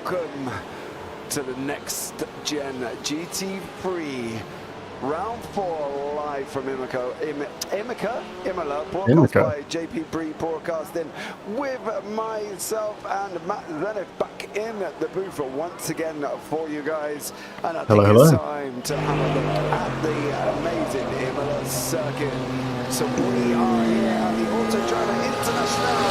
Welcome to the Nxtgen GT3 Round 4 live from Imola, broadcast by JPBroadcasting with myself and Matt Zeniith back in the booth once again for you guys. And I think it's time to have a look at the amazing Imola circuit. So we are here at the Autodromo International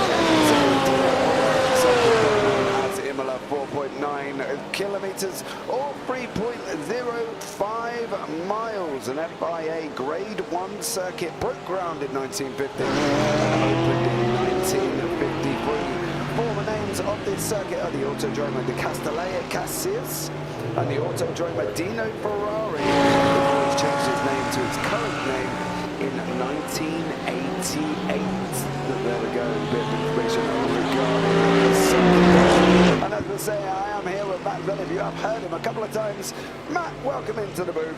Imola, 4.9 kilometers or 3.05 miles. An FIA Grade 1 circuit, broke ground in 1950 and opened in 1953. Former names of this circuit are the Autodromo di Castellet Cassius and the Autodromo Dino Ferrari. He's changed his name to its current name in 1988. There we go, a bit of information regarding the circuit. And as I say, I am here with Matt Zeniith. You have heard him a couple of times. Matt, welcome into the booth.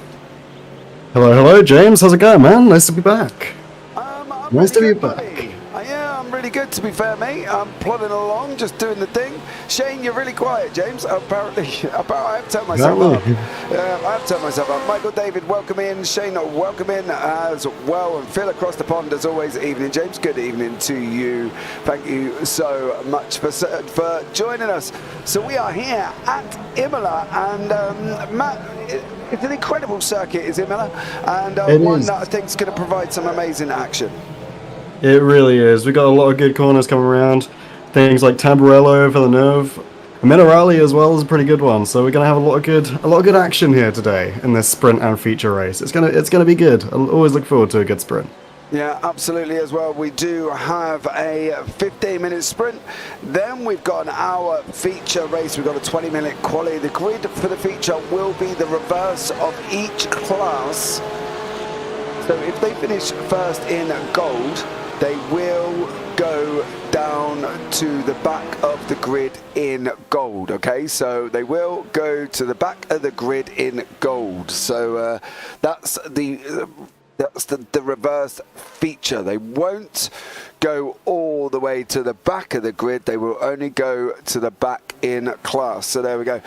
Hello, James. How's it going, man? Nice to be back. Nice to be back. Yeah, I'm really good, to be fair, mate. I'm plodding along, just doing the thing. Shane, you're really quiet, James. Apparently I have turned myself up. I have turned myself up. Michael David, welcome in. Shane, welcome in as well. And Phil across the pond, as always. Evening, James. Good evening to you. Thank you so much for joining us. So we are here at Imola, and Matt, it's an incredible circuit, is Imola, and one that I think is going to provide some amazing action. It really is. We got a lot of good corners coming around. Things like Tamburello, Villeneuve, Minerali as well is a pretty good one. So we're gonna have a lot of good action here today in this sprint and feature race. It's gonna be good. I always look forward to a good sprint. Yeah, absolutely as well. We do have a 15-minute sprint. Then we've got an hour feature race. We've got a 20-minute quali. The grid for the feature will be the reverse of each class. So if they finish first in gold, they will go down to the back of the grid in gold. Okay, so they will go to the back of the grid in gold. So that's the reverse feature. They won't go all the way to the back of the grid. They will only go to the back in class. So there we go.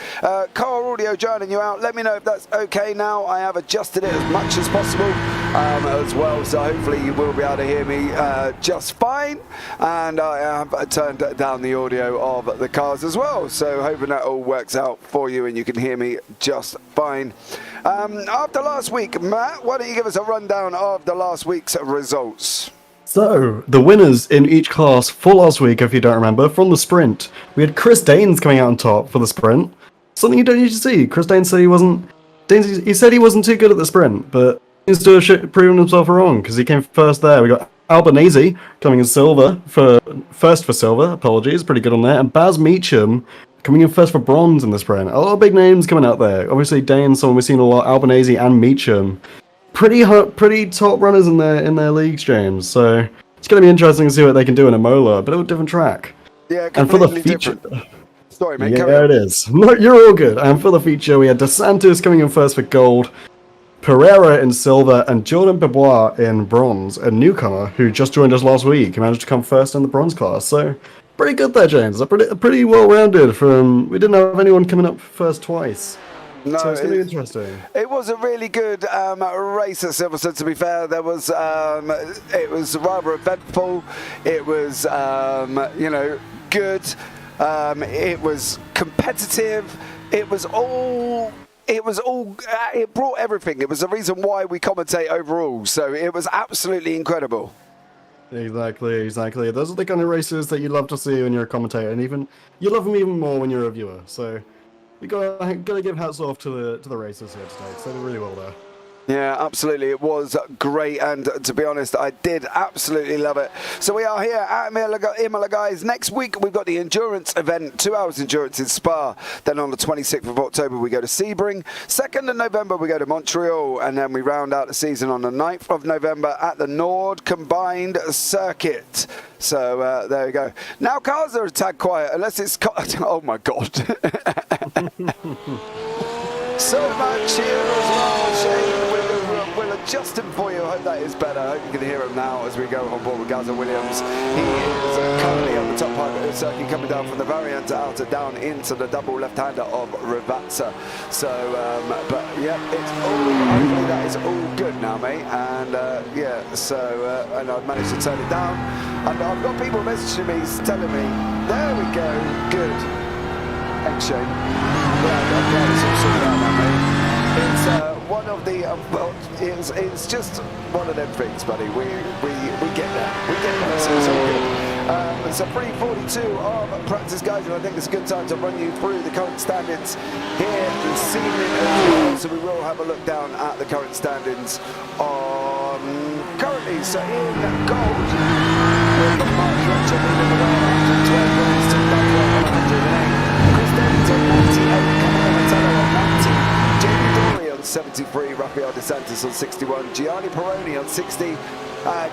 Car audio joining you out. Let me know if that's okay now. I have adjusted it as much as possible as well, so hopefully you will be able to hear me just fine. And I have turned down the audio of the cars as well, so hoping that all works out for you and you can hear me just fine. After last week, Matt, why don't you give us a rundown of the last week's results? So, the winners in each class for last week, if you don't remember, from the sprint, we had Chris Daines coming out on top for the sprint. Something you don't usually see. Chris Daines said he wasn't too good at the sprint, but he's still proving himself wrong because he came first there. We got Albanese coming in silver first for silver. Apologies, pretty good on that. And Baz Meacham coming in first for bronze in the sprint. A lot of big names coming out there. Obviously, Daines, someone we've seen a lot. Albanese and Meacham. Pretty top runners in their leagues, James. So it's going to be interesting to see what they can do in Imola, but a different track. Yeah, and for the feature, sorry, mate. Yeah, it is. No, you're all good. And for the feature, we had Dos Santos coming in first for gold, Pereira in silver, and Jordan Bebois in bronze, a newcomer who just joined us last week. He managed to come first in the bronze class. So pretty good there, James. Pretty well rounded. We didn't have anyone coming up first twice. No, so it's going to be interesting. It was a really good race at Silverstone, to be fair. There was, it was rather eventful. It was, good. It was competitive. It brought everything. It was the reason why we commentate overall. So it was absolutely incredible. Exactly. Those are the kind of races that you love to see when you're a commentator, and you love them even more when you're a viewer. So we gotta give hats off to the racers here today. So they're really well there. Yeah, absolutely. It was great, and to be honest, I did absolutely love it. So we are here at Imola, guys. Next week, we've got the endurance event, 2 hours endurance in Spa. Then on the 26th of October, we go to Sebring. 2nd of November, we go to Montreal, and then we round out the season on the 9th of November at the Nord Combined Circuit. So there we go. Now cars are a tad quiet, unless it's... Oh, my God. So much here as well, Shane. We'll adjusting for you. I hope that is better. I hope you can hear him now as we go on board with Gaza Williams. He is currently on the top part of the circuit, coming down from the variant outer down into the double left-hander of Rivazza. So, but yeah, it's hopefully that is all good now, mate. And yeah, so and I've managed to turn it down. And I've got people messaging me, telling me, there we go, good. Thanks, Shane. Yeah, I'm glad it's all sorted out now, mate. It's one of the well, it's just one of them things, buddy. We get there. We get there. So it's all good. It's a 3:42 of practice, guys, and I think it's a good time to run you through the current standings here this evening as well. So we will have a look down at the current standings on currently. So in gold, with Mark Fletcher leading the way, 112 points to Buffalo, 108. Chris Donington, 98. Cameron on 90. JPBroadcasting on 73, Rafael DeSantis on 61, Gianni Peroni on 60,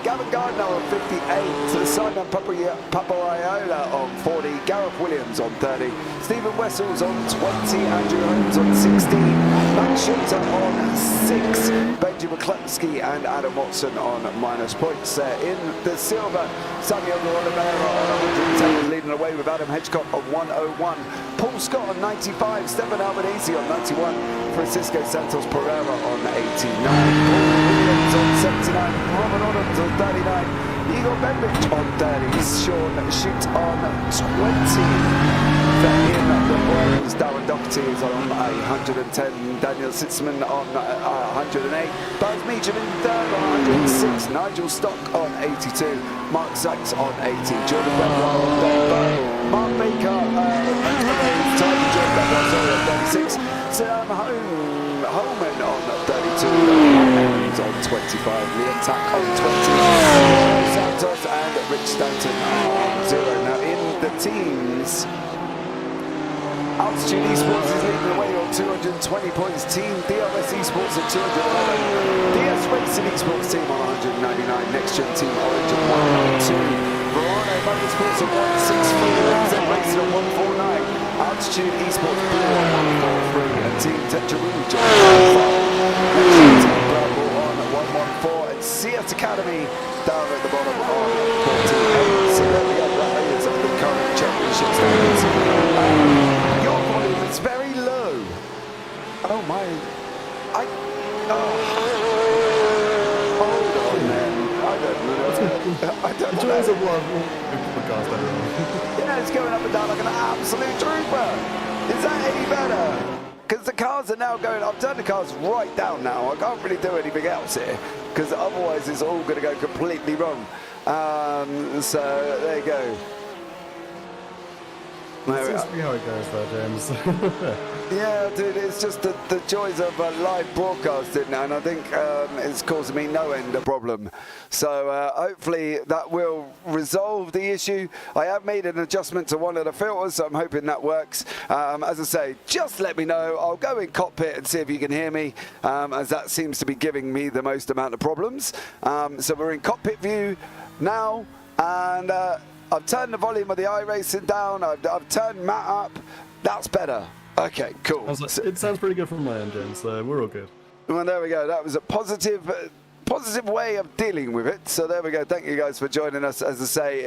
Gavin Gardner on 58, Simon Papaiola on 40, Gareth Williams on 30, Stephen Wessels on 20, Andrew Holmes on 16, Matt Schulter on 6, Benji McCluskey and Adam Watson on -points. In the silver, Samuel Oliveira on 110, leading away with Adam Hedgecock on 101, Paul Scott on 95, Stefan Albanese on 91, Francisco Santos Pereira on 89, Paul Williams on 79, Robert Adams on 39, Igor Benbich on 30, Sean Shute on 20. In the boys, Darren Doherty is on 110, Daniel Sitzman on 108, Buzz Meacham in third on 106, Nigel Stock on 82, Mark Sykes on 80, Jordan Benoit on 35, Mark Baker, Tiger Jordan Benoit on 36, Sam Holman on 32, and on 25, Liam Tack on 20, Santos and Rich Stanton on 0. Now in the teams, Altitude Esports is leading the way on 220 points. Team DRS Esports at 211. DS Racing Esports team on 199. Nxtgen Team Origin 192. Verano Motorsports at 163. XM Racing at 149. Altitude Esports Blue on 143. And Team Tetrarouge on 145. Nxtgen Team Purple on 114. And CS Academy down at the bottom on 48. So there we go. That is the current championship standings. Your volume is very low. Oh my. Hold on, man. I don't know. I don't know. Yeah, it's going up and down like an absolute trooper. Is that any better? Because the cars are now going, I've turned the cars right down now. I can't really do anything else here, because otherwise it's all going to go completely wrong. So there you go. That seems to be how it goes though, James. Yeah, dude, it's just the joys of live broadcasting, and I think it's causing me no end of problem. So hopefully that will resolve the issue. I have made an adjustment to one of the filters, so I'm hoping that works. As I say, just let me know. I'll go in Cockpit and see if you can hear me, as that seems to be giving me the most amount of problems. So we're in Cockpit View now, and I've turned the volume of the iRacing down. I've turned Matt up. That's better. Okay, cool. It sounds pretty good from my end, James, so we're all good. Well, there we go. That was a positive way of dealing with it. So there we go. Thank you guys for joining us. As I say,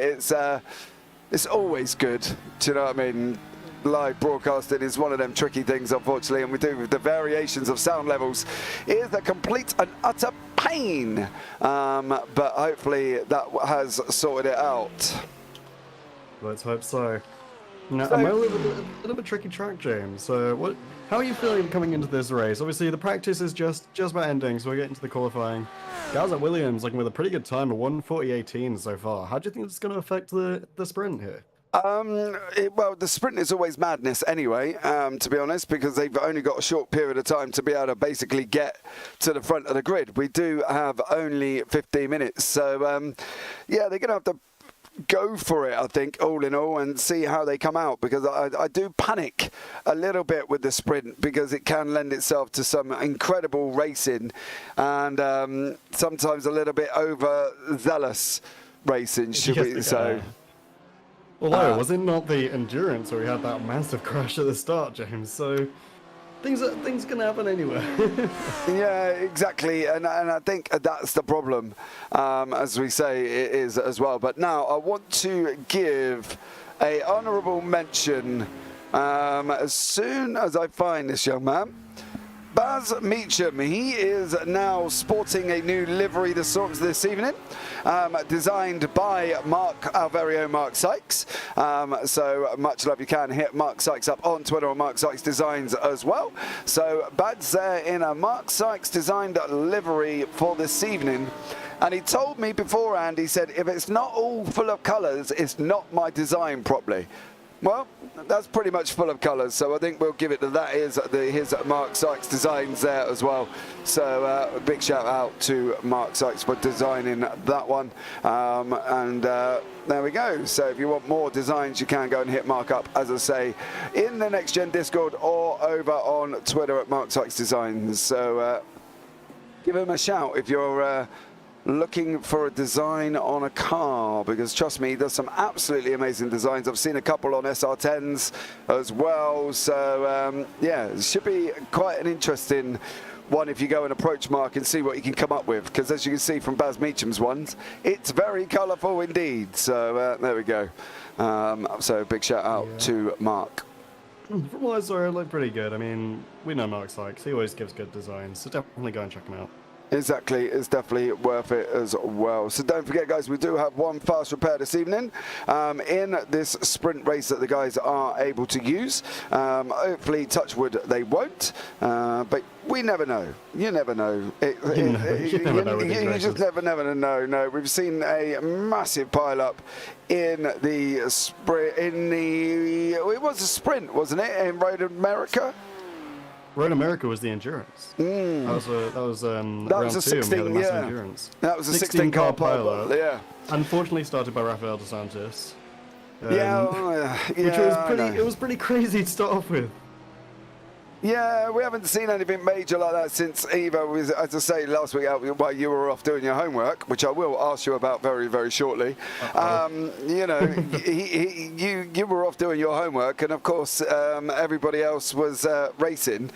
it's always good. Do you know what I mean? Live broadcasting is one of them tricky things, unfortunately, and we do with the variations of sound levels. It is a complete and utter pain, but hopefully that has sorted it out. Let's hope so. Now, I'm a little bit of a tricky track, James. So, how are you feeling coming into this race? Obviously, the practice is just about ending, so we're getting to the qualifying. Gaza Williams looking with a pretty good time of 1:40.18 so far. How do you think it's going to affect the sprint here? Well, the sprint is always madness anyway, to be honest, because they've only got a short period of time to be able to basically get to the front of the grid. We do have only 15 minutes, so yeah, they're going to have to go for it, I think, all in all, and see how they come out, because I do panic a little bit with the sprint, because it can lend itself to some incredible racing and sometimes a little bit overzealous racing, should we say. Although, was it not the endurance where we had that massive crash at the start, James? So things can happen anywhere. Yeah, exactly, and I think that's the problem, as we say, it is as well. But now I want to give a honourable mention as soon as I find this young man. Baz Meacham, he is now sporting a new livery this evening, designed by Mark, our very own Mark Sykes. So much love. You can hit Mark Sykes up on Twitter or Mark Sykes Designs as well. So Bad's there in a Mark Sykes designed livery for this evening. And he told me beforehand, he said, if it's not all full of colours, it's not my design properly. Well, that's pretty much full of colours, so I think we'll give it to that. His Mark Sykes Designs there as well. So a big shout out to Mark Sykes for designing that one. There we go. So if you want more designs, you can go and hit Mark up, as I say, in the Nxtgen Discord or over on Twitter at Mark Sykes Designs. So give him a shout if you're looking for a design on a car, because trust me, there's some absolutely amazing designs. I've seen a couple on SR10s as well, so yeah, it should be quite an interesting one if you go and approach Mark and see what you can come up with, because as you can see from Baz Meacham's ones, it's very colourful indeed. So there we go. So big shout out to Mark. From what I saw, it looked pretty good. I mean, we know Mark Sykes, he always gives good designs, so definitely go and check him out. Exactly, it's definitely worth it as well. So don't forget, guys, we do have one fast repair this evening in this sprint race that the guys are able to use. Hopefully, touch wood, they won't, but we never know. You never know. You just never know. No, we've seen a massive pile up in the sprint. It was a sprint, wasn't it, in Road America? Road America was the endurance. That was a 16. Yeah, endurance. That was a 16 car pilot. Yeah. Unfortunately, started by Rafael dos Santos. Which was pretty crazy to start off with. Yeah, we haven't seen anything major like that since Eva was, as I say, last week out while you were off doing your homework, which I will ask you about very, very shortly. You know, you were off doing your homework, and of course, everybody else was racing.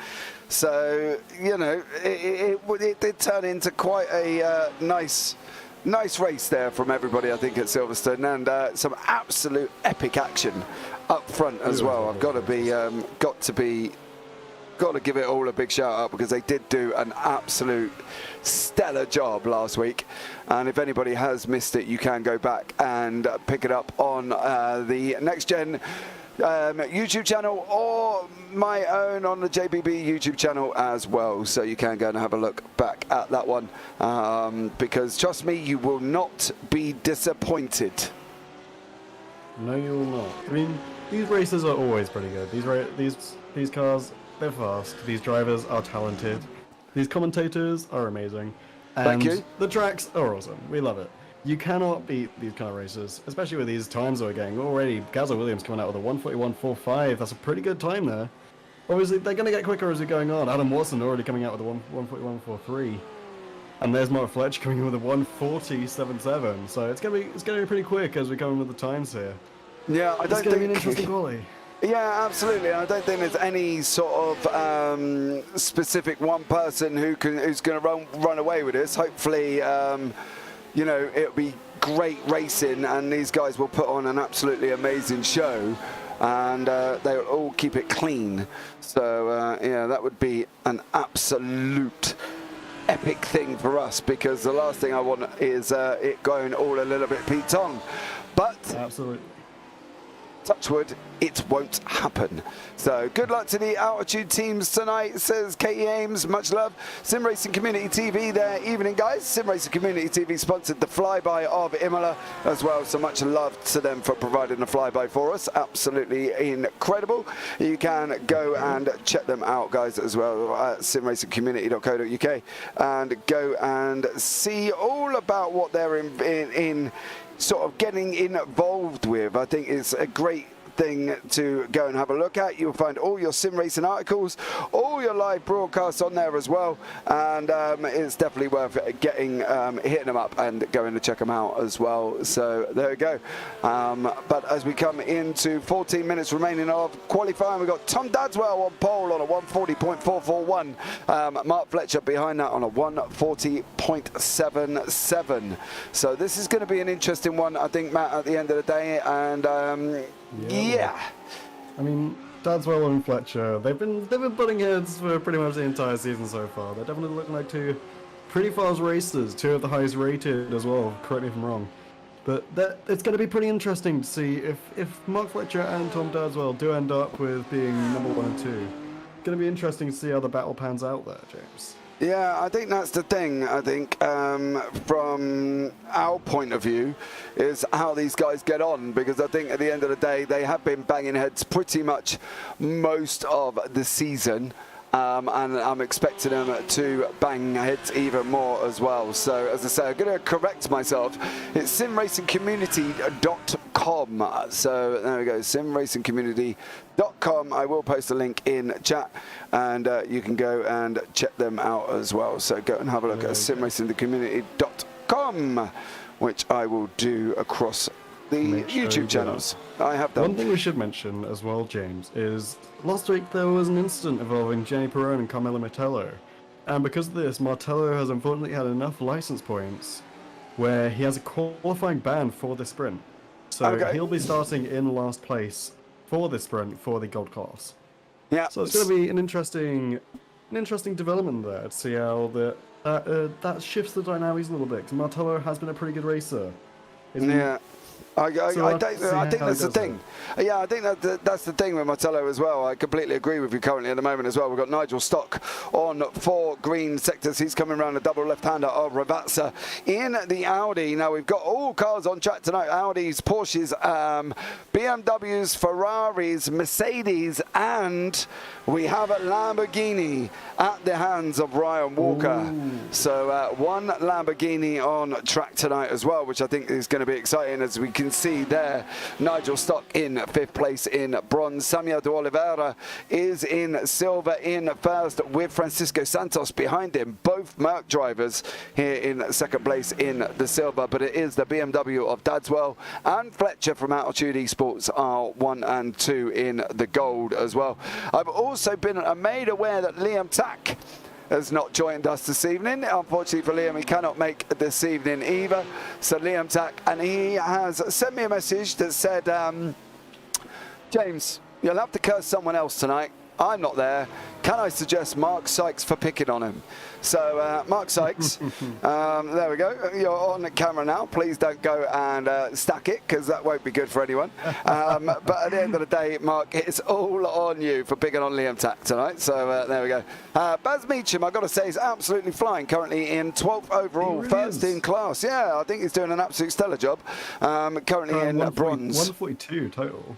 So, you know, it did turn into quite a nice race there from everybody, I think, at Silverstone, and some absolute epic action up front as well. I've got to give it all a big shout out, because they did do an absolute stellar job last week. And if anybody has missed it, you can go back and pick it up on the Nxtgen YouTube channel, or my own on the JPB YouTube channel as well. So you can go and have a look back at that one, because trust me, you will not be disappointed. No, you will not. I mean, these races are always pretty good. These cars, they're fast. These drivers are talented. These commentators are amazing. And thank you. The tracks are awesome. We love it. You cannot beat these kind of races, especially with these times we're getting. Already, Gazza Williams coming out with a 1:41.45. That's a pretty good time there. Obviously, they're going to get quicker as we're going on. Adam Watson already coming out with a 1:41.43. And there's Mark Fletcher coming in with a 1:40.77. So it's going to be pretty quick as we come in with the times here. Yeah, It's going to be an interesting quality. Yeah, absolutely. I don't think there's any sort of specific one person who's going to run away with this. Hopefully, you know, it'll be great racing, and these guys will put on an absolutely amazing show, and they'll all keep it clean. So yeah, that would be an absolute epic thing for us, because the last thing I want is it going all a little bit Pete-on. But absolutely, touch wood, it won't happen. So good luck to the altitude teams tonight, says Katie Ames. Much love. Sim Racing Community TV there. Evening, guys. Sim Racing Community TV sponsored the flyby of Imola as well, so much love to them for providing the flyby for us. Absolutely incredible. You can go and check them out, guys, as well at simracingcommunity.co.uk, and go and see all about what they're in sort of getting involved with. I think it's a great thing to go and have a look at. You'll find all your sim racing articles, all your live broadcasts on there as well, and it's definitely worth getting hitting them up and going to check them out as well. So there we go. But as we come into 14 minutes remaining of qualifying, we've got Tom Dadswell on pole on a 140.441. Mark Fletcher behind that on a 140.77. So this is going to be an interesting one, I think, Matt, at the end of the day. And yeah. I mean, Dadswell and Fletcher, they've been butting heads for pretty much the entire season so far. They're definitely looking like two pretty fast racers, two of the highest rated as well, correct me if I'm wrong. But it's going to be pretty interesting to see if Mark Fletcher and Tom Dadswell do end up with being number 1 and 2. It's going to be interesting to see how the battle pans out there, James. Yeah, I think that's the thing. I think from our point of view is how these guys get on, because I think at the end of the day they have been banging heads pretty much most of the season. And I'm expecting them to bang heads even more as well. So, as I say, I'm going to correct myself. It's simracingcommunity.com. So, there we go, simracingcommunity.com. I will post a link in chat, and you can go and check them out as well. So, go and have a look at simracingcommunity.com, which I will do across the YouTube channels. I have done. One thing we should mention as well, James, is last week there was an incident involving Jenny Perrone and Carmelo Martello, and because of this, Martello has unfortunately had enough license points where he has a qualifying ban for the sprint. So he'll be starting in last place for the sprint for the gold class. Yeah. So it's going to be an interesting development there to see how that shifts the dynamics a little bit. Because Martello has been a pretty good racer. Yeah. I think that's the thing. Yeah, I think that's the thing with Martello as well. I completely agree with you currently at the moment as well. We've got Nigel Stock on 4 green sectors. He's coming around a double left-hander of Ravazza in the Audi. Now, we've got all cars on track tonight. Audis, Porsches, BMWs, Ferraris, Mercedes, and we have a Lamborghini at the hands of Ryan Walker. Ooh. So one Lamborghini on track tonight as well, which I think is going to be exciting. As we can see there, Nigel Stock in 5th place in bronze. Samuel de Oliveira is in silver in first, with Francisco Santos behind him. Both Merc drivers here in 2nd place in the silver, but it is the BMW of Dadswell and Fletcher from Altitude Esports are 1 and 2 in the gold as well. I've also been made aware that Liam Tack has not joined us this evening. Unfortunately for Liam, he cannot make this evening either. So Liam Tack, and he has sent me a message that said, James, you'll have to curse someone else tonight. I'm not there. Can I suggest Mark Sykes for picking on him? So, Mark Sykes, there we go. You're on the camera now. Please don't go and stack it, because that won't be good for anyone. But at the end of the day, Mark, it's all on you for picking on Liam Tack tonight. So, there we go. Baz Meacham, I've got to say, is absolutely flying. Currently in 12th overall, really first in class. Yeah, I think he's doing an absolute stellar job. Currently in bronze. 142 total.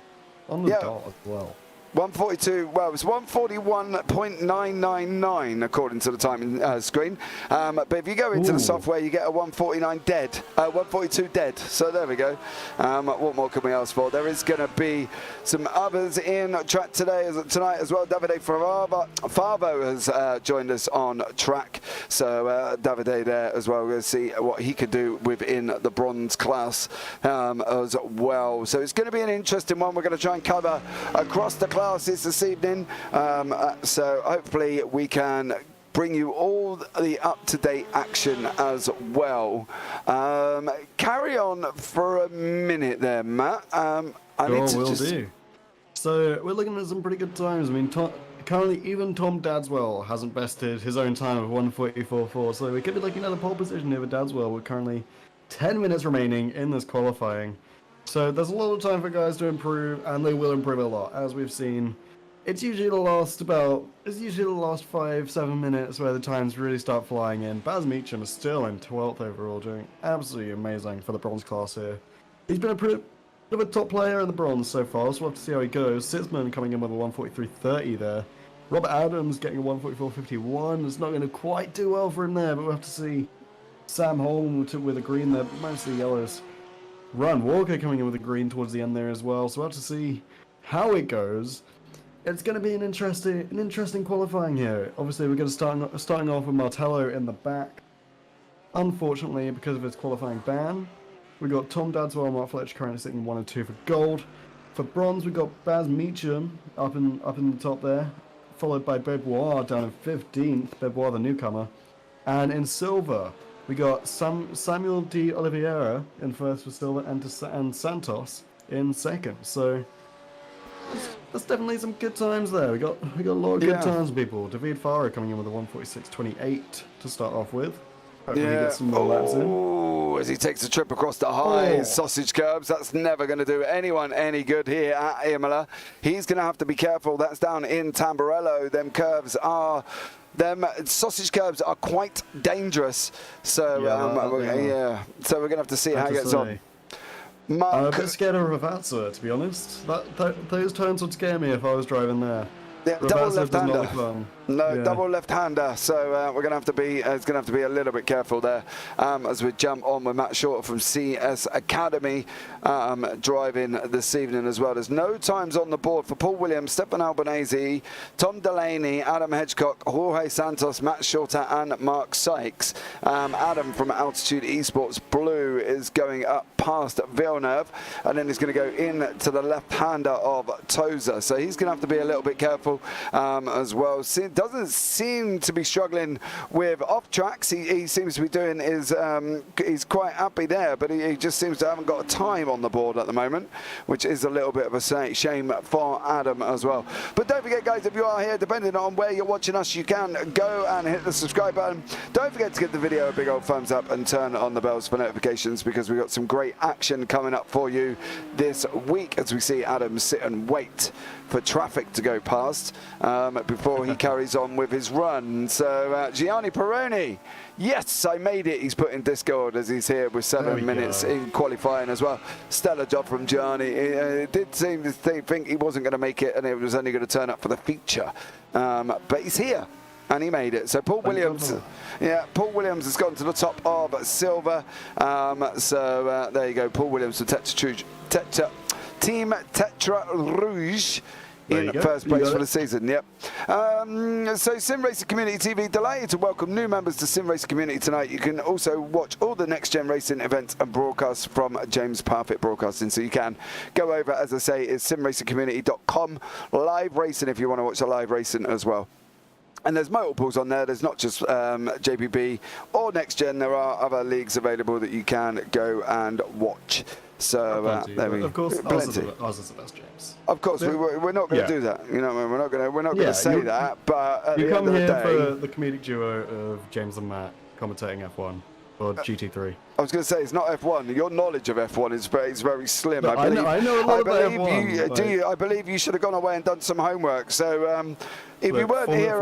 On the dot as well. 142, well, it was 141.999 according to the timing screen. But if you go into the software, you get a 149 dead, 142 dead. So there we go. What more can we ask for? There is going to be some others in track tonight as well. Davide Favo has joined us on track. So Davide there as well. We're going to see what he could do within the bronze class as well. So it's going to be an interesting one. We're going to try and cover across the classes this evening, so hopefully we can bring you all the up-to-date action as well. Carry on for a minute there, Matt. Will do. So we're looking at some pretty good times. I mean, currently even Tom Dadswell hasn't bested his own time of 144.4, so we could be looking at a pole position here with Dadswell with currently 10 minutes remaining in this qualifying. So there's a lot of time for guys to improve, and they will improve a lot, as we've seen. It's usually the last 5-7 minutes where the times really start flying in. Baz Meacham is still in 12th overall, doing absolutely amazing for the bronze class here. He's been a bit of a top player in the bronze so far, so we'll have to see how he goes. Sitzman coming in with a 143.30 there. Robert Adams getting a 144.51. It's not going to quite do well for him there, but we'll have to see. Sam Holm with a green there, mostly yellows. Ryan Walker coming in with a green towards the end there as well, so we'll have to see how it goes, it's going to be an interesting qualifying here. Obviously, we're going to starting off with Martello in the back. Unfortunately, because of his qualifying ban, we got Tom Dadswell and Mark Fletcher currently sitting 1 and 2 for gold. For bronze, we got Baz Meacham up in the top there, followed by Bebois down in 15th. Bebois, the newcomer, and in silver, we got Samuel de Oliveira in first for silver, and Santos in second. So that's definitely some good times there. We got a lot of good times, people. David Farah coming in with a 1:46.28 to start off with. Hopefully he gets some more laps in. As he takes a trip across the high sausage curbs, that's never going to do anyone any good here at Imola. He's going to have to be careful. That's down in Tamburello. Them sausage curbs are quite dangerous. So so we're going to have to see how it gets on. I'm a bit scared of Ravazza, to be honest. Those turns would scare me if I was driving there. Yeah, double left-hander. Double left-hander. So we're going to have to be. It's going to have to be a little bit careful there as we jump on with Matt Shorter from CS Academy driving this evening as well. There's no times on the board for Paul Williams, Stefan Albanese, Tom Delaney, Adam Hedgecock, Jorge Santos, Matt Shorter, and Mark Sykes. Adam from Altitude Esports Blue is going up past Villeneuve, and then he's going to go in to the left-hander of Toza. So he's going to have to be a little bit careful as well. Doesn't seem to be struggling with off tracks. He seems to be doing he's quite happy there, but he just seems to haven't got a time on the board at the moment, which is a little bit of a shame for Adam as well. But don't forget, guys, if you are here, depending on where you're watching us, you can go and hit the subscribe button. Don't forget to give the video a big old thumbs up and turn on the bells for notifications, because we've got some great action coming up for you this week as we see Adam sit and wait for traffic to go past before he carries on with his run. So Gianni Peroni, yes, I made it. He's put in Discord as he's here with 7 minutes in qualifying as well. Stellar job from Gianni. He did seem to think he wasn't going to make it and it was only going to turn up for the feature, but he's here and he made it. So Paul Williams, Paul Williams has gone to the top of silver. So there you go, Paul Williams for Team Tetra Rouge in first place for the season. So Sim Racing Community TV, delighted to welcome new members to Sim Racing Community tonight. You can also watch all the Next Gen Racing events and broadcasts from James Parfitt Broadcasting. So you can go over, as I say, is simracingcommunity.com. Live racing if you want to watch the live racing as well. And there's multiples on there. There's not just JPB or Next Gen. There are other leagues available that you can go and watch. So of course, ours is the best, James. Of course, we're not going to do that. You know, we're not going to say that. But at you the come end of here the day, for the comedic duo of James and Matt commentating F1 or GT3. I was going to say it's not F1. Your knowledge of F1 is very slim. No, I know a lot about F1. I believe you should have gone away and done some homework. So if you weren't here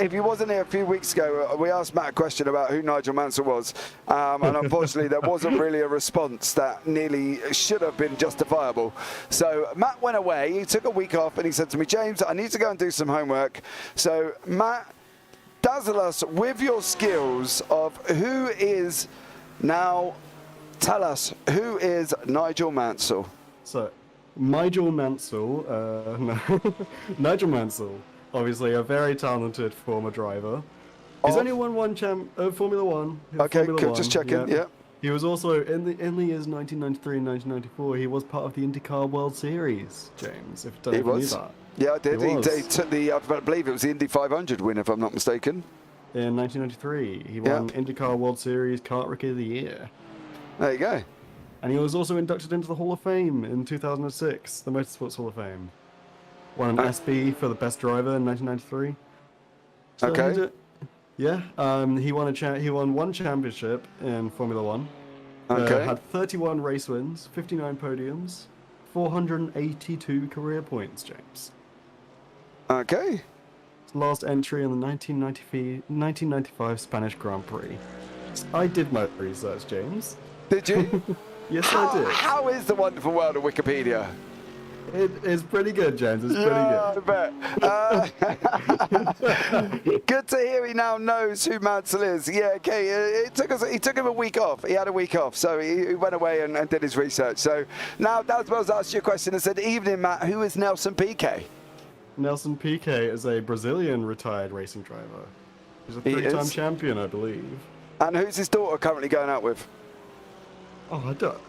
if you wasn't here a few weeks ago, we asked Matt a question about who Nigel Mansell was, and unfortunately there wasn't really a response that nearly should have been justifiable. So Matt went away. He took a week off, and he said to me, James, I need to go and do some homework. So Matt, dazzle us with your skills of who is now. Tell us, who is Nigel Mansell? So, Nigel Mansell, Nigel Mansell, obviously a very talented former driver. He's only won one Formula One. Okay, just checking. Yeah. He was also in the years 1993 and 1994. He was part of the IndyCar World Series, James. If you knew that. Yeah, I did. He took the, I believe it was the Indy 500 win, if I'm not mistaken. In 1993, he won IndyCar World Series Kart Rookie of the Year. There you go. And he was also inducted into the Hall of Fame in 2006, the Motorsports Hall of Fame. Won an SB for the best driver in 1993. So okay. He won one championship in Formula One. Okay. Had 31 race wins, 59 podiums, 482 career points, James. Okay. His last entry in the 1995 Spanish Grand Prix. I did my research, James. Did you? Yes, I did. How is the wonderful world of Wikipedia? It is pretty good, James. It's pretty good. I bet. Good to hear he now knows who Mansell is. Yeah, okay. He took him a week off. He had a week off, so he went away and did his research. So now Daswell's asked you a question and said, "Evening, Matt. Who is Nelson Piquet?" Nelson Piquet is a Brazilian retired racing driver. He's a three-time champion, I believe. And who's his daughter currently going out with? Oh, I don't.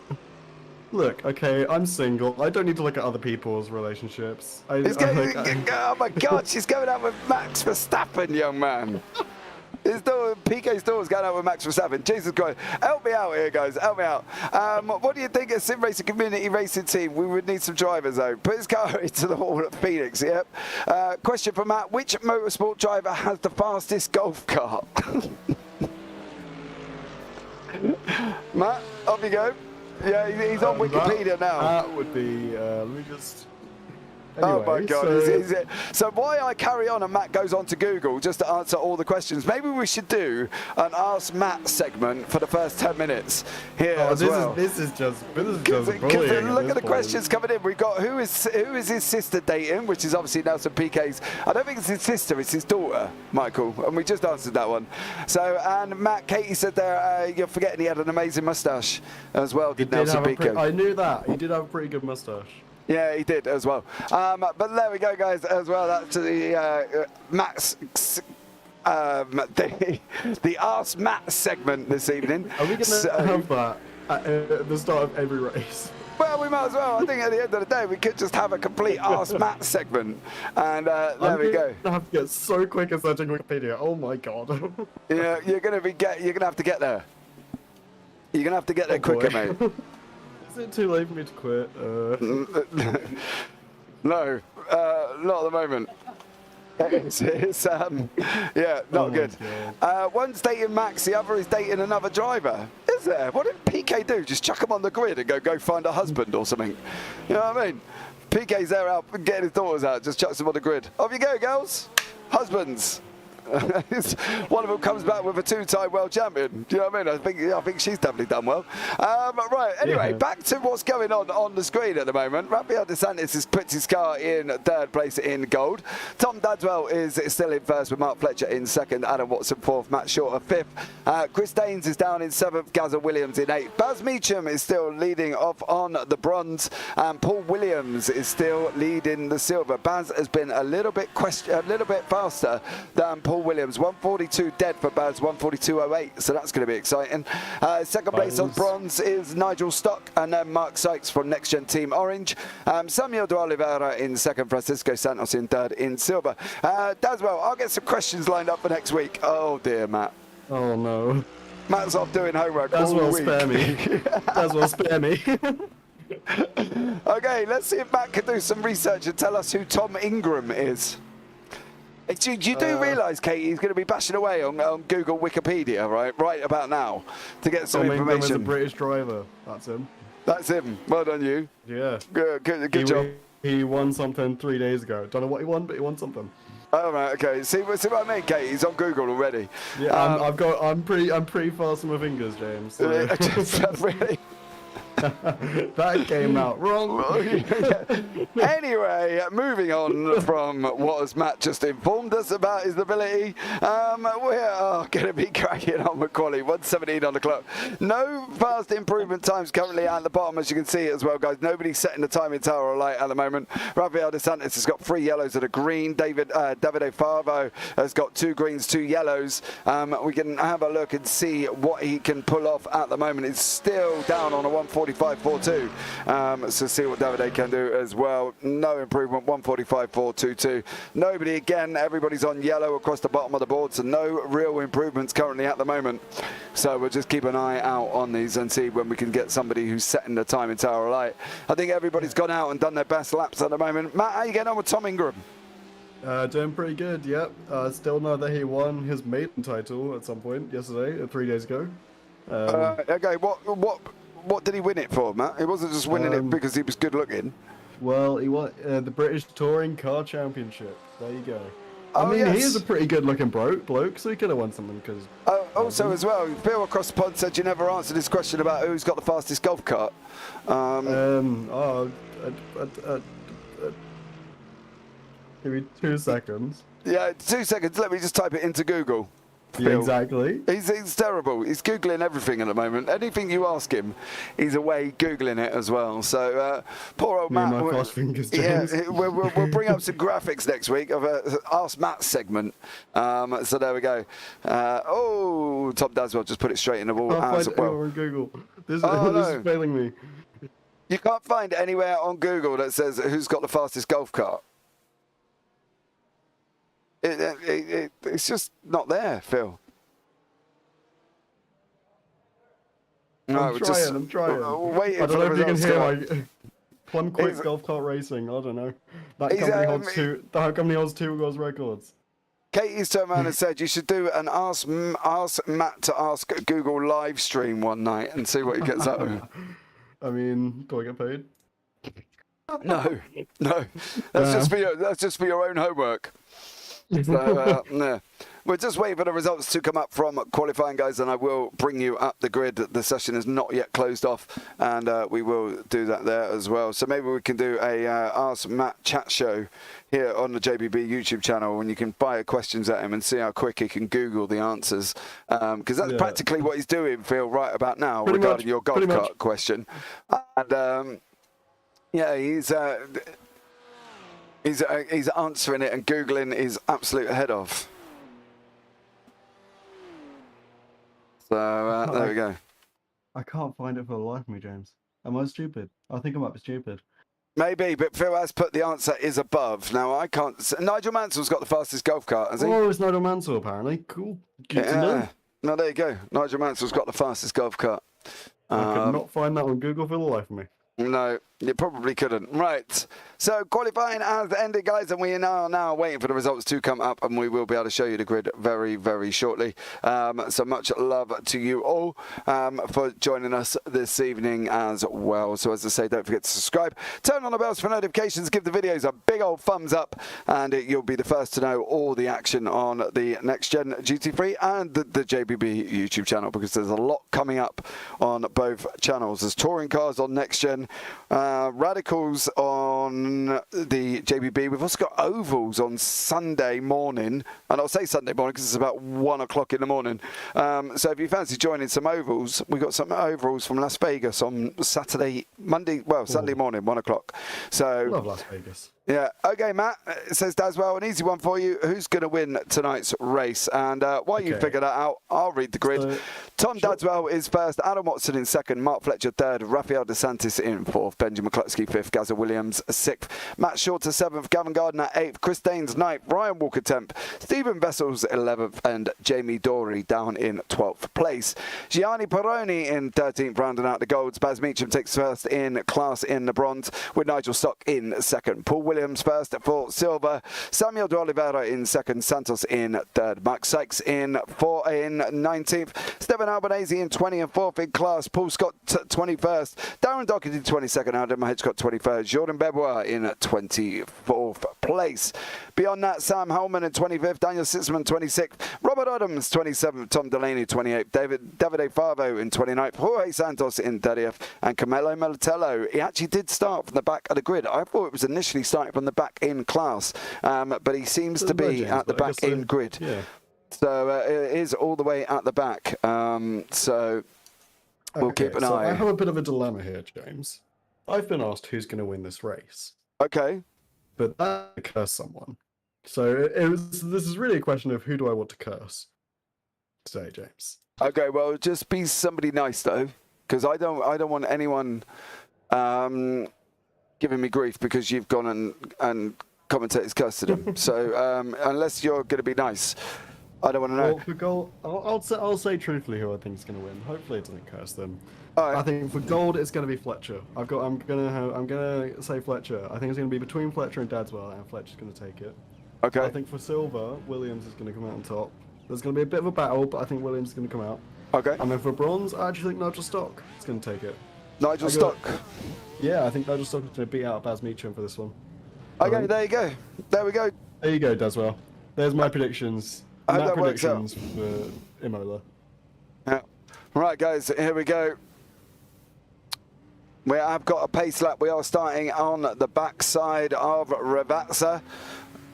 Look, okay, I'm single. I don't need to look at other people's relationships. Oh my God, she's going out with Max Verstappen, young man. His daughter, Piquet's daughter's going out with Max Verstappen. Jesus Christ. Help me out here, guys. Help me out. What do you think of sim racing community racing team? We would need some drivers, though. Put his car into the wall at Phoenix, yep. Question for Matt. Which motorsport driver has the fastest golf cart? Matt, off you go. Yeah, he's on Wikipedia now. That would be, let me just... Anyway, oh my God. So why I carry on and Matt goes on to Google just to answer all the questions. Maybe we should do an Ask Matt segment for the first 10 minutes here as well. This is just bullying. Look at the questions coming in. We've got who is his sister dating, which is obviously Nelson Piquet's. I don't think it's his sister, it's his daughter, Michael. And we just answered that one. So, and Matt, Katie said there, you're forgetting he had an amazing moustache as well, did Nelson Piquet. I knew that. He did have a pretty good moustache. Yeah, he did as well. But there we go, guys, as well. That's the Matt's, the Ask Matt segment this evening. Are we going to have that at the start of every race? Well, we might as well. I think at the end of the day, we could just have a complete Ask Matt segment. And there we go. I have to get so quick at searching Wikipedia. Oh my God. Yeah, you're gonna have to get there. You're gonna have to get there quicker, mate. Is it too late for me to quit? No, not at the moment. Yeah, not good. One's dating Max, the other is dating another driver. Is there? What did Piquet do? Just chuck him on the grid and go find a husband or something? You know what I mean? Piquet's there out getting his daughters out, just chucks them on the grid. Off you go, girls. Husbands. One of them comes back with a two-time world champion. Do you know what I mean? I think she's definitely done well. Right, anyway, back to what's going on the screen at the moment. Rafael DeSantis has put his car in third place in gold. Tom Dadswell is still in first with Mark Fletcher in second, Adam Watson fourth, Matt Shorter fifth. Chris Daines is down in seventh, Gazza Williams in eighth. Baz Meacham is still leading off on the bronze, and Paul Williams is still leading the silver. Baz has been a little bit faster than Paul Williams. 142 dead for Baz, 142.08, so that's going to be exciting. Second place on bronze is Nigel Stock, and then Mark Sykes from Nxtgen Team Orange. Samuel de Oliveira in second, Francisco Santos in third in silver. Daswell, I'll get some questions lined up for next week. Oh dear, Matt. Oh no. Matt's off doing homework all week. Spare me. Daswell, spare me. Okay, let's see if Matt can do some research and tell us who Tom Ingram is. You do realise, Katie, he's going to be bashing away on Google Wikipedia, right about now, to get some information. He's a British driver. That's him. That's him. Well done, you. Yeah. Good job. He won something 3 days ago. Don't know what he won, but he won something. Oh right, okay. See what I mean, Katie? He's on Google already. Yeah, I'm pretty fast on my fingers, James. So. Really. That came out wrong. Anyway, moving on from what has Matt just informed us about his ability, we are going to be cracking on with quali. 1:17 on the clock. No fast improvement times currently at the bottom, as you can see as well, guys. Nobody's setting the timing tower alight at the moment. Rafael DeSantis has got 3 yellows and a green. Davide Favo has got 2 greens, 2 yellows. We can have a look and see what he can pull off at the moment. It's still down on a 1:45.42. So see what Davide can do as well. No improvement, 1:45.422. Nobody again, everybody's on yellow across the bottom of the board, so no real improvements currently at the moment. So we'll just keep an eye out on these and see when we can get somebody who's setting the timing tower alight. I think everybody's gone out and done their best laps at the moment. Matt, how you getting on with Tom Ingram? Doing pretty good, yep. Still know that he won his maiden title at some point yesterday, 3 days ago. Okay, what did he win it for, Matt? He wasn't just winning it because he was good looking. Well, he won the British Touring Car Championship. There you go. I mean, yes. He is a pretty good looking bloke, so he could have won something because... also as well, Phil across the pond said you never answered his question about who's got the fastest golf cart. Give me 2 seconds. Yeah, 2 seconds. Let me just type it into Google. Yeah, exactly. He's terrible. He's Googling everything at the moment. Anything you ask him, he's away Googling it as well. So, poor old Matt. My fast fingers, yeah, James. we'll bring up some graphics next week of a Ask Matt segment. So there we go. Tom Daswell just put it straight in the wall as well. On Google. This no. is failing me. You can't find anywhere on Google that says who's got the fastest golf cart. It's just not there, Phil. I'm trying. Waiting I don't know if you can hear my Plum Quick golf cart racing. I don't know. That company holds 2 world records. Katie's turned around and said you should do an ask Matt to ask Google live stream one night and see what he gets up with. I mean, do I get paid? No. That's just for your own homework. So, no. We're just waiting for the results to come up from qualifying, guys, and I will bring you up the grid. The session is not yet closed off, and we will do that there as well. So maybe we can do a Ask Matt chat show here on the JPB YouTube channel, when you can fire questions at him and see how quick he can Google the answers. Because that's practically what he's doing, Phil, right about now, regarding your golf cart question. And, yeah, he's answering it, and Googling is absolute head of. So there we go. I can't find it for the life of me, James. Am I stupid? I think I might be stupid. Maybe, but Phil has put the answer is above. Now, I can't... Nigel Mansell's got the fastest golf cart, has he? Oh, it's Nigel Mansell, apparently. Cool. Good to know. No, there you go. Nigel Mansell's got the fastest golf cart. I could not find that on Google for the life of me. No, you probably couldn't. Right. So qualifying has ended, guys, and we are now waiting for the results to come up, and we will be able to show you the grid very, very shortly. So much love to you all for joining us this evening as well. So as I say, don't forget to subscribe, turn on the bells for notifications, give the videos a big old thumbs up, and you'll be the first to know all the action on the Nxtgen GT3 and the JPB YouTube channel, because there's a lot coming up on both channels. There's touring cars on Nxtgen, radicals on the JPB. We've also got ovals on Sunday morning, and I'll say Sunday morning because it's about 1 o'clock in the morning. So if you fancy joining some ovals, we've got some ovals from Las Vegas on Sunday morning, 1 o'clock. So love Las Vegas. Yeah. Okay, Matt, it says Daswell, an easy one for you. Who's going to win tonight's race? And while you figure that out, I'll read the grid. Tom Dadswell is first, Adam Watson in second, Mark Fletcher third, Rafael DeSantis in fourth, Benjamin McCluskey fifth, Gazza Williams sixth, Matt Shorter seventh, Gavin Gardner eighth, Chris Daines ninth, Ryan Walker 10th, Stephen Vessels 11th, and Jamie Dory down in 12th place. Gianni Peroni in 13th, rounding out the golds. Baz Meacham takes first in class in the bronze, with Nigel Stock in second. Paul Williams first for silver, Samuel de Oliveira in second, Santos in third, Mark Sykes in 19th, Stephen Albanese in 20th and 4th in class, Paul Scott 21st, Darren Dockett in 22nd, Adam Hitchcock 23rd, Jordan Bebois in 24th place. Beyond that, Sam Holman in 25th, Daniel Sitzman 26th, Robert Adams 27th, Tom Delaney 28th, Davide Favo in 29th, Jorge Santos in 30th, and Camelo Melatello. He actually did start from the back of the grid. I thought it was initially starting from the back in class, but he seems to be at the back in grid. Yeah. So it is all the way at the back. So we'll keep an eye. I have a bit of a dilemma here, James. I've been asked who's going to win this race. Okay. But I curse someone. So this is really a question of who do I want to curse today, James. Okay, well, just be somebody nice though, because I don't want anyone giving me grief because you've gone and commentators cursed him. So unless you're going to be nice, I don't want to know. Well, for gold, I'll say truthfully who I think is going to win. Hopefully, it doesn't curse them. Right. I think for gold, it's going to be Fletcher. I'm gonna say Fletcher. I think it's going to be between Fletcher and Dadswell, and Fletcher's going to take it. Okay. I think for silver, Williams is going to come out on top. There's going to be a bit of a battle, but I think Williams is going to come out. Okay. And then for bronze, I actually think Nigel Stock is going to take it. Nigel Stock. Yeah, I think Nigel Stock is going to beat out Baz Meacham for this one. Okay, there you go. There we go. There you go, Dadswell. There's my predictions. I hope that works out. Predictions for Imola. Yeah. Right, guys, here we go. We have got a pace lap. We are starting on the back side of Ravazza.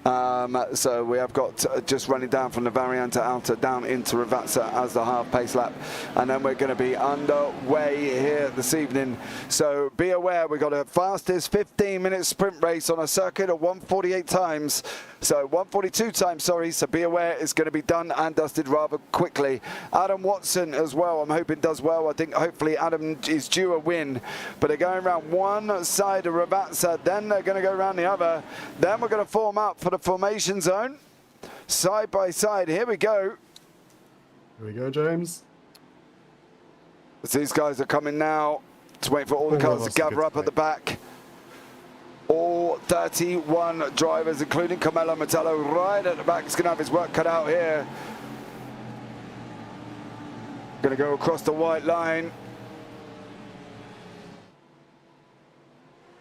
So we have got just running down from the Variante Alta down into Ravazza as the half-pace lap, and then we're going to be underway here this evening. So be aware, we've got a fastest 15-minute sprint race on a circuit of 1:48 times. So 1:42 times, sorry. So be aware, it's going to be done and dusted rather quickly. Adam Watson as well, I'm hoping does well. I think hopefully Adam is due a win. But they're going around one side of Ravazza, then they're going to go around the other. Then we're going to form up for the formation zone, side by side. Here we go. Here we go, James. So these guys are coming now. Just wait for all the cars to gather up at the back. All 31 drivers, including Carmelo Metello, right at the back. He's going to have his work cut out here. Going to go across the white line.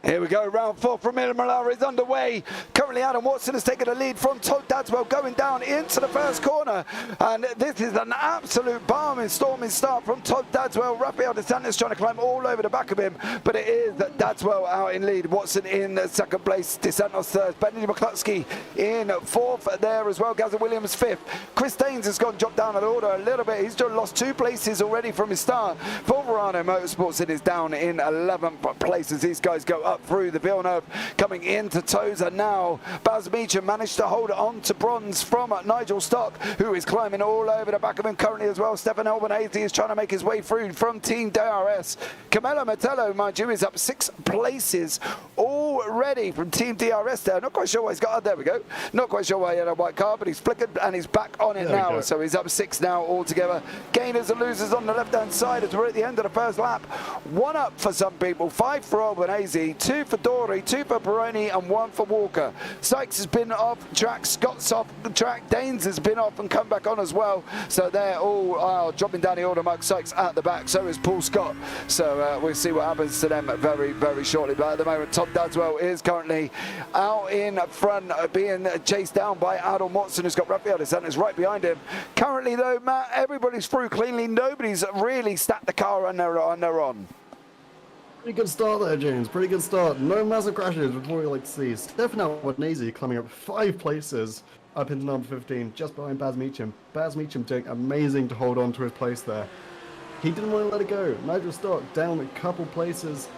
Here we go, round 4 from Imola is underway. Currently Adam Watson has taken the lead from Todd Dadswell going down into the first corner. And this is an absolute balming, storming start from Todd Dadswell. Rafael De Santis trying to climb all over the back of him. But it is Dadswell out in lead. Watson in second place, De Santis third. Benny McCluskey in fourth there as well. Gazza Williams fifth. Chris Daines has dropped down the order a little bit. He's just lost 2 places already from his start. For Verano Motorsports, it is down in 11th places. These guys go up through the Villeneuve, coming into Toza now. Baz Meacham managed to hold on to bronze from Nigel Stock, who is climbing all over the back of him currently as well. Stefan Albanese is trying to make his way through from Team DRS. Carmelo Metello, mind you, is up 6 places already from Team DRS there. Not quite sure why he's got, there we go. Not quite sure why he had a white car, but he's flickered and he's back on it now. So he's up 6 now altogether. Gainers and losers on the left-hand side as we're at the end of the first lap. 1 up for some people, 5 for Albanese, 2 for Dory, 2 for Peroni and 1 for Walker. Sykes has been off track, Scott's off the track, Daines has been off and come back on as well. So they're all dropping down the order. Mark Sykes at the back, so is Paul Scott. So we'll see what happens to them very, very shortly. But at the moment, Todd Dadswell is currently out in front, being chased down by Adam Watson, who's got Rafael De Santis right behind him. Currently though, Matt, everybody's through cleanly. Nobody's really stacked the car on their on. Pretty good start there, James. Pretty good start. No massive crashes, which we like to see. Stefan Albanese climbing up 5 places up into number 15, just behind Baz Meacham. Baz Meacham doing amazing to hold on to his place there. He didn't want to let it go. Nigel Stock down a couple places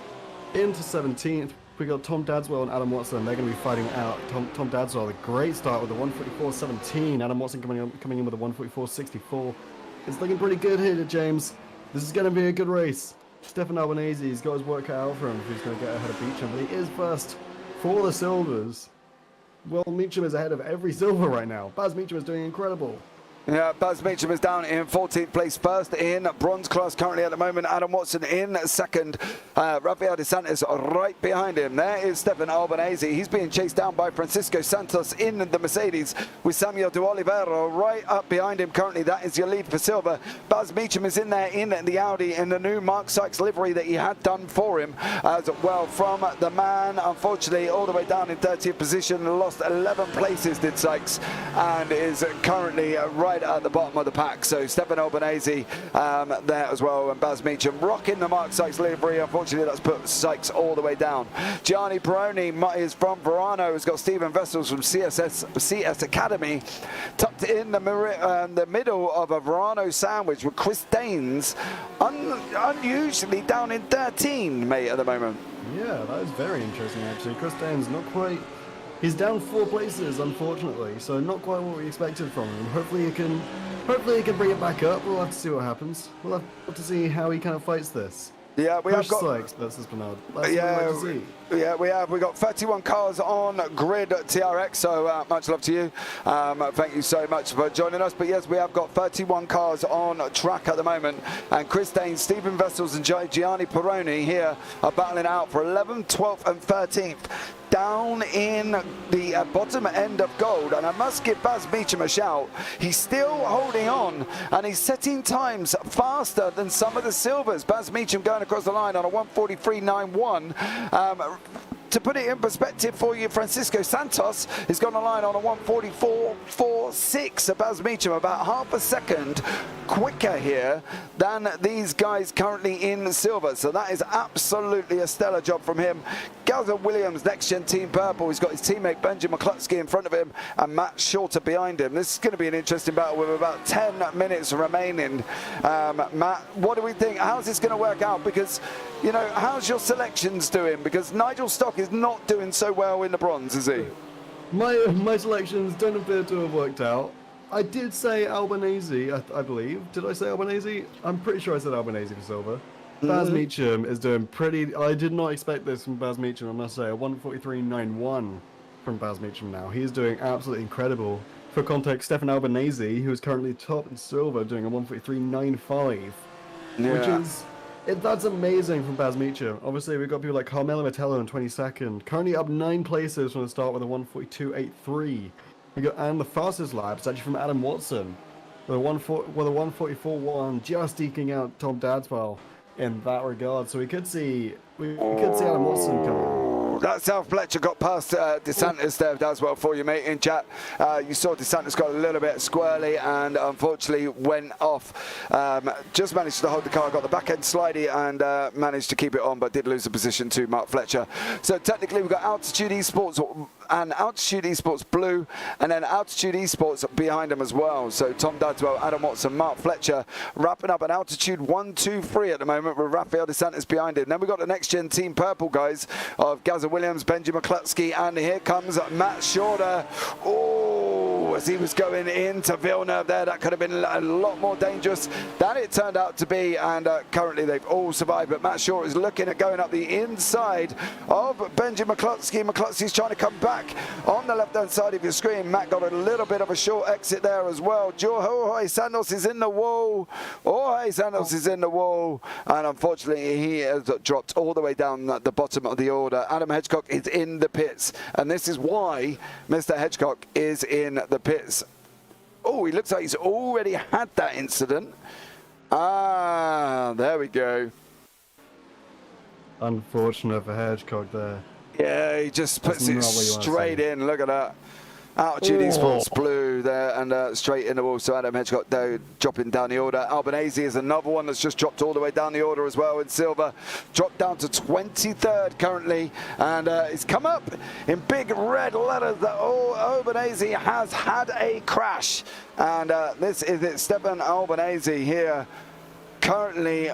into 17th. We got Tom Dadswell and Adam Watson. They're going to be fighting out. Tom Dadswell, a great start with a 1:44.17. Adam Watson coming in with a 1:44.64. It's looking pretty good here, James. This is going to be a good race. Stefan Albanese, he's got his work cut out for him if he's going to get ahead of Meacham, but he is first for the silvers. Well, Meacham is ahead of every silver right now. Baz Meacham is doing incredible. Yeah, Baz Meacham is down in 14th place, first in bronze class currently at the moment. Adam Watson in second. Rafael De Santis right behind him. There is Stefan Albanese. He's being chased down by Francisco Santos in the Mercedes with Samuel De Oliveira right up behind him currently. That is your lead for silver. Baz Meacham is in there in the Audi in the new Mark Sykes livery that he had done for him as well from the man. Unfortunately, all the way down in 30th position, lost 11 places did Sykes, and is currently right at the bottom of the pack. So Stefan Albanese there as well, and Baz Meacham rocking the Mark Sykes livery. Unfortunately, that's put Sykes all the way down. Gianni Peroni is from Verano, has got Stephen Vessels from CS Academy, tucked in the middle of a Verano sandwich with Chris Daines, unusually down in 13, mate, at the moment. Yeah, that is very interesting actually. Chris Daines not quite. He's down 4 places, unfortunately, so not quite what we expected from him. Hopefully he can bring it back up. We'll have to see what happens. We'll have to see how he kind of fights this. Yeah, we have got Sykes versus Bernard. That's what I'd like to see. Yeah, we have. We got 31 cars on grid at TRX, so much love to you. Thank you so much for joining us. But yes, we have got 31 cars on track at the moment, and Chris Daines, Stephen Vessels, and Gianni Peroni here are battling out for 11th, 12th, and 13th. Down in the bottom end of gold, and I must give Baz Meacham a shout. He's still holding on, and he's setting times faster than some of the silvers. Baz Meacham going across the line on a 1:43.91. to put it in perspective for you, Francisco Santos has gone online on a 1:44.46. Baz Meacham about half a second quicker here than these guys currently in silver. So that is absolutely a stellar job from him. Gazza Williams, next gen Team Purple. He's got his teammate Benjamin McCluskey in front of him and Matt Shorter behind him. This is going to be an interesting battle with about 10 minutes remaining. Matt, what do we think? How's this going to work out? Because, you know, how's your selections doing? Because Nigel Stock is not doing so well in the bronze, is he? My selections don't appear to have worked out. I did say Albanese, I believe. Did I say Albanese? I'm pretty sure I said Albanese for silver. Baz Meacham is doing pretty... I did not expect this from Baz Meacham, I must say. A 1:43.91 from Baz Meacham now. He's doing absolutely incredible. For context, Stefan Albanese, who is currently top in silver, doing a 1:43.95. Yeah. Which is... that's amazing from Baz Meacham. Obviously, we've got people like Carmelo Metello in 22nd. Currently up 9 places from the start with a 1:42.83. And the fastest lap is actually from Adam Watson with a 1:44.1, just eking out Tom Dadswell in that regard. So we could see Adam Watson coming. That South Fletcher got past DeSantis there, Dadswell, for you, mate, in chat. You saw DeSantis got a little bit squirrely and unfortunately went off. Just managed to hold the car, got the back end slidey and managed to keep it on, but did lose the position to Mark Fletcher. So technically we've got Altitude Esports and Altitude Esports Blue, and then Altitude Esports behind them as well. So Tom Dadswell, Adam Watson, Mark Fletcher wrapping up an Altitude 1, 2, 3 at the moment with Rafael DeSantis behind him. Then we've got the next gen Team Purple guys of Gazza Williams, Benjamin McCluskey, and here comes Matt Shorter. Oh, as he was going into Villeneuve there, that could have been a lot more dangerous than it turned out to be, and currently they've all survived, but Matt Shorter is looking at going up the inside of Benjamin McCluskey. McCluskey's trying to come back on the left-hand side of your screen. Matt got a little bit of a short exit there as well. Jorge Santos is in the wall. Jorge Santos is in the wall, and unfortunately he has dropped all the way down the bottom of the order. Adam Hedgecock is in the pits, and this is why Mr. Hedgecock is in the pits. Oh, he looks like he's already had that incident. Ah, there we go. Unfortunate for Hedgecock there. Yeah, he just puts it straight in. Look at that. Altitude Esports Blue there and straight in the wall. So Adam Hedgecock dropping down the order. Albanese is another one that's just dropped all the way down the order as well in silver. Dropped down to 23rd currently, and it's come up in big red letters that Albanese has had a crash. And this is it, Stefan Albanese here currently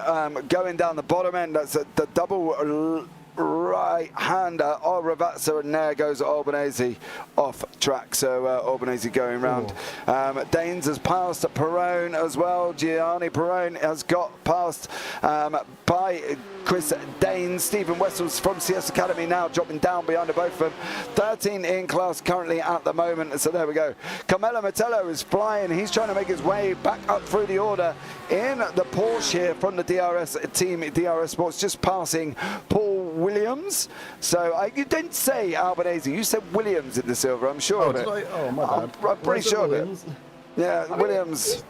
going down the bottom end. That's the double right-hander of Ravazza, and there goes Albanese off track. So Albanese going round. Danes has passed Perrone as well. Gianni Perrone has got passed by Chris Danes. Stephen Wessels from CS Academy now dropping down behind the both of them. 13 in class currently at the moment. So there we go. Carmelo Metello is flying. He's trying to make his way back up through the order in the Porsche here from the DRS team, DRS Sports, just passing Paul Williams. So you didn't say Albanese, you said Williams in the silver, I'm sure of it. Oh, my bad. I'm pretty sure of it. Yeah, Williams.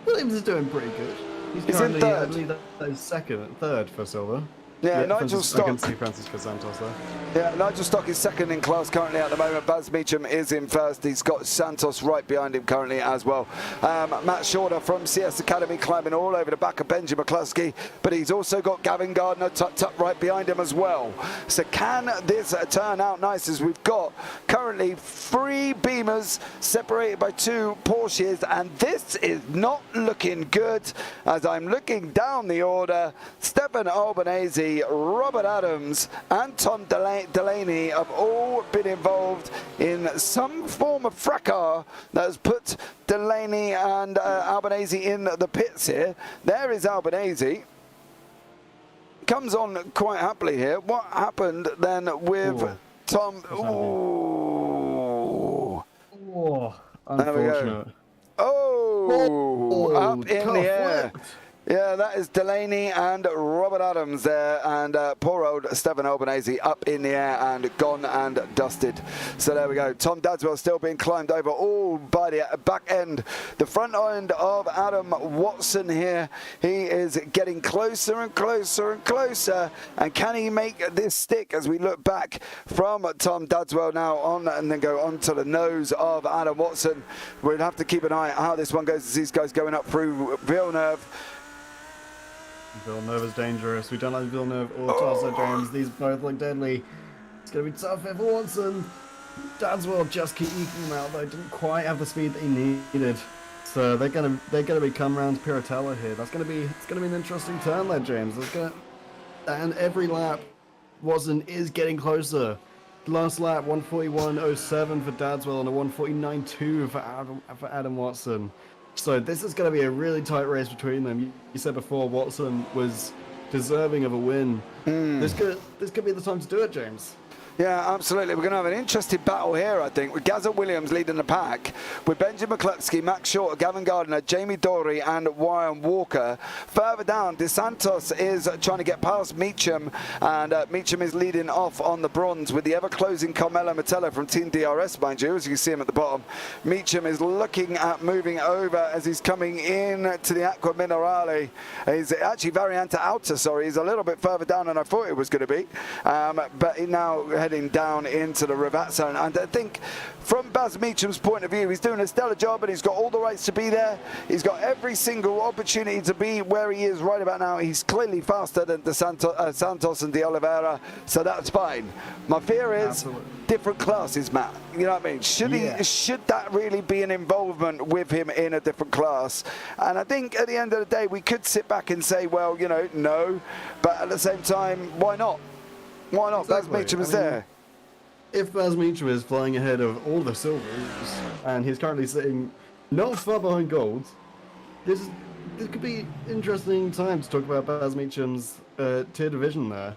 Williams is doing pretty good. He's in third. I believe that is third for silver. Yeah, Nigel Stock. I can see Francisco Santos there. Yeah, Nigel Stock is second in class currently at the moment. Baz Meacham is in first. He's got Santos right behind him currently as well. Matt Shorter from CS Academy climbing all over the back of Benjamin McCluskey, but he's also got Gavin Gardner tucked up right behind him as well. So can this turn out nice, as we've got currently 3 Beamers separated by 2 Porsches, and this is not looking good. As I'm looking down the order, Stefan Albanese, Robert Adams and Tom Delaney have all been involved in some form of fracas that has put Delaney and Albanese in the pits here. There is Albanese. Comes on quite happily here. What happened then with Tom? Ooh. Oh, unfortunate. There we go. Oh, up in the air. Yeah, that is Delaney and Robert Adams there, and poor old Stefan Albanese up in the air and gone and dusted. So there we go. Tom Dadswell still being climbed over all by the back end. The front end of Adam Watson here. He is getting closer and closer and closer. And can he make this stick as we look back from Tom Dadswell now on and then go on to the nose of Adam Watson? We'll have to keep an eye on how this one goes as these guys going up through Villeneuve. Villeneuve is dangerous. We don't like Villeneuve or Tarso James. These both look deadly. It's going to be tough if Watson. Dadswell just keep eking them out, though. Didn't quite have the speed that he needed. So they're going to be come round Piratella here. It's going to be an interesting turn there, James. And every lap, Watson is getting closer. Last lap, 141.07 for Dadswell and a 149.2 for Adam Watson. So this is going to be a really tight race between them. You said before Watson was deserving of a win. This could be the time to do it, James. Yeah, absolutely. We're going to have an interesting battle here, I think, with Gazza Williams leading the pack, with Benjamin McCluskey, Max Short, Gavin Gardner, Jamie Dory and Ryan Walker. Further down, DeSantos is trying to get past Meacham, and Meacham is leading off on the bronze with the ever-closing Carmelo Metella from Team DRS, mind you, as you can see him at the bottom. Meacham is looking at moving over as he's coming in to the Acqua Minerale. He's actually Variante Alta, sorry. He's a little bit further down than I thought it was going to be, but he now heading down into the Ravazza, and I think from Baz Meacham's point of view, he's doing a stellar job and he's got all the rights to be there. He's got every single opportunity to be where he is right about now. He's clearly faster than Santos and De Oliveira, so that's fine. My fear is different classes, Matt. You know what I mean? Should that really be an involvement with him in a different class? And I think at the end of the day, we could sit back and say, well, you know, no, but at the same time, why not? Why not? Exactly. Baz Meacham is there. If Baz Meacham is flying ahead of all the silvers, and he's currently sitting not far behind gold, this could be interesting time to talk about Baz Meacham's tier division there.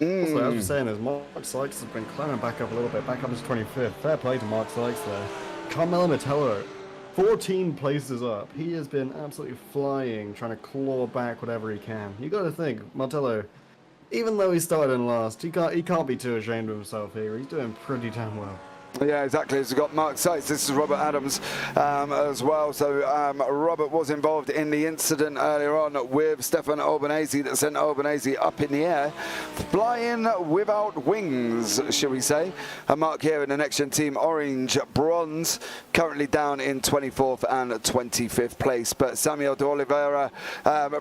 Also, as we're saying, Mark Sykes has been climbing back up a little bit, back up to 25th. Fair play to Mark Sykes there. Carmelo Metella, 14 places up. He has been absolutely flying, trying to claw back whatever he can. You got to think, Martello, even though he started in last, he can't be too ashamed of himself here. He's doing pretty damn well. Yeah, exactly. We've got Mark Sykes. This is Robert Adams as well. So Robert was involved in the incident earlier on with Stefan Albanese that sent Albanese up in the air, flying without wings, shall we say. A mark here in the Nxtgen team, orange bronze, currently down in 24th and 25th place. But Samuel de Oliveira,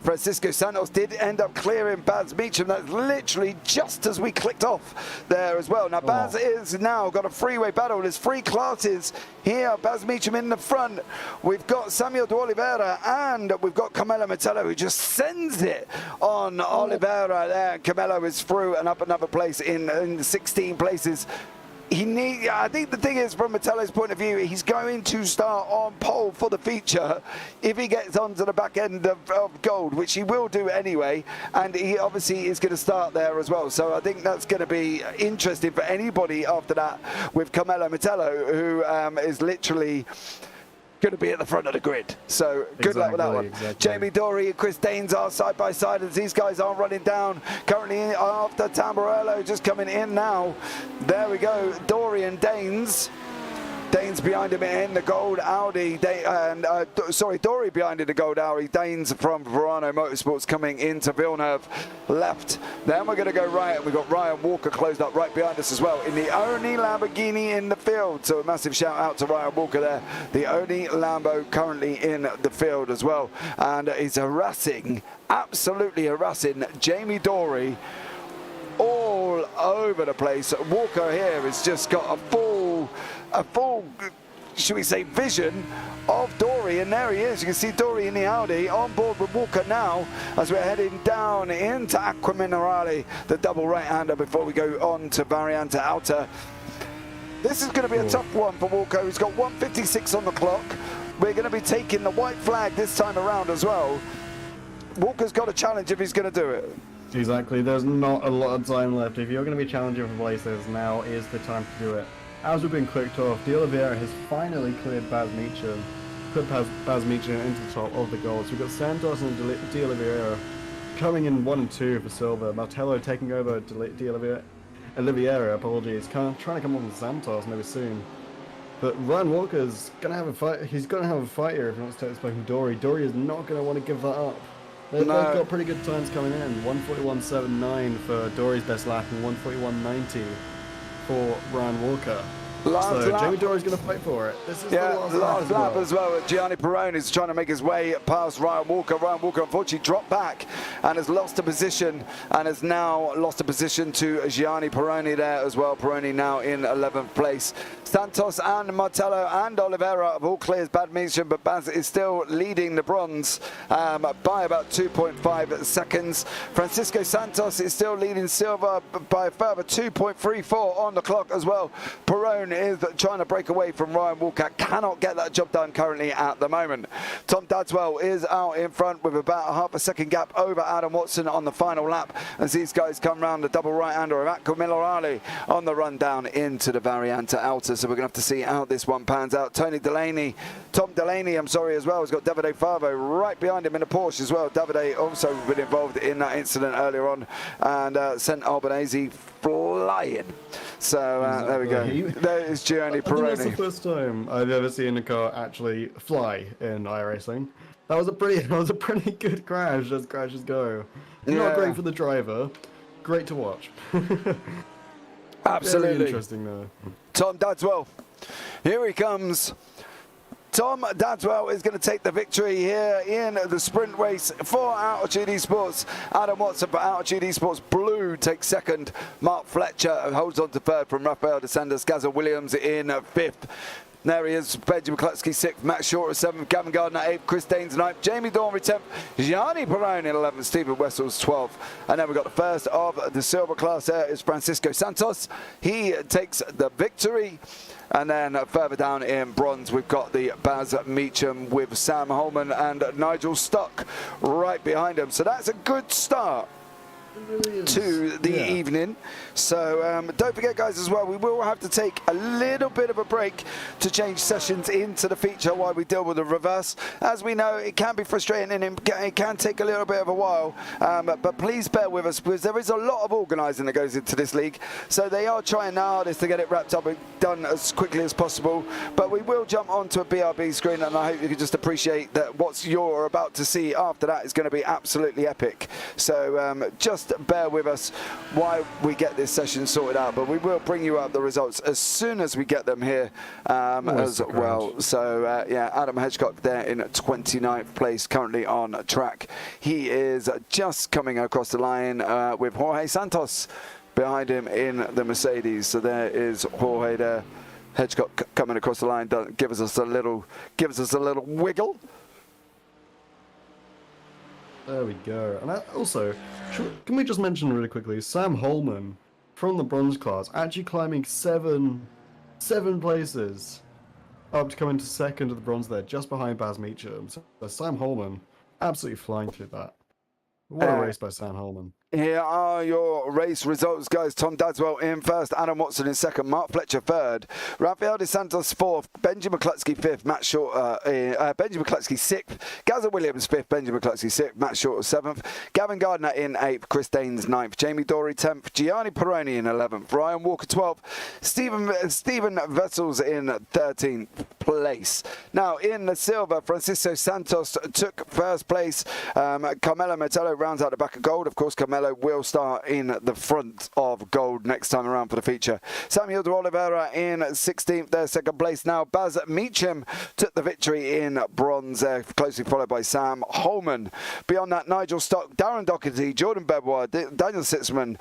Francisco Santos did end up clearing Baz Meacham. That's literally just as we clicked off there as well. Now Baz is now got a freeway battle. There's three classes here. Baz Meacham in the front. We've got Samuel de Oliveira and we've got Carmelo Metella who just sends it on Oliveira there. Carmelo is through and up another place in 16 places. I think the thing is, from Metella's point of view, he's going to start on pole for the feature if he gets onto the back end of gold, which he will do anyway, and he obviously is going to start there as well. So I think that's going to be interesting for anybody after that with Carmelo Metella, who is literally going to be at the front of the grid. So good luck with that one. Exactly. Jamie Dory and Chris Danes are side by side as these guys are running down. Currently after Tamburello just coming in now. There we go. Dory and Danes. Danes behind him in the gold Audi, Dory behind in the gold Audi. Danes from Verano Motorsports coming into Villeneuve left. Then we're going to go right, and we've got Ryan Walker closed up right behind us as well in the only Lamborghini in the field. So a massive shout out to Ryan Walker there, the only Lambo currently in the field as well. And he's harassing, absolutely harassing Jamie Dory all over the place. Walker here has just got a full, should we say, vision of Dory, and there he is. You can see Dory in the Audi on board with Walker now as we're heading down into Acqua Minerale, the double right-hander, before we go on to Variante Alta. This is going to be a tough one for Walker, who's got 1:56 on the clock. We're going to be taking the white flag this time around as well. Walker's got a challenge if he's going to do it. Exactly, there's not a lot of time left. If you're going to be challenging for places, now is the time to do it. As we've been clicked off, De Oliveira has finally cleared Baz Meacham. put Baz Meacham into the top of the goals. We've got Santos and De Oliveira coming in 1 and 2 for silver. Martello taking over De Oliveira, apologies, trying to come on with Santos maybe soon. But Ryan Walker's going to have a fight. He's going to have a fight here if he wants to take this back from Dory. Dory is not going to want to give that up. They've got pretty good times coming in. 141.79 for Dory's best lap and 141.90 for Ryan Walker. So Jamie Dory's going to fight for it. This is the last lap as well. Gianni Perrone is trying to make his way past Ryan Walker. Ryan Walker unfortunately dropped back and has lost a position, and has now lost a position to Gianni Perrone there as well. Perrone now in 11th place. Santos and Martello and Oliveira have all cleared Bad Meacham, but Baz is still leading the bronze by about 2.5 seconds. Francisco Santos is still leading silver by a further 2.34 on the clock as well. Perrone is trying to break away from Ryan Walker, cannot get that job done currently at the moment. Tom Dadswell is out in front with about a half a second gap over Adam Watson on the final lap as these guys come round the double right-hander of Atco Milorali on the run down into the Variante Alta. So we're going to have to see how this one pans out. Tom Delaney, as well, has got Davide Favo right behind him in a Porsche as well. Davide also been involved in that incident earlier on and sent Albanese flying. So there we go. There is Gianni Perrone. That's the first time I've ever seen a car actually fly in iRacing. That was a pretty good crash as crashes go. Not great for the driver, great to watch. Absolutely. Very interesting though. Tom Dadswell, here he comes. Tom Dadswell is going to take the victory here in the sprint race for Altitude Esports. Adam Watson for Altitude Esports Blue takes second. Mark Fletcher holds on to third from Rafael Descenders. Gazza Williams in fifth. There he is, Benjamin Klutsky 6th, Matt Shorter 7th, Gavin Gardner 8th, Chris Daines 9th, Jamie Dormery 10th, Gianni Perrone in 11th, Stephen Wessels 12th. And then we've got the first of the silver class there is Francisco Santos. He takes the victory. And then further down in bronze, we've got the Baz Meacham with Sam Holman and Nigel Stock right behind him. So that's a good start to the evening. So don't forget, guys, as well, we will have to take a little bit of a break to change sessions into the feature while we deal with the reverse. As we know, it can be frustrating and it can take a little bit of a while, but please bear with us because there is a lot of organising that goes into this league. So they are trying their hardest to get it wrapped up and done as quickly as possible, but we will jump onto a BRB screen, and I hope you can just appreciate that what you're about to see after that is going to be absolutely epic. So just bear with us while we get this session sorted out, but we will bring you up the results as soon as we get them here as well. So yeah, Adam Hedgecock there in 29th place, currently on track. He is just coming across the line with Jorge Santos behind him in the Mercedes. So there is Jorge there. Hedgecock coming across the line, gives us a little wiggle. There we go. And also, can we just mention really quickly, Sam Holman from the bronze class actually climbing seven places up to come into second of the bronze there, just behind Baz Meacham. So Sam Holman absolutely flying through that. What a race by Sam Holman. Here are your race results, guys. Tom Dadswell in first, Adam Watson in second, Mark Fletcher third, Rafael De Santos fourth, Benjamin McCluskey fifth, Matt Shorter, Benjamin McCluskey sixth, Gazza Williams fifth, Benjamin McCluskey sixth, Matt Shorter seventh, Gavin Gardner in eighth, Chris Daines ninth, Jamie Dorey 10th, Gianni Perrone in 11th, Ryan Walker 12th, Stephen Vessels in 13th place. Now in the silver, Francisco Santos took first place. Carmelo Metello rounds out the back of gold. Of course, Carmelo will start in the front of gold next time around for the feature. Samuel de Oliveira in 16th there, second place. Now Baz Meacham took the victory in bronze there, closely followed by Sam Holman. Beyond that, Nigel Stock, Darren Doherty, Jordan Bebois, Daniel Sitzman,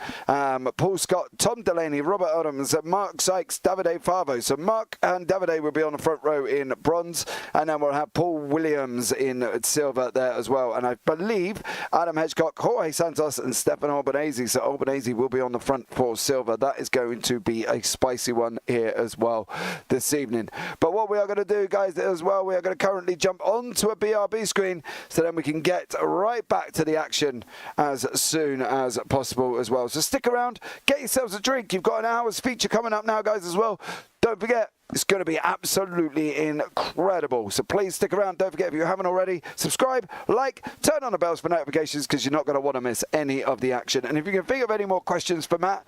Paul Scott, Tom Delaney, Robert Adams, Mark Sykes, Davide Favo. So Mark and Davide will be on the front row in bronze, and then we'll have Paul Williams in silver there as well. And I believe Adam Hedgecock, Jorge Santos and Stefan Albanese. So Albanese will be on the front for silver. That is going to be a spicy one here as well this evening. But what we are going to do, guys, as well, we are going to currently jump onto a BRB screen so then we can get right back to the action as soon as possible as well. So stick around, get yourselves a drink. You've got an hour's feature coming up now, guys, as well. Don't forget, It's going to be absolutely incredible. So please stick around. Don't forget, if you haven't already, subscribe, like, turn on the bells for notifications because you're not going to want to miss any of the action. And if you can think of any more questions for Matt,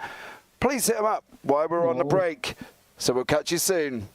please hit them up while we're on the break. So we'll catch you soon.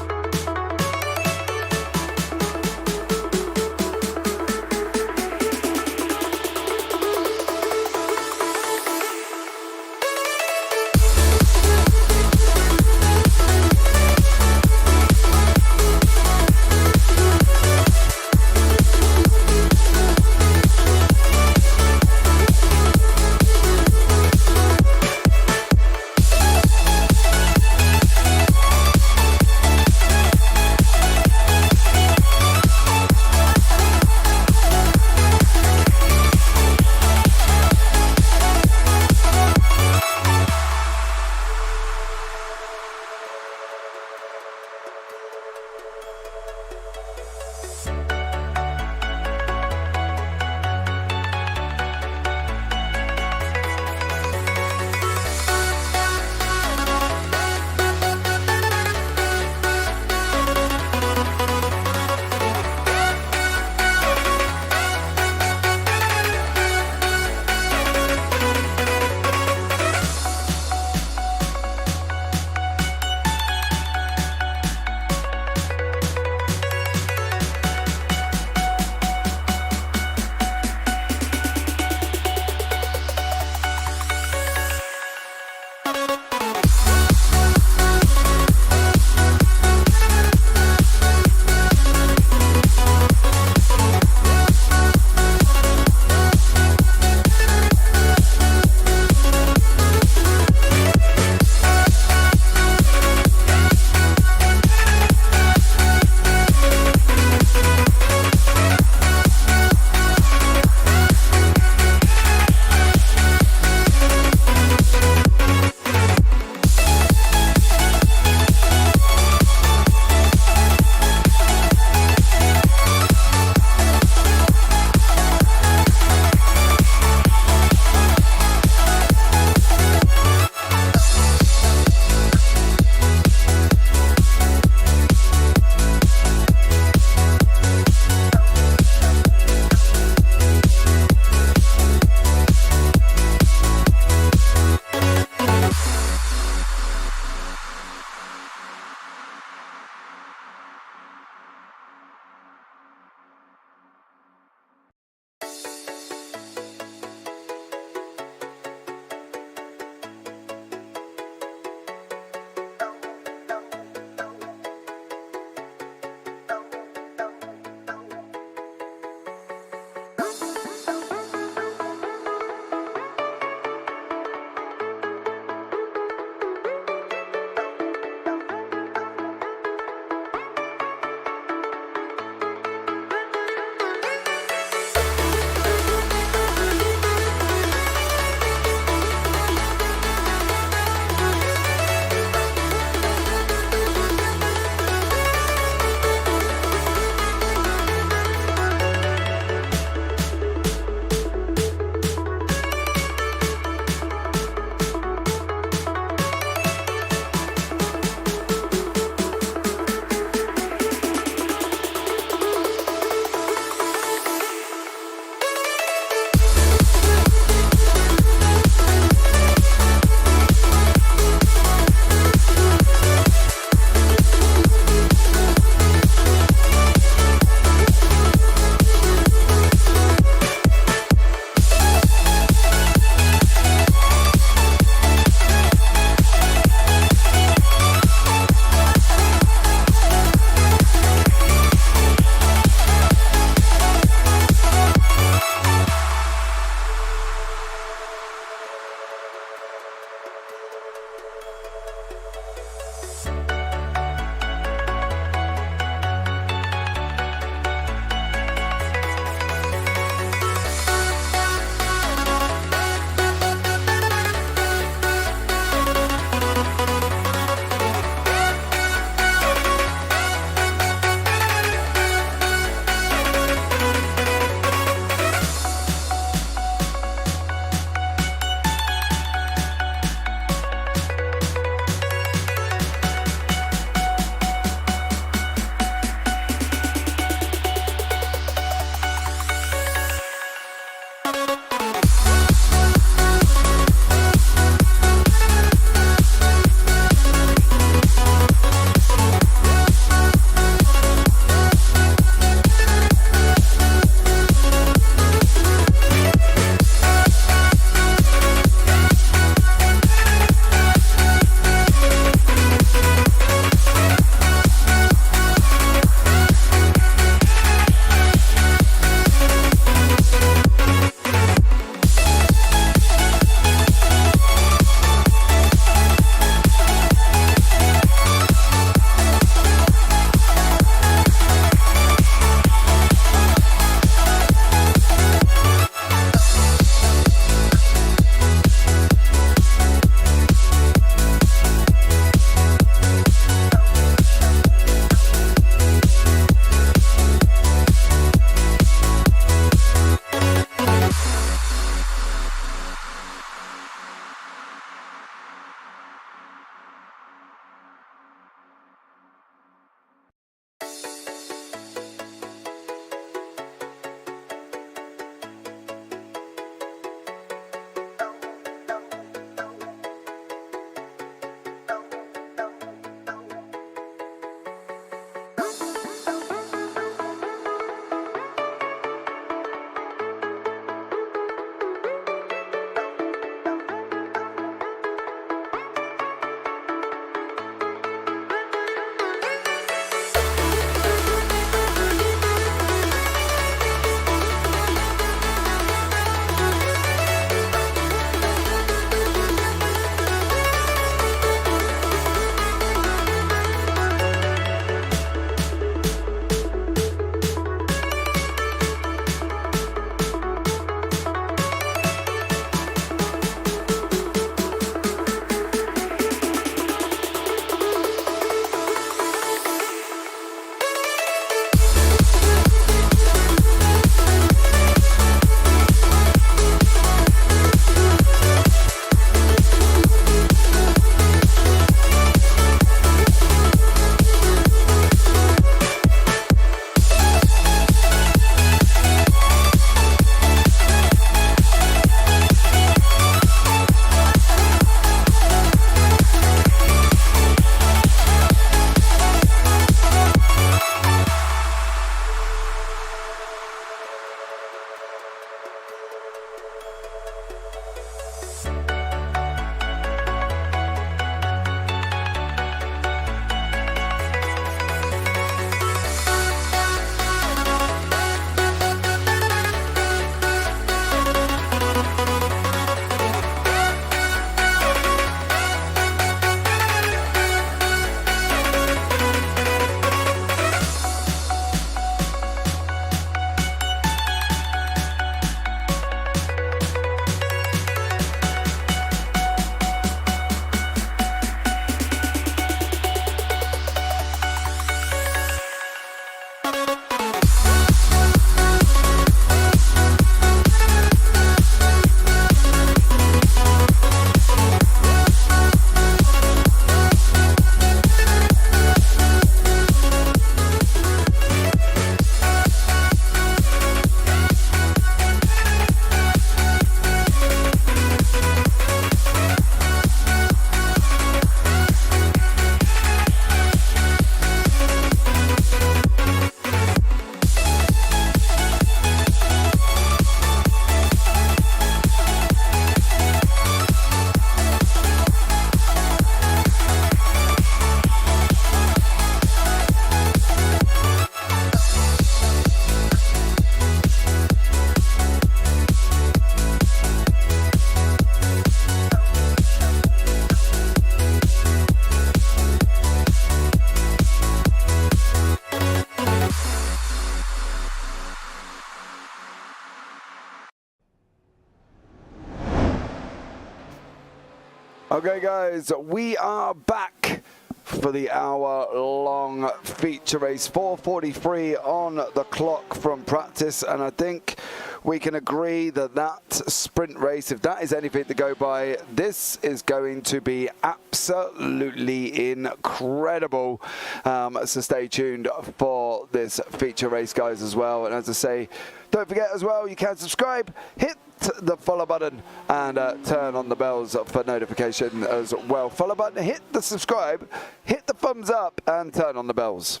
Okay, guys, we are back for the hour-long feature race. 4:43 on the clock from practice, and I think we can agree that that sprint race, if that is anything to go by, this is going to be absolutely incredible. So stay tuned for this feature race, guys, as well. And as I say, don't forget as well, you can subscribe, hit the follow button, and turn on the bells for notification as well. Follow button, hit the subscribe, hit the thumbs up, and turn on the bells.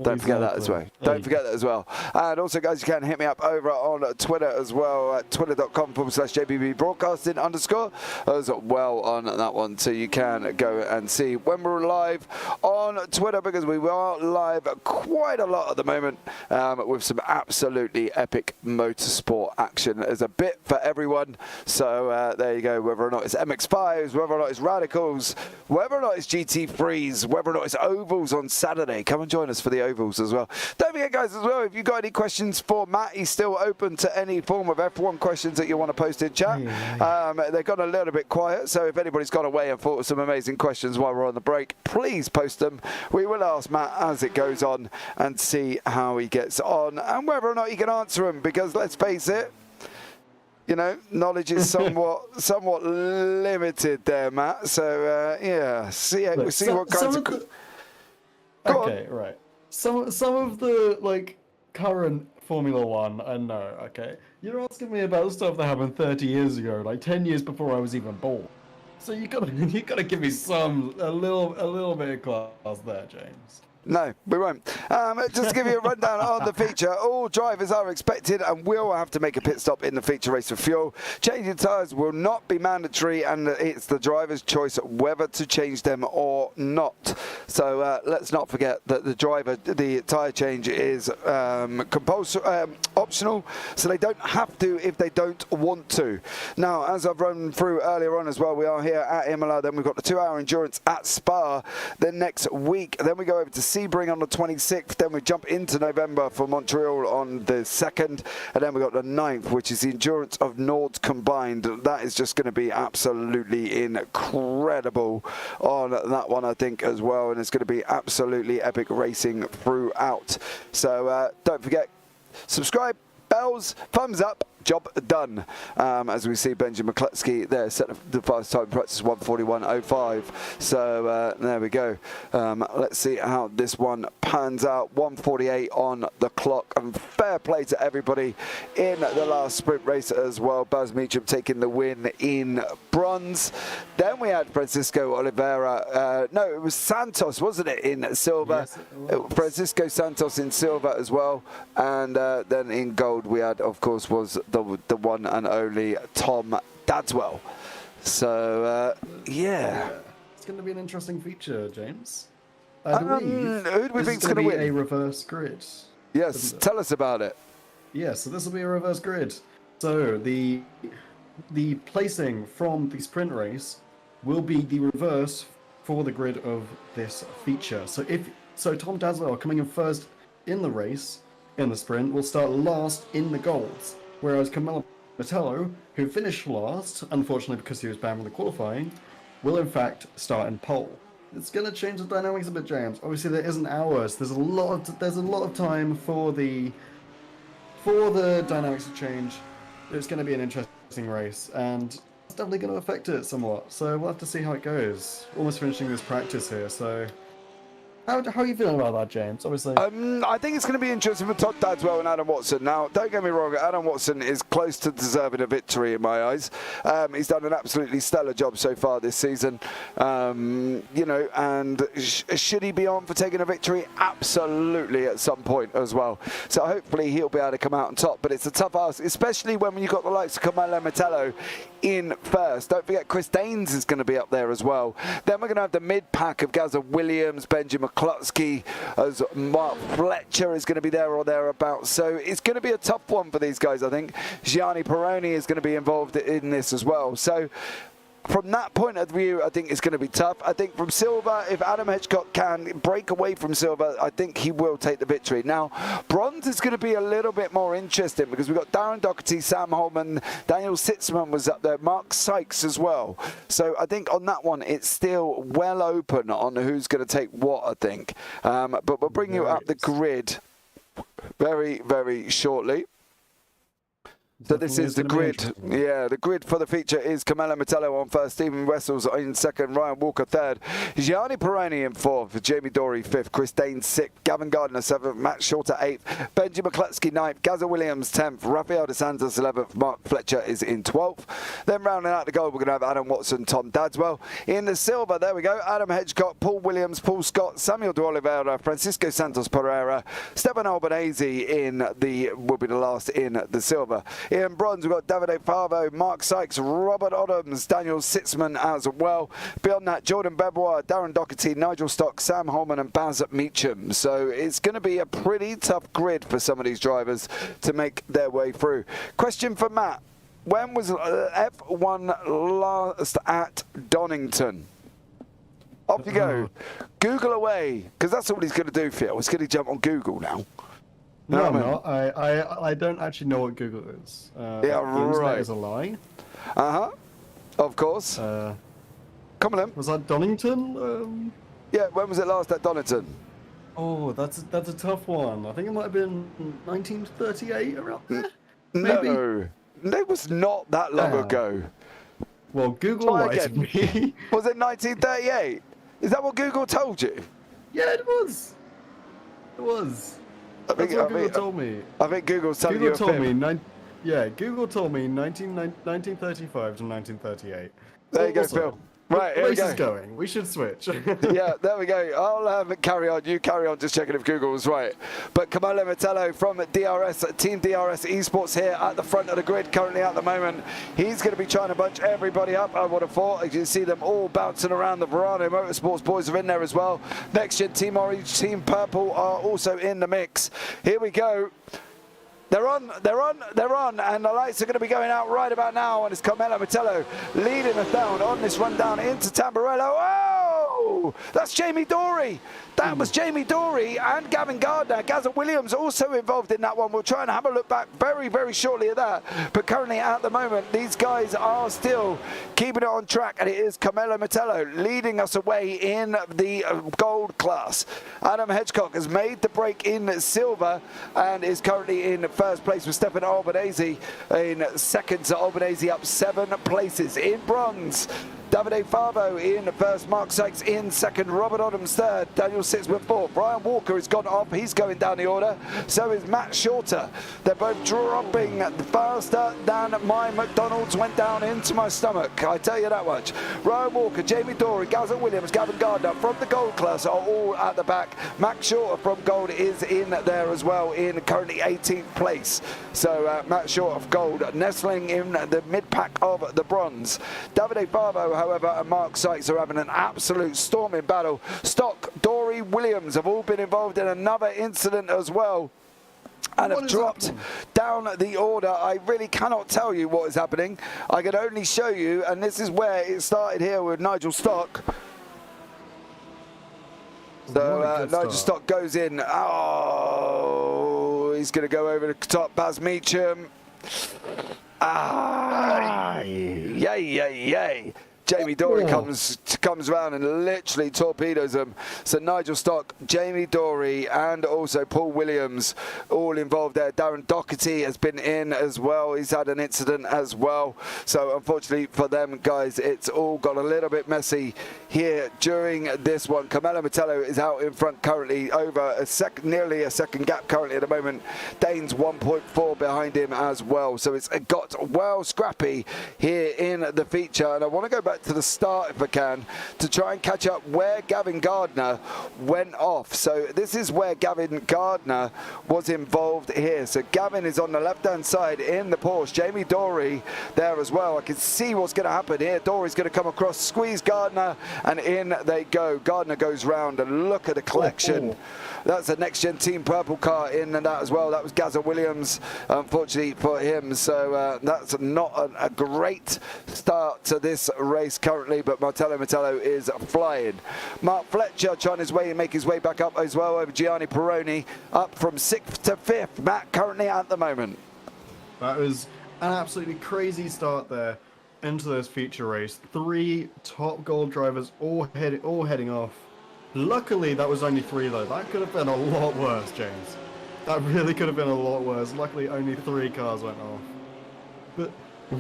Don't forget that as well. Don't forget that as well. And also, guys, you can hit me up over on Twitter as well at twitter.com/JPBroadcasting_ as well on that one. So you can go and see when we're live on Twitter, because we are live quite a lot at the moment with some absolutely epic motorsport action. There's a bit for everyone. So there you go. Whether or not it's MX-5s, whether or not it's Radicals, whether or not it's GT3s, whether or not it's ovals on Saturday, come and join us for the ovals as well. Don't forget, guys, as well, if you've got any questions for Matt, he's still open to any form of F1 questions that you want to post in chat. They've got a little bit quiet, so if anybody's gone away and thought of some amazing questions while we're on the break, please post them. We will ask Matt as it goes on and see how he gets on and whether or not he can answer them, because let's face it, you know, knowledge is somewhat limited there, Matt. So yeah, we'll see what kinds of. Okay, right. Some of the like current Formula One, I know. Okay, you're asking me about stuff that happened 30 years ago, like 10 years before I was even born. So you gotta give me a little bit of class there, James. No, we won't. Just to give you a rundown on the feature, all drivers are expected and will have to make a pit stop in the feature race for fuel. Changing tyres will not be mandatory, and it's the driver's choice whether to change them or not. So let's not forget that the tyre change is optional, so they don't have to if they don't want to. Now, as I've run through earlier on as well, we are here at Imola, then we've got the 2-hour endurance at Spa, then next week, then we go over to Sebring on the 26th, then we jump into November for Montreal on the 2nd, and then we've got the 9th, which is the endurance of Nords combined. That is just going to be absolutely incredible on that one, I think, as well, and it's going to be absolutely epic racing throughout. So don't forget, subscribe, bells, thumbs up, job done. As we see Benjamin McCluskey there, set the fastest time in practice, 1:41.05. So there we go. Let's see how this one pans out. 1:48 on the clock, and fair play to everybody in the last sprint race as well. Baz Meacham taking the win in bronze. Then we had Francisco Oliveira. No, it was Santos, wasn't it, in silver? Yes, Francisco Santos in silver as well. And then in gold we had, of course, was the one and only Tom Dadswell. So yeah, it's going to be an interesting feature, James. Who do we think is going to win? A reverse grid. Yes, tell us about it. Yeah, so this will be a reverse grid. So the placing from the sprint race will be the reverse for the grid of this feature. So Tom Dadswell coming in first in the race in the sprint will start last in the golds. Whereas Camilo Metello, who finished last, unfortunately because he was banned from the qualifying, will in fact start in pole. It's going to change the dynamics a bit, James. Obviously, there isn't hours. There's a lot of time for the dynamics to change. It's going to be an interesting race, and it's definitely going to affect it somewhat. So we'll have to see how it goes. Almost finishing this practice here, so. How are you feeling about that, James? Obviously, I think it's going to be interesting for Todd Dadswell and Adam Watson. Now, don't get me wrong, Adam Watson is close to deserving a victory in my eyes. He's done an absolutely stellar job so far this season. You know, and should he be on for taking a victory? Absolutely, at some point as well. So hopefully he'll be able to come out on top. But it's a tough ask, especially when you've got the likes of Camilo Metello in first. Don't forget, Chris Daines is going to be up there as well. Then we're going to have the mid-pack of Gazza Williams, Benjamin McCluskey, as Mark Fletcher is going to be there or thereabouts. So it's going to be a tough one for these guys, I think. Gianni Peroni is going to be involved in this as well. So from that point of view, I think it's going to be tough. I think from Silver, if Adam Hedgecock can break away from Silver, I think he will take the victory. Now, Bronze is going to be a little bit more interesting because we've got Darren Doherty, Sam Holman, Daniel Sitzman was up there, Mark Sykes as well. So I think on that one, it's still well open on who's going to take what, I think. But we'll bring you up the grid very, very shortly. So this is the grid. Yeah, the grid for the feature is Carmelo Metello on first, Stephen Wessels in second, Ryan Walker third, Gianni Peroni in fourth, Jamie Dory fifth, Chris Dane sixth, Gavin Gardner seventh, Matt Shorter eighth, Benji McCluskey ninth, Gaza Williams 10th, Rafael De Santos 11th, Mark Fletcher is in 12th. Then rounding out the gold, we're going to have Adam Watson, Tom Dadswell. In the silver, there we go, Adam Hedgecock, Paul Williams, Paul Scott, Samuel de Oliveira, Francisco Santos Pereira, Stefan Albanese will be the last in the silver. In bronze, we've got Davide Favo, Mark Sykes, Robert Oddams, Daniel Sitzman as well. Beyond that, Jordan Bebois, Darren Doherty, Nigel Stock, Sam Holman and Baz Meacham. So it's going to be a pretty tough grid for some of these drivers to make their way through. Question for Matt. When was F1 last at Donington? Off you go. Google away, because that's all he's going to do, Phil. He's going to jump on Google now. No, I'm not. I don't actually know what Google is. Yeah, right. Is a lie. Of course. Come on then. Was that Donington? Yeah, when was it last at Donington? Oh, that's a tough one. I think it might have been 1938, around there. Maybe. No, it was not that long ago. Well, Google lied to me. Was it 1938? Is that what Google told you? Yeah, it was. It was. That's what Google told me. I think Google's telling you a fib. Google told me 1935 to 1938. There you go, Phil. Right, here we go. Race is going. We should switch. Yeah, there we go. I'll carry on. You carry on, just checking if Google was right. But Carmelo Metello from DRS, Team DRS Esports here at the front of the grid currently at the moment. He's going to be trying to bunch everybody up, I would have thought. You can see them all bouncing around. The Verano Motorsports boys are in there as well. Nxtgen, Team Orange, Team Purple are also in the mix. Here we go. They're on, and the lights are going to be going out right about now, and it's Carmelo Metello leading us down on this run down into Tamburello. Oh, that's Jamie Dory. That was Jamie Dory and Gavin Gardner. Gaza Williams also involved in that one. We'll try and have a look back very, very shortly at that. But currently at the moment, these guys are still keeping it on track, and it is Carmelo Metello leading us away in the gold class. Adam Hedgecock has made the break in silver and is currently in first place with Stefan Albanese in second. So Albanese up 7 places. In bronze, Davide Favo in first, Mark Sykes in second, Robert Oddams third, Daniel Sitzman fourth. Brian Walker has gone off, he's going down the order. So is Matt Shorter. They're both dropping faster than my McDonald's went down into my stomach, I tell you that much. Ryan Walker, Jamie Dory, Gaza Williams, Gavin Gardner from the gold class are all at the back. Matt Shorter from gold is in there as well in currently 18th place. So Matt Shorter of gold nestling in the mid-pack of the bronze. Davide Favo, however, and Mark Sykes are having an absolute storming battle. Stock, Dory, Williams have all been involved in another incident as well and have dropped down the order. I really cannot tell you what is happening. I can only show you, and this is where it started here with Nigel Stock. So Nigel Stock goes in. Oh, he's going to go over the top. Baz Meacham. Yay. Jamie Dory comes around and literally torpedoes them. So Nigel Stock, Jamie Dory, and also Paul Williams all involved there. Darren Doherty has been in as well. He's had an incident as well. So unfortunately for them guys, it's all got a little bit messy here during this one. Carmelo Metello is out in front currently, over nearly a second gap currently at the moment. Dane's 1.4 behind him as well. So it's got well scrappy here in the feature. And I want to go back to the start if I can to try and catch up where Gavin Gardner went off. So this is where Gavin Gardner was involved here. So Gavin is on the left hand side in the Porsche. Jamie Dory there as well. I can see what's going to happen here. Dory's going to come across, squeeze Gardner, and in they go. Gardner goes round, and look at the collection That's a Nxtgen Team Purple car in and that as well. That was Gazza Williams, unfortunately for him. So that's not a great start to this race currently, but Martello is flying. Mark Fletcher trying his way and make his way back up as well over Gianni Peroni, up from 6th to 5th. Matt, currently at the moment. That was an absolutely crazy start there into this feature race. 3 top gold drivers all heading off. Luckily, that was only 3 though. That could have been a lot worse, James. That really could have been a lot worse. Luckily, only 3 cars went off. But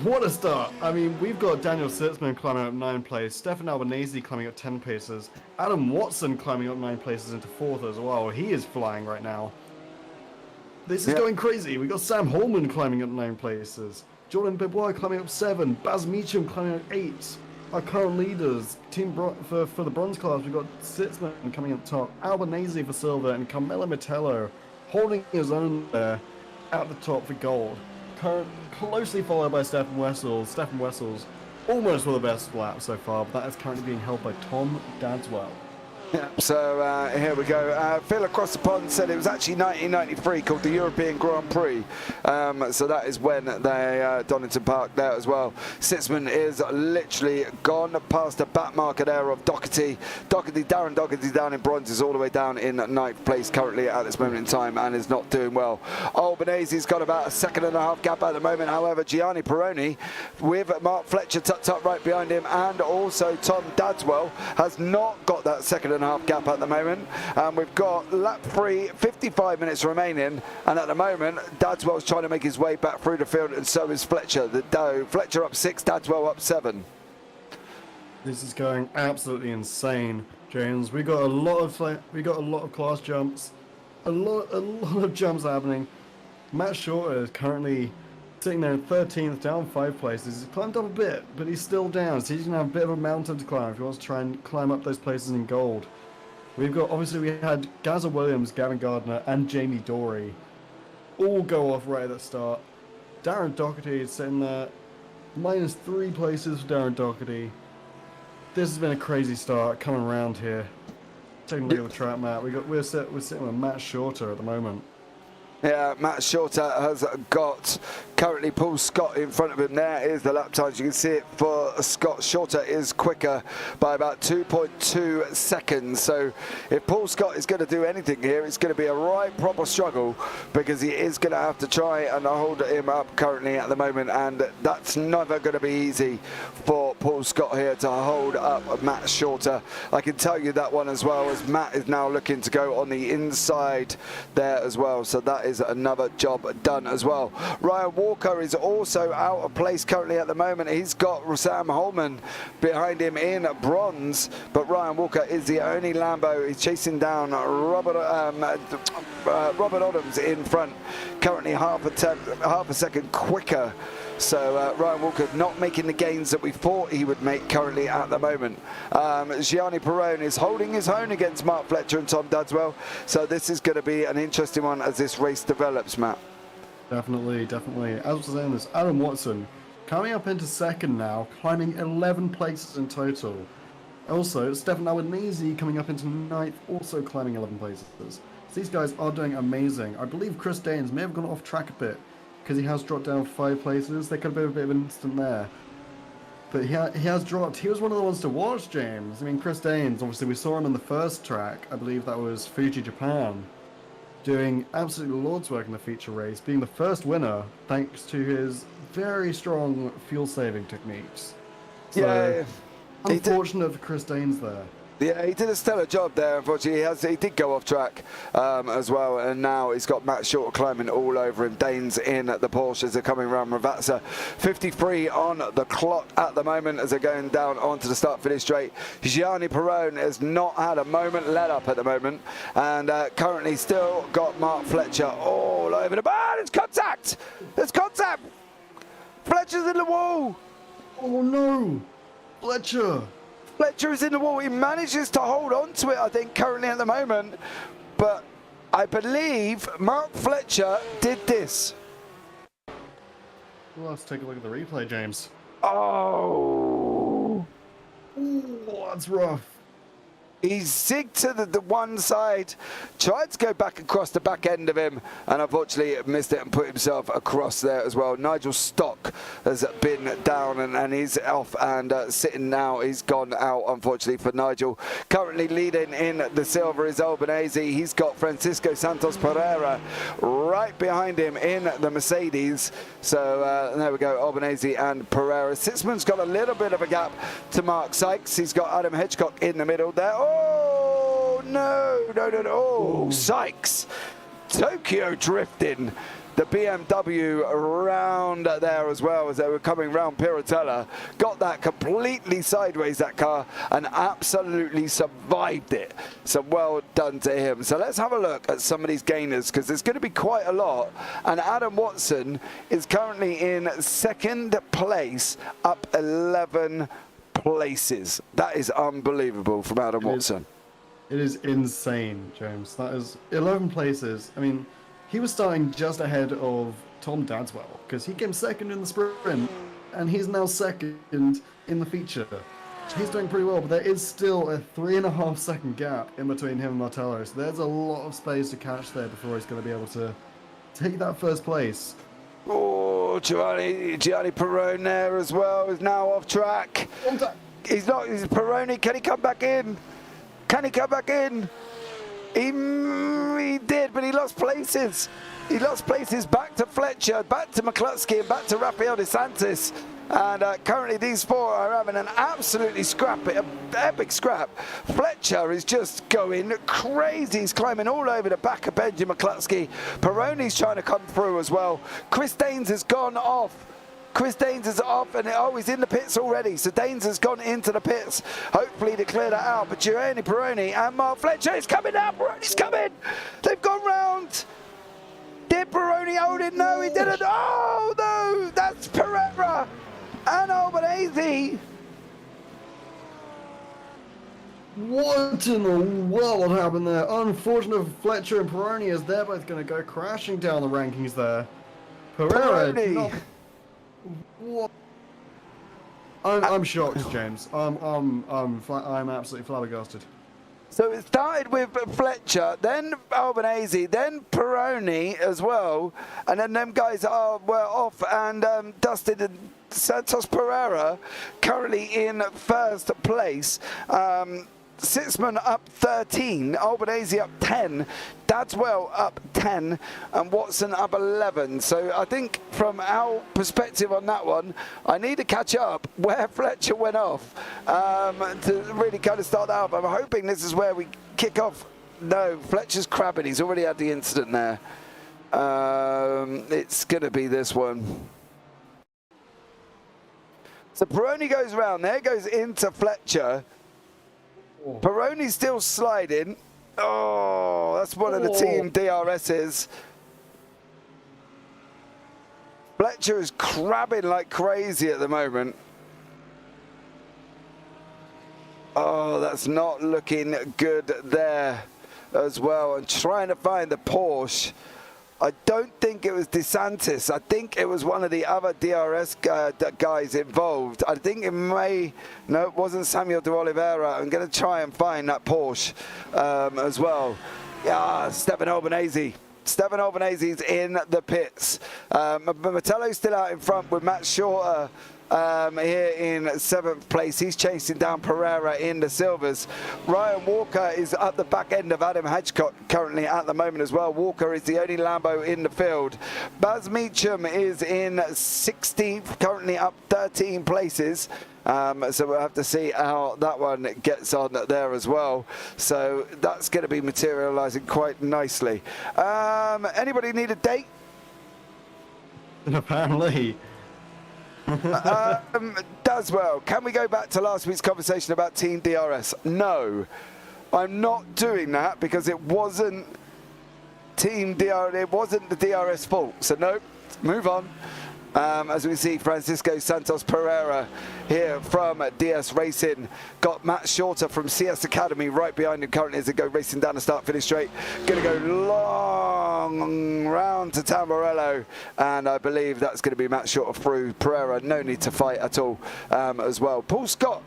what a start. I mean, we've got Daniel Sitzman climbing up 9th place, Stefan Albanese climbing up 10 places, Adam Watson climbing up 9 places into 4th as well. He is flying right now. This is going crazy. We got Sam Holman climbing up 9 places, Jordan Bebois climbing up 7, Baz Meacham climbing up 8. Our current leaders, for the bronze class, we've got Sitzman coming up top, Albanese for silver, and Carmelo Metello holding his own there at the top for gold. Closely followed by Stefan Wessels. Stefan Wessels almost with the best lap so far, but that is currently being held by Tom Dadswell. Yeah, so here we go. Phil across the pond said it was actually 1993, called the European Grand Prix. So that is when they Donington Park there as well. Sitzman is literally gone past the back marker there of Doherty. Darren Doherty down in bronze, is all the way down in 9th place currently at this moment in time and is not doing well. Albanese's got about a 1.5 second gap at the moment. However, Gianni Peroni with Mark Fletcher tucked up right behind him, and also Tom Dadswell has not got that 1.5 second gap at the moment. We've got lap 3, 55 minutes remaining, and at the moment Dadswell's trying to make his way back through the field, and so is Fletcher. Fletcher up 6, Dadswell up 7. This is going absolutely insane, James. We got a lot of class jumps, a lot of jumps happening. Matt Shorter is currently sitting there in 13th, down 5 places. He's climbed up a bit, but he's still down, so he's going to have a bit of a mountain to climb if he wants to try and climb up those places in gold. Obviously we had Gazza Williams, Gavin Gardner, and Jamie Dorey all go off right at the start. Darren Doherty is sitting there, -3 places for Darren Doherty. This has been a crazy start coming around here. Taking a look at the track map, we're sitting with Matt Shorter at the moment. Yeah, Matt Shorter has got currently Paul Scott in front of him. There is the lap times. You can see it for Scott. Shorter is quicker by about 2.2 seconds. So if Paul Scott is going to do anything here, it's going to be a right proper struggle, because he is going to have to try and hold him up currently at the moment, and that's never going to be easy for Paul Scott here to hold up Matt Shorter. I can tell you that one as well, as Matt is now looking to go on the inside there as well. So that is another job done as well. Ryan Walker is also out of place currently at the moment. He's got Sam Holman behind him in bronze, but Ryan Walker is the only Lambo. He's chasing down Robert Adams in front, currently half a second quicker. So Ryan Walker not making the gains that we thought he would make currently at the moment. Gianni Peroni is holding his own against Mark Fletcher and Tom Dadswell. So this is going to be an interesting one as this race develops, Matt. Definitely. As I was saying this, Adam Watson coming up into 2nd now, climbing 11 places in total. Also, Stefan Albanese coming up into 9th, also climbing 11 places. So these guys are doing amazing. I believe Chris Daines may have gone off track a bit, because he has dropped down 5 places. There could have been a bit of an incident there. But he has dropped. He was one of the ones to watch, James. I mean, Chris Daines, obviously we saw him on the first track. I believe that was Fuji, Japan, doing absolutely lord's work in the feature race, being the first winner thanks to his very strong fuel-saving techniques. So, yeah, unfortunate for Chris Daines there. Yeah, he did a stellar job there. Unfortunately, he did go off track as well, and now he's got Matt Shorter climbing all over him. Danes in the Porsches are coming around Ravazza. 53 on the clock at the moment as they're going down onto the start-finish straight. Gianni Peroni has not had a moment let up at the moment, and currently still got Mark Fletcher all over the bar. It's contact! There's contact! Fletcher's in the wall! Oh no! Fletcher! Fletcher is in the wall. He manages to hold on to it, I think, currently at the moment. But I believe Mark Fletcher did this. Well, let's take a look at the replay, James. Oh! Ooh, that's rough. He zigged to the one side, tried to go back across the back end of him, and unfortunately missed it and put himself across there as well. Nigel Stock has been down and he's off and sitting now. He's gone out, unfortunately, for Nigel. Currently leading in the silver is Albanese. He's got Francisco Santos Pereira right behind him in the Mercedes. So there we go, Albanese and Pereira. Sitzman's got a little bit of a gap to Mark Sykes. He's got Adam Hedgecock in the middle there. Oh, no. Oh, Sykes. Tokyo drifting the BMW around there as well as they were coming round Piratella. Got that completely sideways, that car, and absolutely survived it. So well done to him. So let's have a look at some of these gainers, because there's going to be quite a lot. And Adam Watson is currently in second place, up 11 places. That is unbelievable from Adam Watson. It is insane, James. That is 11 places. I mean, he was starting just ahead of Tom Dadswell because he came second in the sprint and he's now second in the feature. He's doing pretty well, but there is still a 3.5 second gap in between him and Martello. So there's a lot of space to catch there before he's going to be able to take that first place. Oh, Gianni Perrone there as well is now off track. He's Perrone. Can he come back in? Can he come back in? He did, but he lost places. He lost places back to Fletcher, back to McCluskey, and back to Rafael DeSantis. And currently these four are having an absolutely epic scrap. Fletcher is just going crazy. He's climbing all over the back of Benjamin McCluskey. Perrone's trying to come through as well. Chris Daines has gone off. Chris Daines is off, and he's in the pits already. So Daines has gone into the pits, hopefully to clear that out. But Gianni Perrone and Mark Fletcher is coming out. Perrone's coming. They've gone round. Did Perrone hold it? No, he didn't. Oh, no, that's Pereira and Albanese. What in the world happened there? Unfortunate for Fletcher and Perrone, as they're both going to go crashing down the rankings there. Pereira. What? I'm shocked, James. I'm absolutely flabbergasted. So it started with Fletcher, then Albanese, then Perrone as well, and then them guys were off, and Dustin and Santos Pereira currently in first place. Sitzman up 13, Albanese up 10, Dadswell up 10, and Watson up 11. So I think from our perspective on that one, I need to catch up where Fletcher went off to really kind of start that up. I'm hoping this is where we kick off. No, Fletcher's crabbing. He's already had the incident there. It's going to be this one. So Perrone goes around. There goes into Fletcher. Perrone's still sliding. Oh, that's one of the team DRS's. Fletcher is crabbing like crazy at the moment. Oh, that's not looking good there as well. And trying to find the Porsche. I don't think it was DeSantis. I think it was one of the other DRS guys involved. I think it may... No, it wasn't Samuel de Oliveira. I'm going to try and find that Porsche as well. Yeah, Stefan Albanese. Stefan Albanese's in the pits. Metello's still out in front with Matt Shorter here in 7th place. He's chasing down Pereira in the silvers. Ryan Walker is at the back end of Adam Hedgecock currently at the moment as well. Walker is the only Lambo in the field. Baz Meacham is in 16th, currently up 13 places. So we'll have to see how that one gets on there as well. So that's going to be materializing quite nicely. Anybody need a date? Apparently. Does well. Can we go back to last week's conversation about Team DRS? No, I'm not doing that because it wasn't Team DRS. It wasn't the DRS fault. So no, move on. As we see Francisco Santos Pereira here from DS Racing. Got Matt Shorter from CS Academy right behind him currently as they go racing down the start finish straight. Going to go long round onto Tamborello, and I believe that's going to be Matt Short through Pereira. No need to fight at all as well. Paul Scott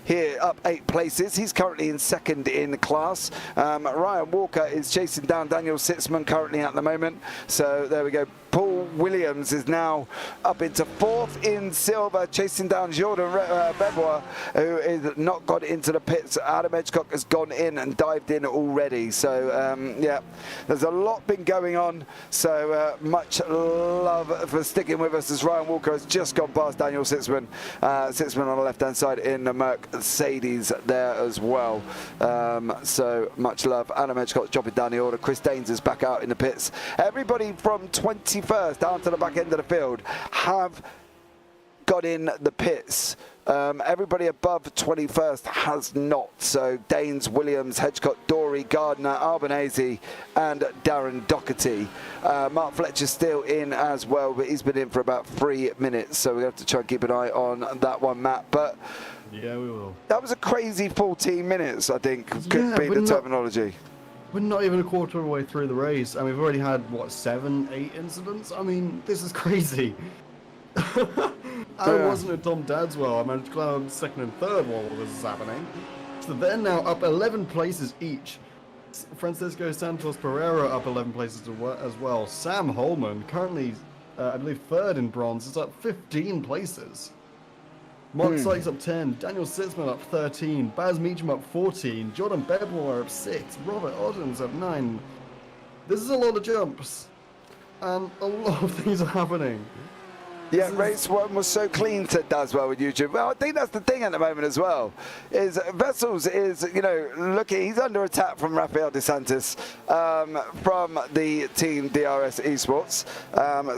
here up 8 places. He's currently in second in the class. Ryan Walker is chasing down Daniel Sitzman currently at the moment. So there we go. Paul Williams is now up into 4th in silver, chasing down Jordan Bebois, who is not got into the pits. Adam Edgecock has gone in and dived in already. So, yeah, there's a lot been going on. So much love for sticking with us as Ryan Walker has just gone past Daniel Sitzman. Sitzman on the left-hand side in the Mercedes there as well. So much love. Adam Edgecock's dropping down the order. Chris Daines is back out in the pits. Everybody from 21st down to the back end of the field have got in the pits. Everybody above 21st has not. So Daines, Williams, Hedgecock, Dory, Gardner, Albanese and Darren Doherty. Mark Fletcher's still in as well, but he's been in for about 3 minutes. So we have to try and keep an eye on that one, Matt. But yeah, we will. That was a crazy 14 minutes, I think, could be the terminology. We're not even a quarter of the way through the race, and we've already had, what, 7, 8 incidents? I mean, this is crazy. I wasn't at Tom Dadswell. I managed to climb 2nd and 3rd while all this is happening. So they're now up 11 places each. Francisco Santos Pereira up 11 places as well. Sam Holman, currently, I believe, 3rd in bronze, is up 15 places. Mark Sykes up 10, Daniel Sitzman up 13, Baz Meacham up 14, Jordan Bedmore up 6, Robert Oddens up 9. This is a lot of jumps, and a lot of things are happening. Yeah, race 1 was so clean to Daswell with YouTube. Well, I think that's the thing at the moment as well, is Vessels is, you know, looking, he's under attack from Rafael DeSantis from the team DRS Esports.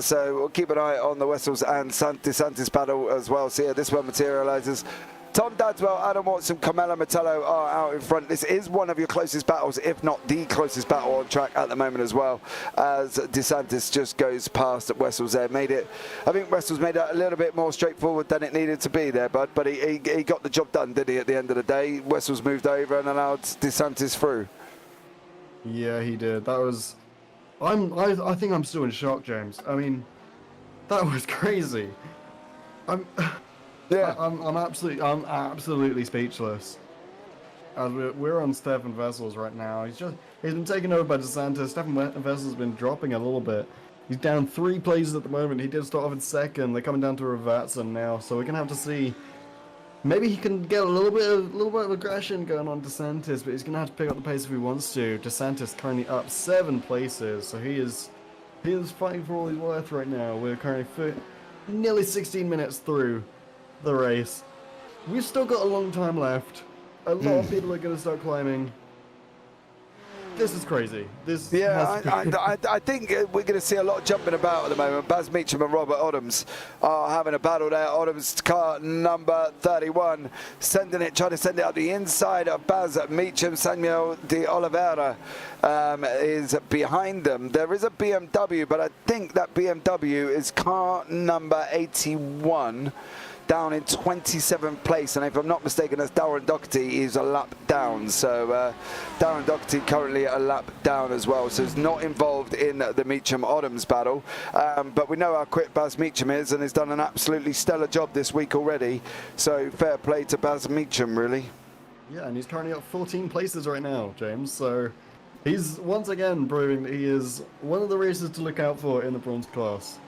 So we'll keep an eye on the Vessels and DeSantis battle as well. See how this one materializes. Tom Dadswell, Adam Watson, Carmelo Metello are out in front. This is one of your closest battles, if not the closest battle on track at the moment as well, as DeSantis just goes past Wessels there. I think Wessels made it a little bit more straightforward than it needed to be there, bud. But he got the job done, did he, at the end of the day? Wessels moved over and allowed DeSantis through. Yeah, he did. That was... I think I'm still in shock, James. I mean, that was crazy. Yeah, I'm absolutely speechless. As we're on Stefan Vessels right now. He's been taken over by DeSantis. Stefan Vessels has been dropping a little bit. He's down 3 places at the moment. He did start off in 2nd. They're coming down to Ravatson now, so we're gonna have to see. Maybe he can get a little bit of aggression going on DeSantis, but he's gonna have to pick up the pace if he wants to. DeSantis currently up 7 places, so he is fighting for all he's worth right now. We're currently nearly 16 minutes through the race. We've still got a long time left. A lot of people are going to start climbing. This is crazy. I think we're going to see a lot of jumping about at the moment. Baz Meacham and Robert Oddams are having a battle there. Oddams' car number 31, trying to send it up the inside of Baz Meacham. Samuel de Oliveira is behind them. There is a BMW, but I think that BMW is car number 81. Down in 27th place, and if I'm not mistaken, that's Darren Doherty. He's a lap down, so Darren Doherty currently a lap down as well, so he's not involved in the Meacham-Oddams battle, but we know how quick Baz Meacham is, and he's done an absolutely stellar job this week already, so fair play to Baz Meacham, really. Yeah, and he's currently up 14 places right now, James, so he's once again proving that he is one of the racers to look out for in the bronze class.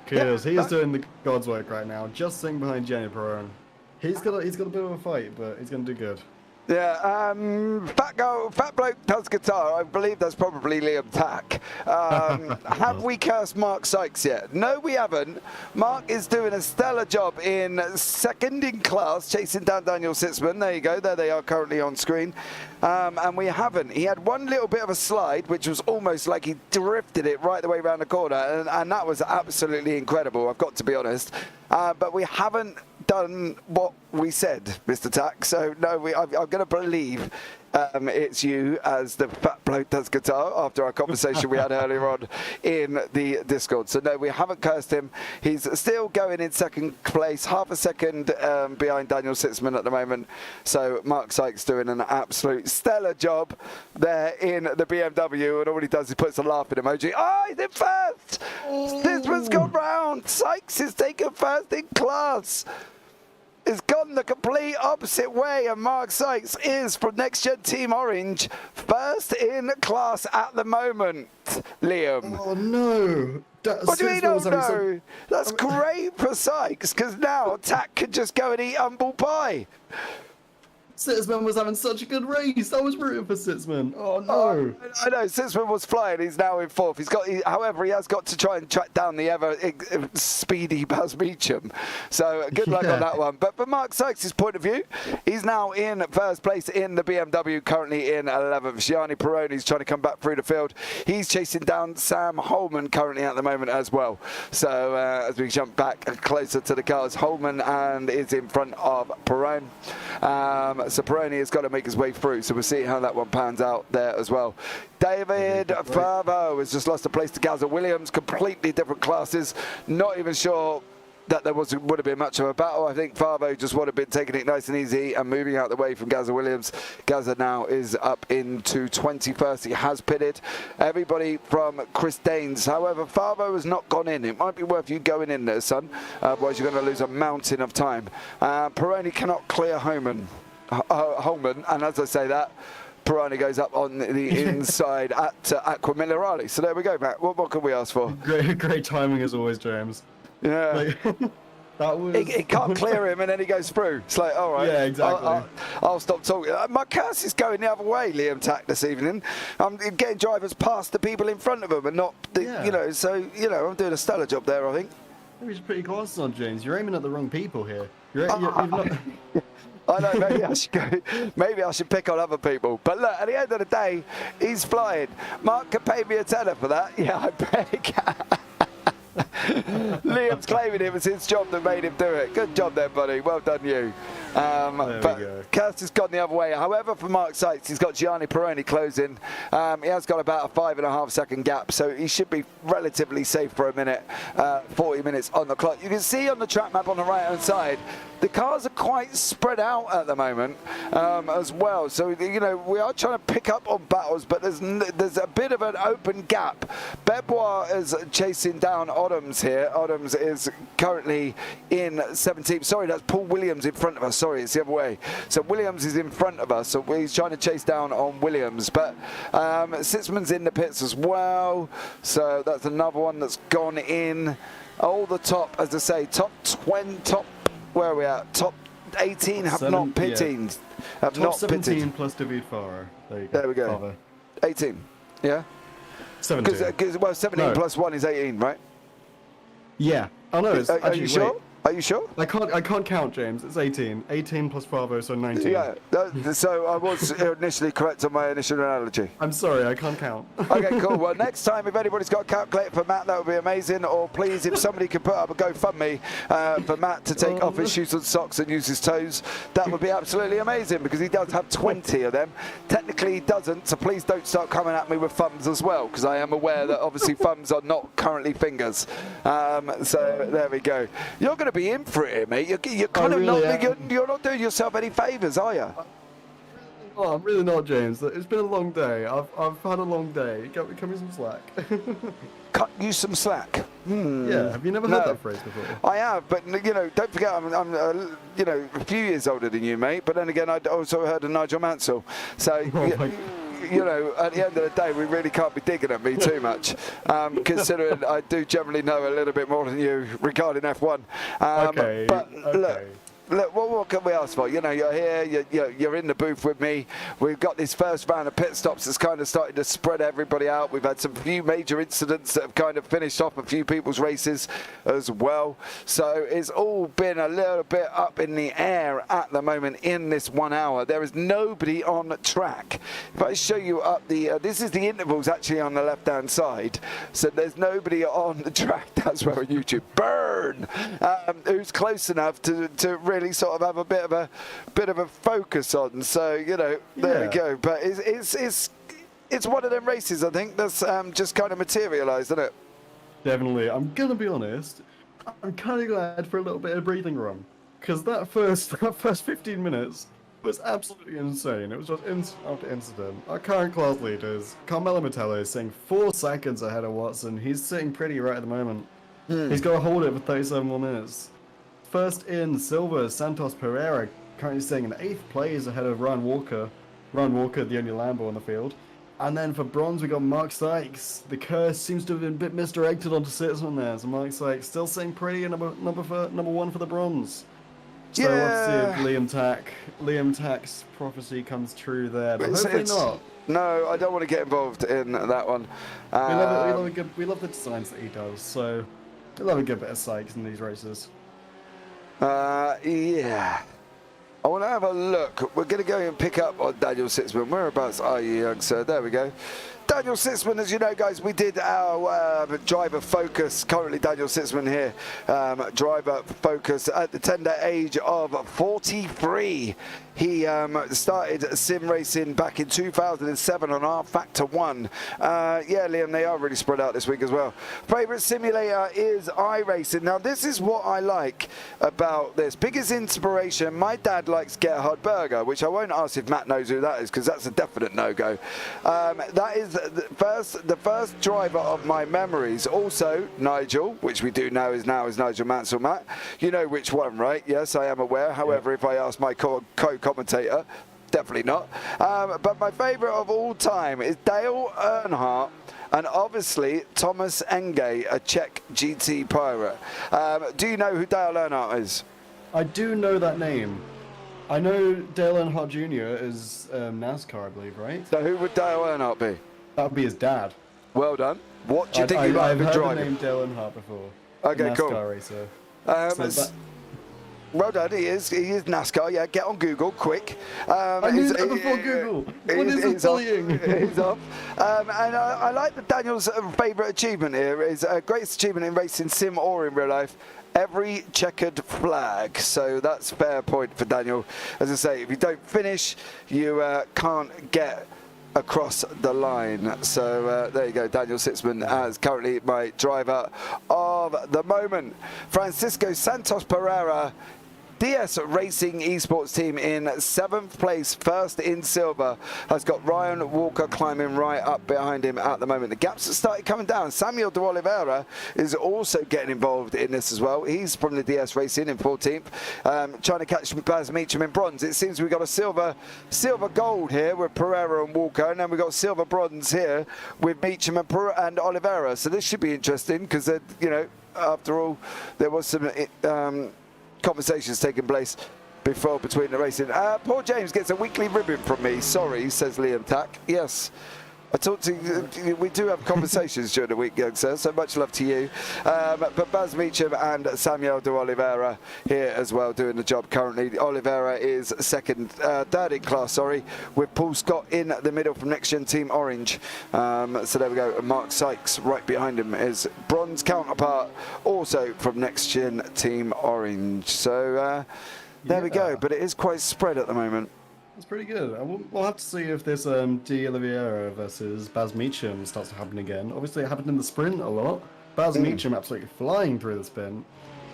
Because he is doing the God's work right now, just sitting behind Jenny Perron. He's got a bit of a fight, but he's going to do good. Yeah, Fat Bloke Does Guitar, I believe that's probably Liam Tack. Have we cursed Mark Sykes yet? No, we haven't. Mark is doing a stellar job in 2nd in class, chasing down Daniel Sitzman. There you go, there they are currently on screen. And we haven't. He had one little bit of a slide, which was almost like he drifted it right the way around the corner, and that was absolutely incredible, I've got to be honest. But we haven't done what we said, Mr. Tack. So no, I'm going to believe it's you as the fat bloke does guitar after our conversation we had earlier on in the Discord. So no, we haven't cursed him. He's still going in second place, half a second behind Daniel Sitzman at the moment. So Mark Sykes doing an absolute stellar job there in the BMW, and all he does is puts a laughing emoji. Oh, he's in first! Sitzman's gone round. Sykes is taken first in class. It's gone the complete opposite way, and Mark Sykes is from Nxtgen Team Orange, first in class at the moment. Liam. Oh no! What do you mean, oh no? That's great for Sykes, because now Tack could just go and eat humble pie. Sitzman was having such a good race. I was rooting for Sitzman. Oh no! I know Sitzman was flying. He's now in fourth. However, he has got to try and track down the ever speedy Buzz Meacham. So good luck on that one. But from Mark Sykes' point of view, he's now in first place in the BMW, currently in 11th. Gianni Peroni's trying to come back through the field. He's chasing down Sam Holman currently at the moment as well. So as we jump back closer to the cars, Holman and is in front of Perone. So Peroni has got to make his way through, so we'll see how that one pans out there as well. David Favo has just lost a place to Gazza Williams, completely different classes. Not even sure that there would have been much of a battle. I think Favo just would have been taking it nice and easy and moving out the way from Gazza Williams. Gazza now is up into 21st. He has pitted. Everybody from Chris Daines. However, Favo has not gone in. It might be worth you going in there, son. Otherwise, you're going to lose a mountain of time. Peroni cannot clear Holman, and as I say that, Peroni goes up on the inside at Aqua Minerale. So there we go, Matt. What can we ask for? Great timing as always, James. Yeah. That was... It can't clear him, and then he goes through. It's like, all right. Yeah, exactly. I'll stop talking. My curse is going the other way, Liam Tack, this evening. I'm getting drivers past the people in front of them, and not, I'm doing a stellar job there, I think. Maybe you should put your glasses on, James. You're aiming at the wrong people here. You've not... I know, maybe I should go. Maybe I should pick on other people. But look, at the end of the day, he's flying. Mark can pay me a tenner for that. Yeah, I bet he can. Liam's claiming it was his job that made him do it. Good job there, buddy. Well done, you. But Kirst has gone the other way. However, for Mark Sykes, he's got Gianni Peroni closing. He has got about a 5.5 second gap, so he should be relatively safe for a minute. 40 minutes on the clock. You can see on the track map on the right-hand side, the cars are quite spread out at the moment as well. So, we are trying to pick up on battles, but there's a bit of an open gap. Bebois is chasing down Odoms here. Odoms is currently in 17th. Sorry, that's Paul Williams in front of us. Sorry, it's the other way. So Williams is in front of us, so he's trying to chase down on Williams. But Sitzman's in the pits as well. So that's another one that's gone in. All the top, as I say, top 20, where are we at? Top 18 have not pitted. Yeah. Have top not 17 pitted. Plus David Farah. There we go. Farah. 18, yeah? 17. Well, 17 plus 1 is 18, right? Yeah. Oh no, it's are you sure? Are you sure? I can't count, James. It's 18. 18 plus Bravo, so 19. Yeah, so I was initially correct on my initial analogy. I'm sorry, I can't count. Okay, cool. Well, next time, if anybody's got a calculator for Matt, that would be amazing. Or please, if somebody could put up a GoFundMe for Matt to take off his shoes and socks and use his toes, that would be absolutely amazing, because he does have 20 of them. Technically, he doesn't, so please don't start coming at me with thumbs as well, because I am aware that obviously thumbs are not currently fingers. So there we go. You're going to be in for it, mate. You're kind of you're not doing yourself any favours, are you? Oh, I'm really not, James. It's been a long day. I've had a long day. Cut me some slack. Cut you some slack. Yeah. Have you never heard that phrase before? I have, but don't forget, I'm a few years older than you, mate. But then again, I also heard of Nigel Mansell. So. At the end of the day, we really can't be digging at me too much, considering I do generally know a little bit more than you regarding F1. Okay. But look, what can we ask for? You're here, you're in the booth with me. We've got this first round of pit stops that's kind of starting to spread everybody out. We've had some few major incidents that have kind of finished off a few people's races as well. So it's all been a little bit up in the air at the moment in this 1 hour. There is nobody on track. If I show you up this is the intervals actually on the left-hand side. So there's nobody on the track. That's where on YouTube. Burn! Who's close enough to really really sort of have a bit of a focus on. So there we go. But it's one of them races, I think, that's just kind of materialised, isn't it? Definitely. I'm gonna be honest. I'm kind of glad for a little bit of breathing room, because that first 15 minutes was absolutely insane. It was just incident after incident. Our current class leaders, Carmelo Metello, is sitting 4 seconds ahead of Watson. He's sitting pretty right at the moment. He's got to hold it for 37 more minutes. First in silver, Santos Pereira, currently sitting in 8th place ahead of Ryan Walker. Ryan Walker, the only Lambo on the field. And then for bronze, we got Mark Sykes. The curse seems to have been a bit misdirected onto Citizen there. So Mark Sykes still sitting pretty at number 1 for the bronze. So let's see if Liam Tack's prophecy comes true there, but hopefully not. No, I don't want to get involved in that one. We love the designs that he does, so we love a good bit of Sykes in these races. Yeah. I want to have a look. We're going to go and pick up on Daniel Sitzman. Whereabouts are you, young sir? There we go. Daniel Sitzman, as you know, guys, we did our driver focus. Currently, Daniel Sitzman here, driver focus at the tender age of 43. He started sim racing back in 2007 on R Factor 1. Yeah, Liam, they are really spread out this week as well. Favourite simulator is iRacing. Now, this is what I like about this. Biggest inspiration, my dad likes Gerhard Berger, which I won't ask if Matt knows who that is, because that's a definite no-go. That is the first driver of my memories. Also, Nigel, which we do know is Nigel Mansell. Matt, you know which one, right? Yes, I am aware. However, if I ask my co-commentator, definitely not. But my favourite of all time is Dale Earnhardt, and obviously Thomas Enge, a Czech GT pirate. Do you know who Dale Earnhardt is? I do know that name. I know Dale Earnhardt Jr. is NASCAR, I believe, right? So who would Dale Earnhardt be? That would be his dad. Well done. What do you think you I've like heard driving? the name Dale Earnhardt before. Okay, NASCAR cool. Racer. Well done, he is NASCAR, yeah, get on Google, quick. I knew that before Google. What is this bullying? He's off. And I like that Daniel's favourite achievement here is a greatest achievement in racing, sim or in real life. Every checkered flag. So that's fair point for Daniel. As I say, if you don't finish, you can't get across the line. So there you go, Daniel Sitzman as currently my driver of the moment. Francisco Santos Pereira, DS Racing Esports team in 7th place, first in silver, has got Ryan Walker climbing right up behind him at the moment. The gaps have started coming down. Samuel de Oliveira is also getting involved in this as well. He's from the DS Racing in 14th, trying to catch Baz Meacham in bronze. It seems we've got a silver gold here with Pereira and Walker, and then we've got silver bronze here with Meacham and Oliveira. So this should be interesting because, you know, after all, there was some conversations taking place before between the racing. Paul James gets a weekly ribbon from me. Sorry, says Liam Tack. Yes, I talk to. We do have conversations during the week, young sir. So much love to you. But Baz Meacham and Samuel de Oliveira here as well doing the job currently. Oliveira is third in class. Sorry, with Paul Scott in the middle from Nxtgen Team Orange. So there we go. And Mark Sykes right behind him is bronze counterpart, also from Nxtgen Team Orange. So there we go. But it is quite spread at the moment. That's pretty good. We'll have to see if this D. Oliveira versus Baz Meacham starts to happen again. Obviously, it happened in the sprint a lot. Baz Meacham absolutely flying through the sprint.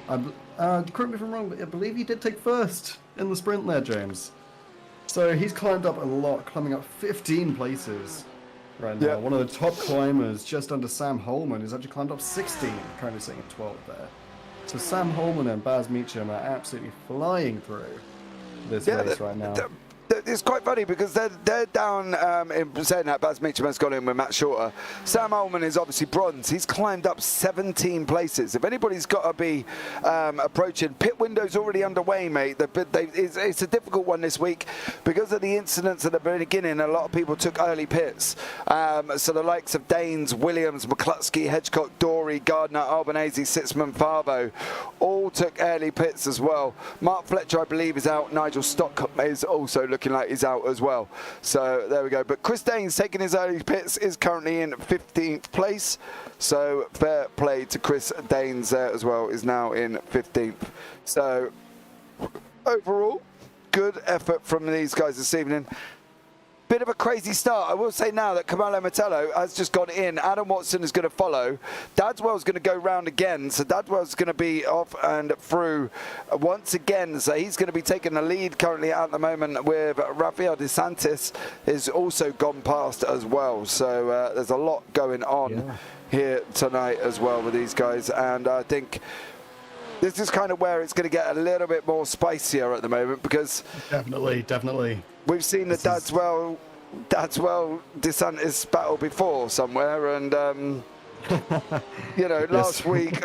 Correct me if I'm wrong, but I believe he did take first in the sprint there, James. So he's climbed up a lot, climbing up 15 places right now. Yeah. One of the top climbers, just under Sam Holman, who's actually climbed up 16, currently sitting at 12 there. So Sam Holman and Baz Meacham are absolutely flying through this race right now. It's quite funny because they're down in saying that Baz Meacham has gone in with Matt Shorter. Sam Ullman is obviously bronze. He's climbed up 17 places. If anybody's got to be approaching, pit window's already underway, mate. It's a difficult one this week because of the incidents at the beginning. A lot of people took early pits. So the likes of Danes, Williams, McCluskey, Hedgecock, Dory, Gardner, Albanese, Sitzman, Favo all took early pits as well. Mark Fletcher, I believe, is out. Nigel Stock is also looking like he's out as well. So there we go. But Chris Danes taking his early pits is currently in 15th place. So fair play to Chris Danes there as well, is now in 15th. So overall, good effort from these guys this evening. Bit of a crazy start. I will say now that Camilo Mettello has just gone in. Adam Watson is going to follow. Dadswell's going to go round again. So Dadswell's going to be off and through once again. So he's going to be taking the lead currently at the moment with Rafael De Santis is also gone past as well. So there's a lot going on here tonight as well with these guys. And I think this is kind of where it's going to get a little bit more spicier at the moment because... Definitely. We've seen the Dadswell DeSantis battle before somewhere, and you know, last week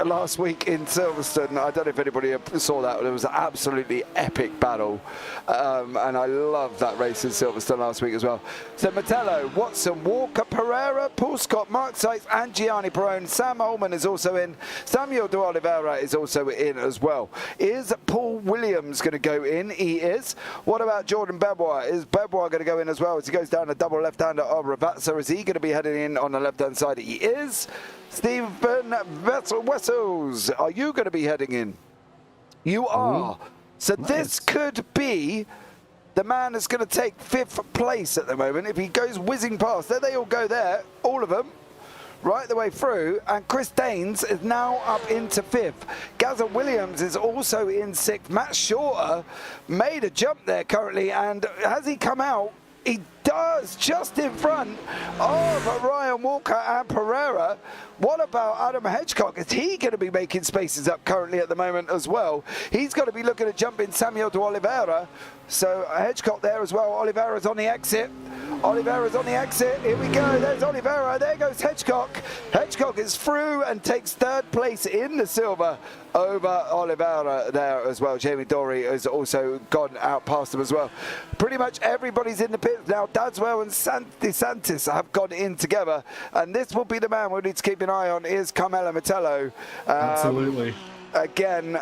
in Silverstone, I don't know if anybody saw that, but it was an absolutely epic battle, and I love that race in Silverstone last week as well. So Mettello, Watson, Walker, Pereira, Paul Scott, Mark Sykes, and Gianni Perrone. Sam Holman is also in. Samuel de Oliveira is also in as well. Is Paul Williams going to go in? He is. What about Jordan Bebois? Is Bebois going to go in as well as he goes down a double left-hander of Ravazza? Is he going to be heading in on the left-hand side? He is. Stephen Wessels, are you going to be heading in? You are. So nice. This could be the man that's going to take 5th place at the moment. If he goes whizzing past, there they all go there, all of them, right the way through. And Chris Daines is now up into 5th. Gazza Williams is also in 6th. Matt Shorter made a jump there currently, and has he come out? He does, just in front of Ryan Walker and Pereira. What about Adam Hedgecock? Is he going to be making spaces up currently at the moment as well? He's got to be looking to jump in Samuel de Oliveira. So Hedgecock there as well. Oliveira's on the exit. Oliveira's on the exit. Here we go. There's Oliveira. There goes Hedgecock. Hedgecock is through and takes 3rd place in the silver over Oliveira there as well. Jamie Dory has also gone out past him as well. Pretty much everybody's in the pits now. Dadswell and DeSantis have gone in together, and this will be the man we need to keep an eye on is Carmelo Mettello. Absolutely. Again,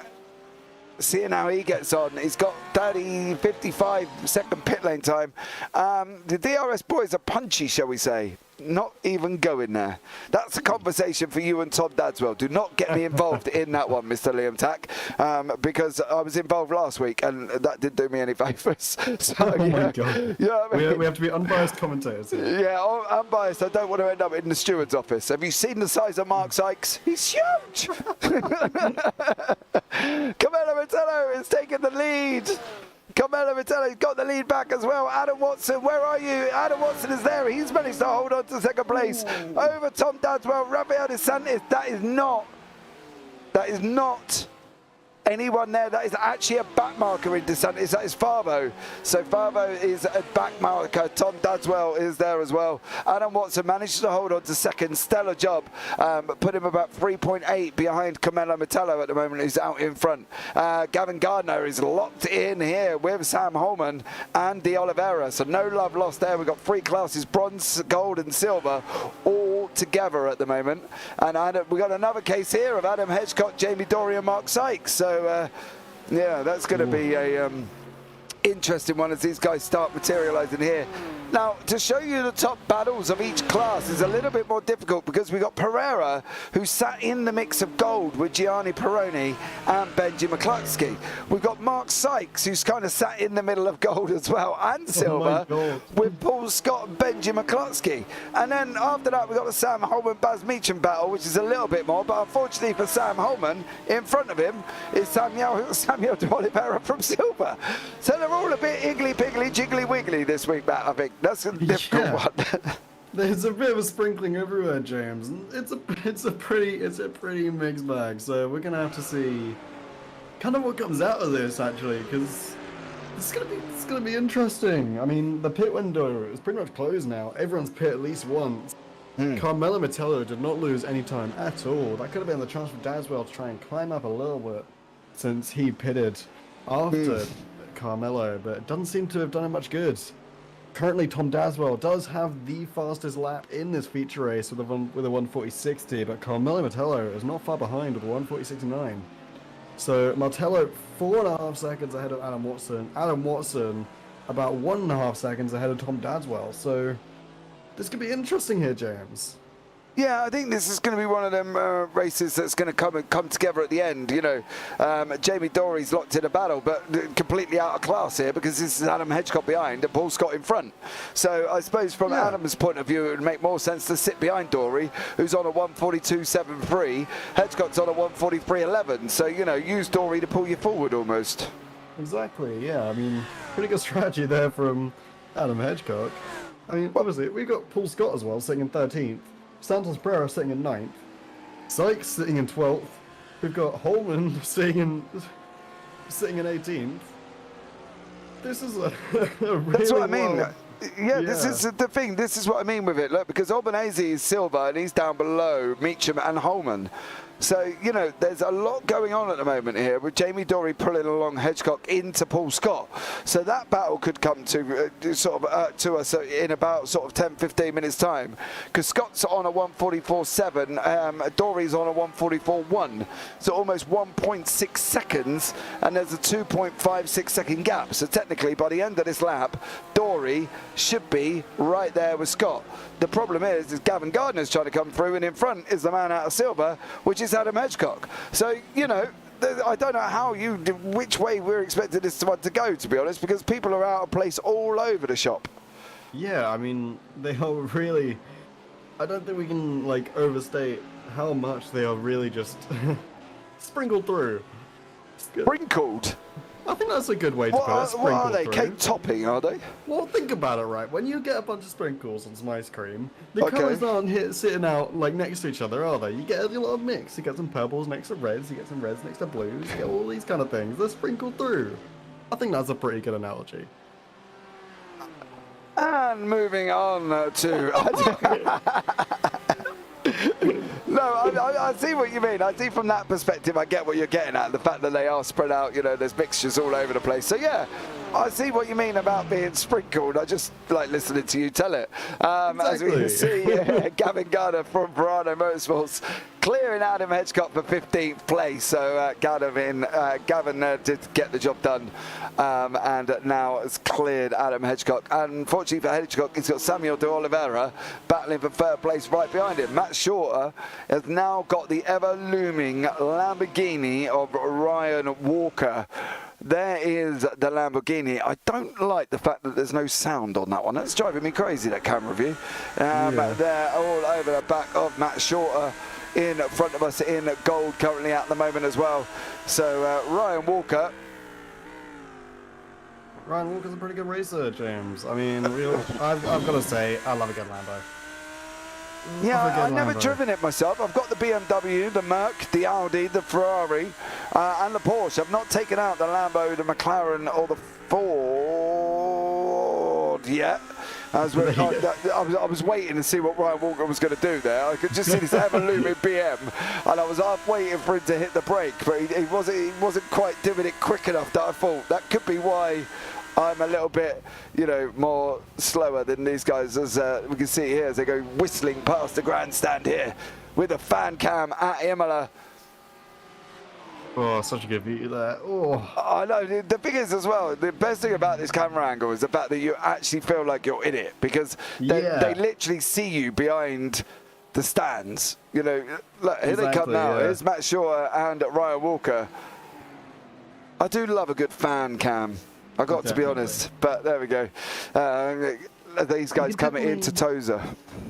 seeing how he gets on. He's got 55 second pit lane time. The DRS boys are punchy, shall we say. Not even going there. That's a conversation for you and Tom Dadswell. Do not get me involved in that one, Mr. Liam Tack, because I was involved last week and that didn't do me any favours. So, oh my God. You know what I mean? We have to be unbiased commentators here. Yeah, unbiased. I don't want to end up in the steward's office. Have you seen the size of Mark Sykes? He's huge! Camilo Mettello is taking the lead. Carmelo Mettello's got the lead back as well. Adam Watson, where are you? Adam Watson is there. He's managed to hold on to 2nd place. Over Tom Dadswell, Rafael De Santis. That is not anyone there. That is actually a back marker in De Santis. That is Favo. So Favo is a back marker. Tom Dadswell is there as well. Adam Watson managed to hold on to 2nd. Stellar job. Put him about 3.8 behind Carmelo Mettello at the moment, who's out in front. Gavin Gardner is locked in here with Sam Holman and De Oliveira. So no love lost there. We've got 3 classes, bronze, gold and silver, all together at the moment. And we've got another case here of Adam Hedgecock, Jamie Dory and Mark Sykes. So yeah, that's going to be a interesting one as these guys start materializing here. Now, to show you the top battles of each class is a little bit more difficult because we've got Pereira, who sat in the mix of gold with Gianni Perrone and Benji McCluskey. We've got Mark Sykes, who's kind of sat in the middle of gold as well, and silver, with Paul Scott and Benji McCluskey. And then after that, we've got the Sam Holman-Baz Meacham battle, which is a little bit more, but unfortunately for Sam Holman, in front of him is Samuel de Oliveira from silver. So they're all a bit iggly-piggly, jiggly-wiggly this week, Matt, I think. That's a difficult one. There's a bit of a sprinkling everywhere, James. It's a pretty mixed bag. So we're gonna have to see kind of what comes out of this actually, because it's gonna be interesting. I mean, the pit window is pretty much closed now. Everyone's pit at least once. Carmelo Mettello did not lose any time at all. That could have been the chance for Dadswell to try and climb up a little bit since he pitted after Carmelo, but it doesn't seem to have done him much good. Currently, Tom Dadswell does have the fastest lap in this feature race with a 1:40.60, but Carmelo Mettello is not far behind with a 1:40.69. So Mettello 4.5 seconds ahead of Adam Watson. Adam Watson about 1.5 seconds ahead of Tom Dadswell. So this could be interesting here, James. Yeah, I think this is going to be one of them races that's going to come together at the end. You know, Jamie Dory's locked in a battle, but completely out of class here because this is Adam Hedgecock behind and Paul Scott in front. So I suppose from Adam's point of view, it would make more sense to sit behind Dory, who's on a 142.73. Hedgecock's on a 143.11. So, you know, use Dory to pull you forward almost. Exactly, yeah. I mean, pretty good strategy there from Adam Hedgecock. I mean, obviously, we've got Paul Scott as well, sitting in 13th. Santos Pereira sitting in 9th. Sykes sitting in 12th. We've got Holman sitting in 18th. This is a really That's what I mean. wild... Yeah, this is the thing. This is what I mean with it. Look, because Albanese is silver and he's down below Meacham and Holman. So, you know, there's a lot going on at the moment here with Jamie Dory pulling along Hedgecock into Paul Scott. So that battle could come to to us in about sort of 10, 15 minutes time. Because Scott's on a 144.7, Dory's on a 144.1. So almost 1.6 seconds, and there's a 2.56 second gap. So technically, by the end of this lap, Dory should be right there with Scott. The problem is Gavin Gardner's trying to come through, and in front is the man out of silver, which is Adam Hedgecock. So, you know, I don't know which way we're expecting this one to go, to be honest, because people are out of place all over the shop. Yeah, I mean, they are really... I don't think we can, like, overstate how much they are really just sprinkled through. Sprinkled? I think that's a good way to put it. What are they? Through. Cake topping, are they? Well, think about it, right? When you get a bunch of sprinkles on some ice cream, the colours aren't sitting out like next to each other, are they? You get a little mix. You get some purples next to reds. You get some reds next to blues. You get all these kind of things. They're sprinkled through. I think that's a pretty good analogy. And moving on to... No, I see what you mean. I see from that perspective, I get what you're getting at. The fact that they are spread out, you know, there's mixtures all over the place. So, yeah, I see what you mean about being sprinkled. I just like listening to you tell it. Exactly. As we can see, Gavin Gardner from Verano Motorsports clearing Adam Hedgecock for 15th place. So Gavin did get the job done and now has cleared Adam Hedgecock. And unfortunately for Hedgecock, he's got Samuel de Oliveira battling for third place right behind him. Matt Shorter has now got the ever-looming Lamborghini of Ryan Walker. There is the Lamborghini. I don't like the fact that there's no sound on that one. That's driving me crazy, that camera view. They're all over the back of Matt Shorter in front of us in gold currently at the moment as well. So Ryan Walker's a pretty good racer, James. I mean, I've got to say, I love a good Lambo. Yeah, I've never driven it myself. I've got the BMW, the Merc, the Audi, the Ferrari, and the Porsche. I've not taken out the Lambo, the McLaren, or the Ford yet. I was waiting to see what Ryan Walker was going to do there. I could just see this ever-looming BM, and I was half waiting for him to hit the brake, but he wasn't quite doing it quick enough that I thought. That could be why I'm a little bit, you know, more slower than these guys, as we can see here as they go whistling past the grandstand here with a fan cam at Imola. Oh, such a good view there. Oh, I know. The thing is as well, the best thing about this camera angle is the fact that you actually feel like you're in it, because they literally see you behind the stands. You know, look, here they come now. Yeah. Here's Matt Shorter and Ryan Walker. I do love a good fan cam. I got to be honest, but there we go. These guys coming into Toza.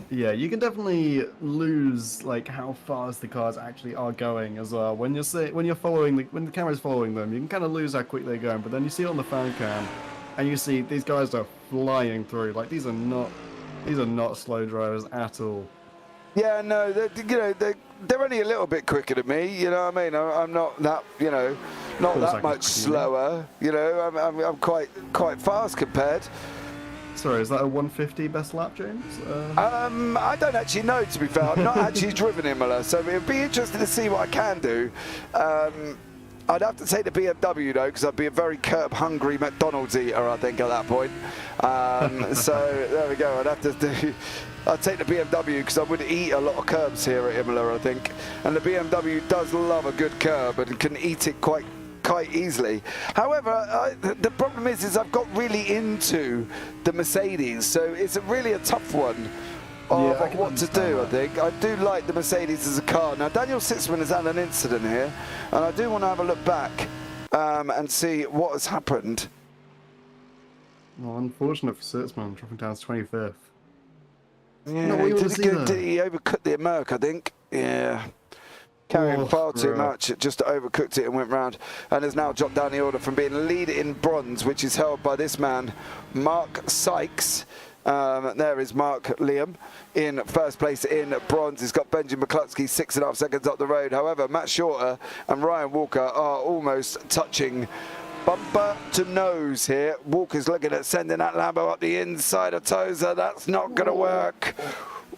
Yeah, you can definitely lose like how fast the cars actually are going as well. When you're following when the camera's following them, you can kind of lose how quick they're going. But then you see it on the fan cam, and you see these guys are flying through. Like these are not slow drivers at all. Yeah, no, they're only a little bit quicker than me. You know what I mean? I'm not that, not that much slower. You know, I'm quite fast compared. Sorry, is that a 150 best lap, James? I don't actually know, to be fair. I've not actually driven Imola, so it'd be interesting to see what I can do. I'd have to take the BMW, though, because I'd be a very curb-hungry McDonald's eater, I think, at that point. So there we go. I'd take the BMW because I would eat a lot of curbs here at Imola, I think. And the BMW does love a good curb and can eat it quite easily. However, the problem is I've got really into the Mercedes, so it's really a tough one of Yeah, I can what to do, understand I that. think. I do like the Mercedes as a car. Now, Daniel Sitzman has had an incident here, and I do want to have a look back and see what has happened. Well, unfortunate for Sitzman, dropping down to 25th. Yeah, Not what you want to see did there. he overcooked the Merc, I think. Yeah. Carrying Oh, far too bruh. much, it just overcooked it and went round, and has now dropped down the order from being lead in bronze, which is held by this man, Mark Sykes. There is Mark Liam in first place in bronze. He's got Benjamin McCluskey 6.5 seconds up the road. However, Matt Shorter and Ryan Walker are almost touching bumper to nose here. Walker's looking at sending that Lambo up the inside of Tozer. That's not going to work.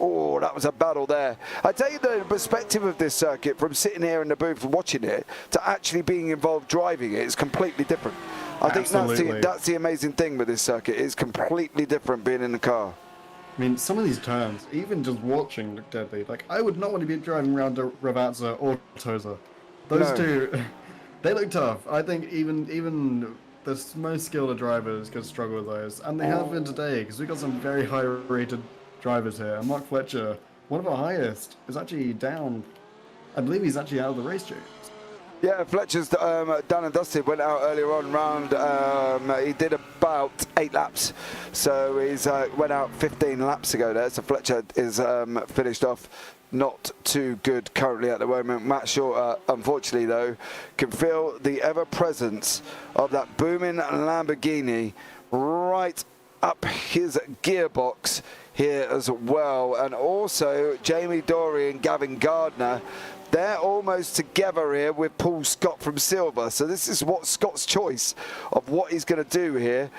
Oh, that was a battle there. I tell you the perspective of this circuit from sitting here in the booth watching it to actually being involved driving it is completely different. I think that's the amazing thing with this circuit. It's completely different being in the car. I mean, some of these turns, even just watching, look deadly. Like, I would not want to be driving around a Ravazza or Tozer. Those two, they look tough. I think even the most skilled drivers could struggle with those. And they have been today, because we've got some very high-rated drivers here. And Mark Fletcher, one of our highest, is actually down. I believe he's actually out of the race, James. Yeah, Fletcher's done and dusted. Went out earlier on round. He did about 8 laps, so he's went out 15 laps ago there. So Fletcher is finished off not too good currently at the moment. Matt Shorter, unfortunately though, can feel the ever presence of that booming Lamborghini right up his gearbox here as well, and also Jamie Dorey and Gavin Gardner. They're almost together here with Paul Scott from Silver. So this is what Scott's choice of what he's going to do here.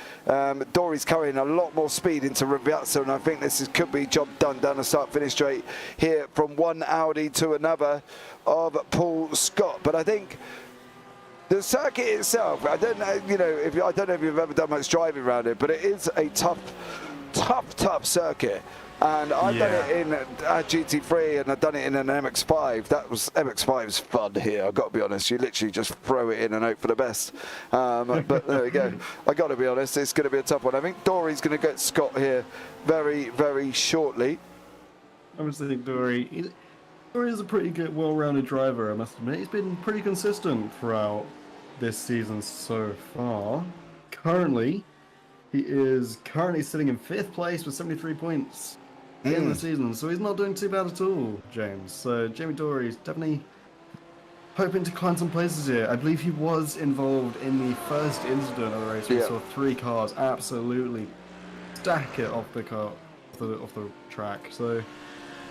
Dory's carrying a lot more speed into Ravazza, and I think could be job done down the start-finish straight here from one Audi to another of Paul Scott. But I think the circuit itself, I don't know, I don't know if you've ever done much driving around it, but it is a tough circuit. And I've done it in a GT3 and I've done it in an MX-5. MX-5's fun here, I've got to be honest. You literally just throw it in and hope for the best. But there we go. I've got to be honest, it's going to be a tough one. I think Dory's going to get Scott here very, very shortly. I was thinking Dory is a pretty good, well-rounded driver, I must admit. He's been pretty consistent throughout this season so far. Currently, he is sitting in 5th place with 73 points in the season, so he's not doing too bad at all, James. So Jamie Dory is definitely hoping to climb some places here. I believe he was involved in the first incident of the race. We saw 3 cars absolutely stack it off the track. So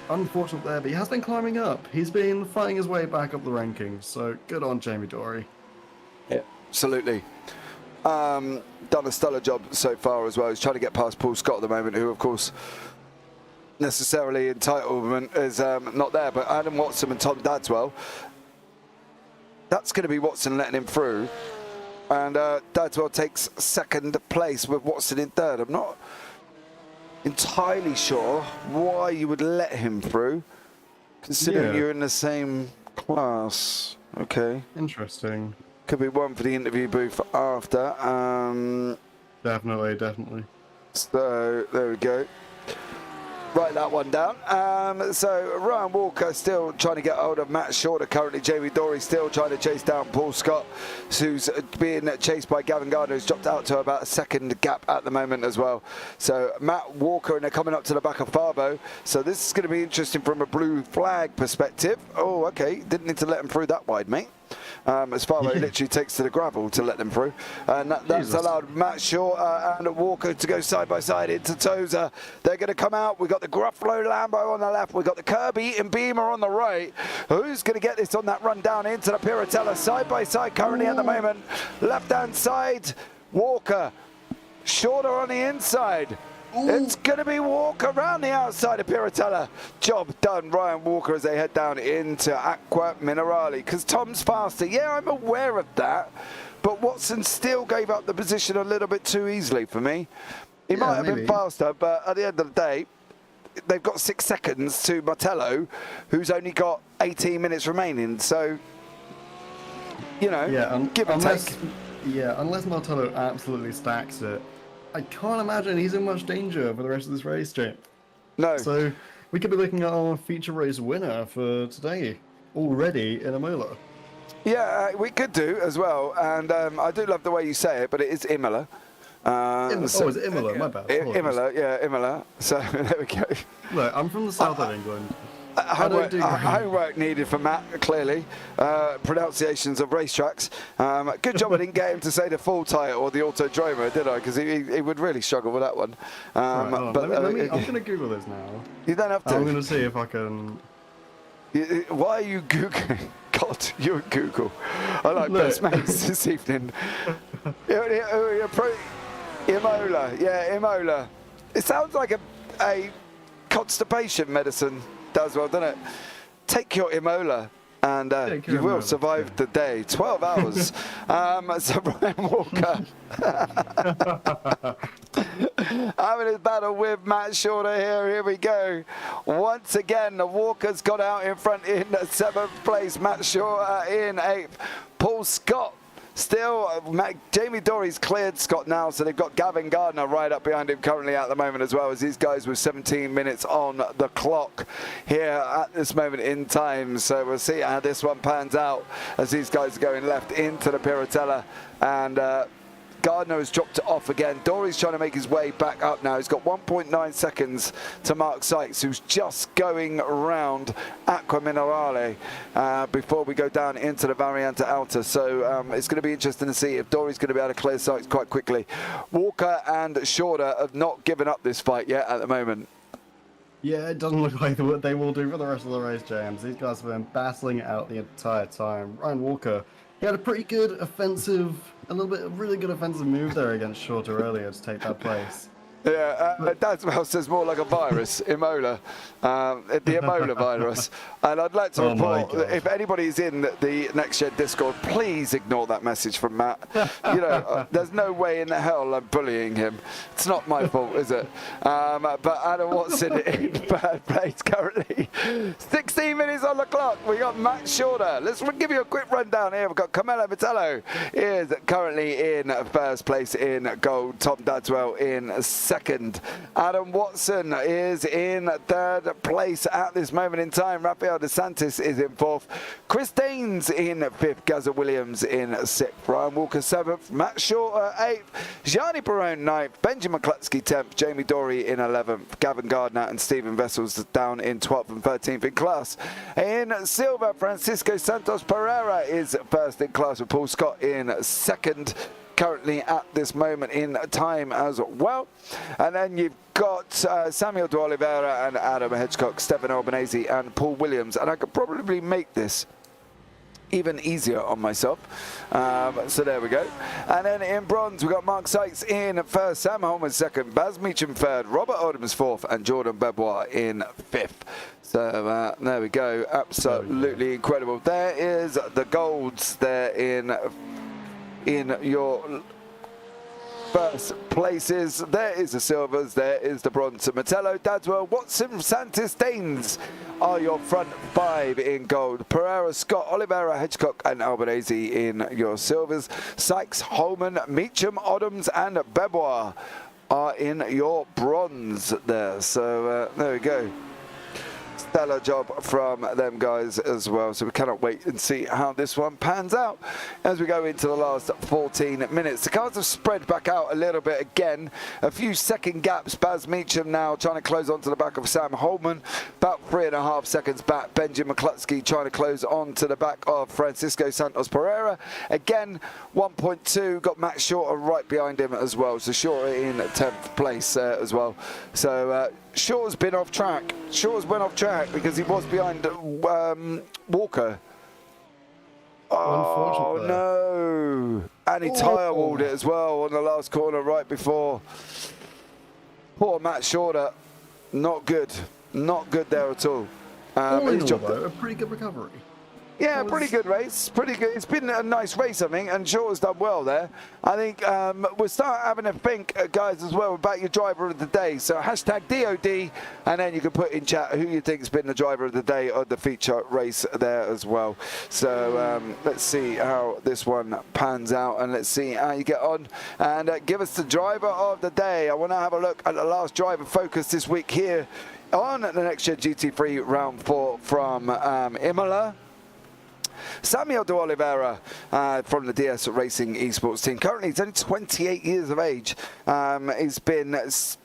unfortunate there, but he has been climbing up. He's been fighting his way back up the rankings. So good on Jamie Dory. Yeah, absolutely. Done a stellar job so far as well. He's trying to get past Paul Scott at the moment, who of course necessarily entitlement is not there, but Adam Watson and Tom Dadswell, that's going to be Watson letting him through, and Dadswell takes 2nd place with Watson in 3rd. I'm not entirely sure why you would let him through, considering you're in the same class. Okay, interesting. Could be one for the interview booth after. Definitely. So there we go. Write that one down. So Ryan Walker still trying to get hold of Matt Shorter currently. Jamie Dory still trying to chase down Paul Scott, who's being chased by Gavin Gardner, who's dropped out to about a 2nd gap at the moment as well. So Matt Walker, and they're coming up to the back of Fabo. So this is going to be interesting from a blue flag perspective. Oh, okay. Didn't need to let him through that wide, mate. As Fabo literally takes to the gravel to let them through. And that's allowed Matt Shorter and Walker to go side by side into Tozer. They're going to come out. We've got the Gruffalo Lambo on the left. We've got the Kirby and Beamer on the right. Who's going to get this on that run down into the Piratella? Side by side currently at the moment. Left-hand side, Walker. Shorter on the inside. It's going to be Walker around the outside of Piratella. Job done, Ryan Walker, as they head down into Acqua Minerale. Because Tom's faster. Yeah, I'm aware of that. But Watson still gave up the position a little bit too easily for me. He might have been faster, but at the end of the day, they've got 6 seconds to Martello, who's only got 18 minutes remaining. So, give and take. Yeah, unless Martello absolutely stacks it, I can't imagine he's in much danger for the rest of this race, James. No. So we could be looking at our feature race winner for today already in Imola. Yeah, we could do as well. And I do love the way you say it, but it is Imola. It's Imola, my bad. Imola, yeah, Imola. So there we go. Look, I'm from the south of England. Homework needed for Matt, clearly. Pronunciations of racetracks. Good job I didn't get him to say the full title or the Autodromo, did I? Because he would really struggle with that one. I'm going to Google this now. You don't have to. I'm going to see if I can... Why are you Googling? God, you're Google. I like best mates this evening. Imola, yeah, Imola. It sounds like a constipation medicine. Does well, doesn't it? Take your Imola and you will survive the day. 12 hours. So Brian Walker having his battle with Matt Shorter here. Here we go. Once again, the Walker's got out in front in 7th place. Matt Shorter in 8th. Paul Scott still, Jamie Dory's cleared Scott now, so they've got Gavin Gardner right up behind him currently at the moment as well, as these guys with 17 minutes on the clock here at this moment in time. So we'll see how this one pans out as these guys are going left into the Piratella, and Gardner has dropped it off again. Dory's trying to make his way back up now. He's got 1.9 seconds to Mark Sykes, who's just going around Acqua Minerale before we go down into the Variante Alta. So it's going to be interesting to see if Dory's going to be able to clear Sykes quite quickly. Walker and Shorter have not given up this fight yet at the moment. Yeah, it doesn't look like what they will do for the rest of the race, James. These guys have been battling it out the entire time. Ryan Walker, he had a pretty good offensive, really good offensive move there against Shorter earlier to take that place. Yeah, that says more like a virus, Imola, the Imola virus. And I'd like to report that if anybody's in the Nxtgen Discord, please ignore that message from Matt. You know, there's no way in the hell I'm bullying him. It's not my fault, is it? But Adam Watson in third place currently. 16 minutes on the clock. We got Matt Shorter. Let's give you a quick rundown here. We've got Carmelo Vitello is currently in first place in gold. Tom Dadswell in second. Adam Watson is in third place at this moment in time. Rafael DeSantis is in fourth. Chris Daines in fifth. Gazza Williams in sixth. Ryan Walker seventh. Matt Shorter eighth. Gianni Perone ninth. Benjamin McCluskey 10th. Jamie Dory in 11th. Gavin Gardner and Stephen Vessels down in 12th and 13th in class. In silver, Francisco Santos Pereira is first in class with Paul Scott in second, currently at this moment in time as well. And then you've got Samuel de Oliveira and Adam Hedgecock, Stefan Albanese and Paul Williams. And I could probably make this even easier on myself. So there we go. And then in bronze, we've got Mark Sykes in first, Sam Holman second, Baz Meacham third, Robert Odoms fourth, and Jordan Bebois in fifth. So there we go. Absolutely incredible. There is the golds there in your first places. There is the silvers, there is the bronze. Metello, Dadswell, Watson, Santis, Daines are your front five in gold. Pereira, Scott, Oliveira, Hedgecock and Albanese in your silvers. Sykes, Holman, Meacham, Odoms and Bebois are in your bronze there. So there we go. Stellar job from them guys as well. So we cannot wait and see how this one pans out as we go into the last 14 minutes. The cars have spread back out a little bit again. A few second gaps. Baz Meacham now trying to close onto the back of Sam Holman. About 3.5 seconds back. Benjamin McCluskey trying to close on to the back of Francisco Santos Pereira. Again, 1.2. Got Matt Shorter right behind him as well. So Shorter in 10th place as well. So Shorter's been off track. Shorter's went off track because he was behind Walker. Oh no! And he tyre walled it as well on the last corner right before. Poor Matt Shorter. Not good. Not good there at all. All in all, though, a pretty good recovery. Yeah, pretty good race. Pretty good. It's been a nice race, I think, and Shorter's done well there. I think we'll start having a think, guys, as well about your driver of the day. So hashtag DOD, and then you can put in chat who you think's been the driver of the day of the feature race there as well. So let's see how this one pans out, and let's see how you get on. And give us the driver of the day. I want to have a look at the last driver focus this week here on the Nxtgen GT3 round 4 from Imola. Samuel de Oliveira from the DS Racing Esports team. Currently, he's only 28 years of age. He's been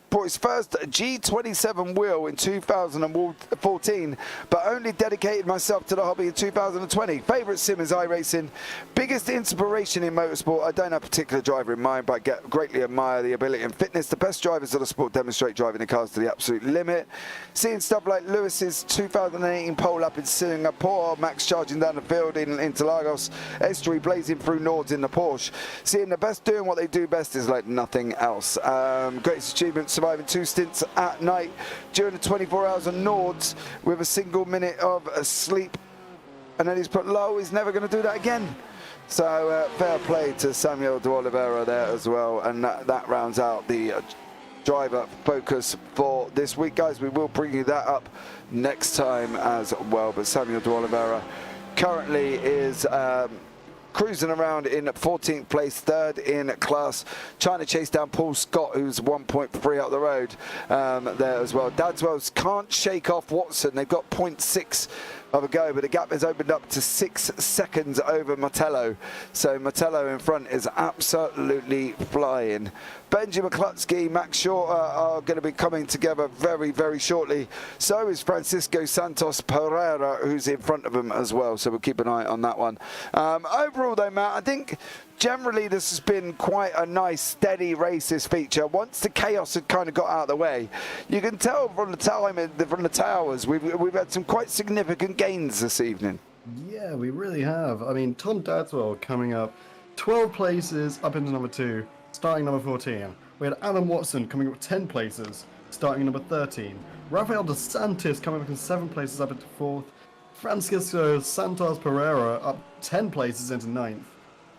brought his first G27 wheel in 2014, but only dedicated myself to the hobby in 2020. Favourite sim is iRacing. Biggest inspiration in motorsport, I don't have a particular driver in mind, but I greatly admire the ability and fitness. The best drivers of the sport demonstrate driving the cars to the absolute limit. Seeing stuff like Lewis's 2018 pole up in Singapore, Max charging down the field in Interlagos, Estuary blazing through Nords in the Porsche. Seeing the best doing what they do best is like nothing else. Greatest achievement, surviving 2 stints at night during the 24 hours on Nords with a single minute of sleep, and then he's put low. He's never going to do that again. So fair play to Samuel de Oliveira there as well, and that rounds out the driver focus for this week, guys. We will bring you that up next time as well, but Samuel de Oliveira currently is cruising around in 14th place, 3rd in class, trying to chase down Paul Scott, who's 1.3 up the road there as well. Dadswells can't shake off Watson. They've got 0.6 of a go, but the gap has opened up to 6 seconds over Martello. So Martello in front is absolutely flying. Benji McCluskey, Max Shorter are going to be coming together very, very shortly. So is Francisco Santos Pereira, who's in front of them as well. So we'll keep an eye on that one. Overall, though, Matt, I think generally this has been quite a nice, steady race, this feature. Once the chaos had kind of got out of the way, you can tell from the time, from the towers, we've had some quite significant gains this evening. Yeah, we really have. I mean, Tom Dadswell coming up 12 places up into number 2. Starting number 14. We had Adam Watson coming up 10 places, starting number 13. Rafael dos Santos coming up in 7 places up into 4th. Francisco Santos Pereira up 10 places into 9th.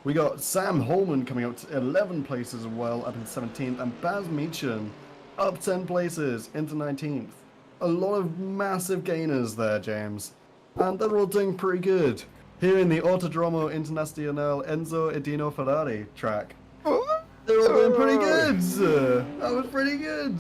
We got Sam Holman coming up to 11 places as well, up into 17th. And Baz Meechan up 10 places into 19th. A lot of massive gainers there, James. And they're all doing pretty good. Here in the Autodromo Internacional Enzo Edino Ferrari track. They were doing pretty good. That was pretty good.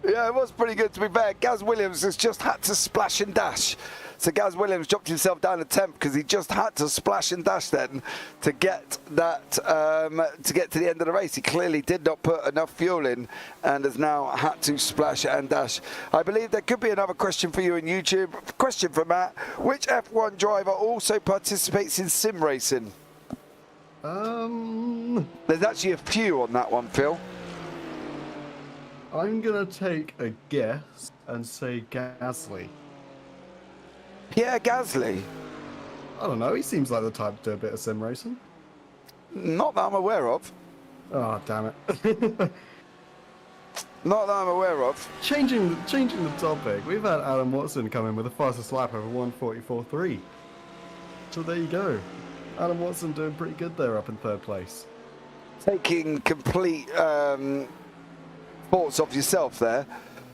Yeah, it was pretty good, to be fair. Gaz Williams has just had to splash and dash. So Gaz Williams dropped himself down to 10th because he just had to splash and dash then to get that to get to the end of the race. He clearly did not put enough fuel in and has now had to splash and dash. I believe there could be another question for you on YouTube. Question for Matt: which F1 driver also participates in sim racing? There's actually a few on that one, Phil. I'm gonna take a guess and say Gasly. Yeah, Gasly. I don't know, he seems like the type to do a bit of sim racing. Not that I'm aware of. Oh, damn it. Not that I'm aware of. Changing the topic, we've had Adam Watson come in with the fastest lap over 1:44.3. So there you go. Adam Watson doing pretty good there up in 3rd place. Taking complete thoughts of yourself there.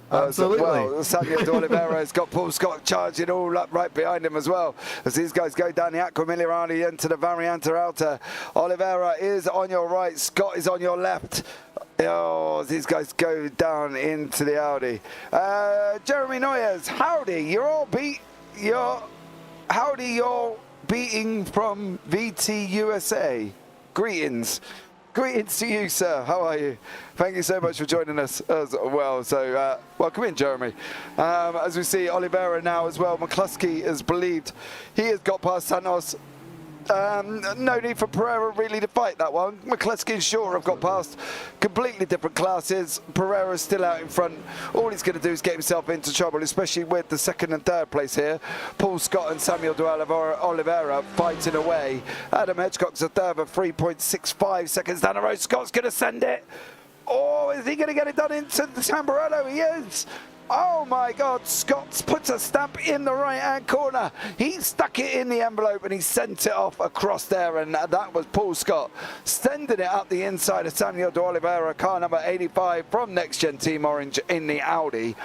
Absolutely. Well, Samuel de Oliveira has got Paul Scott charging all up right behind him as well. As these guys go down the Aquamiliani into the Variante Alta. Oliveira is on your right, Scott is on your left. Oh, these guys go down into the Audi. Jeremy Noyes, howdy, you're beating from VT USA. Greetings. Greetings to you, sir. How are you? Thank you so much for joining us as well. So, welcome in, Jeremy. As we see, Oliveira now as well. McCluskey is believed he has got past Santos. No need for Pereira really to fight that one. McCluskey and Shaw have got past. Completely different classes. Pereira's still out in front. All he's going to do is get himself into trouble, especially with the 2nd and 3rd place here. Paul Scott and Samuel de Oliveira fighting away. Adam Hedgecock's a third of 3.65 seconds down the road. Scott's going to send it. Oh, is he going to get it done into the Tamburello? He is. Oh my God, Scott puts a stamp in the right-hand corner. He stuck it in the envelope and he sent it off across there, and that was Paul Scott sending it up the inside of Samuel de Oliveira, car number 85 from Nxtgen Team Orange in the Audi.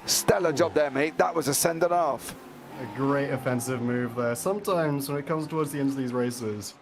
Stellar job there, mate. That was a send and half. A great offensive move there. Sometimes when it comes towards the end of these races,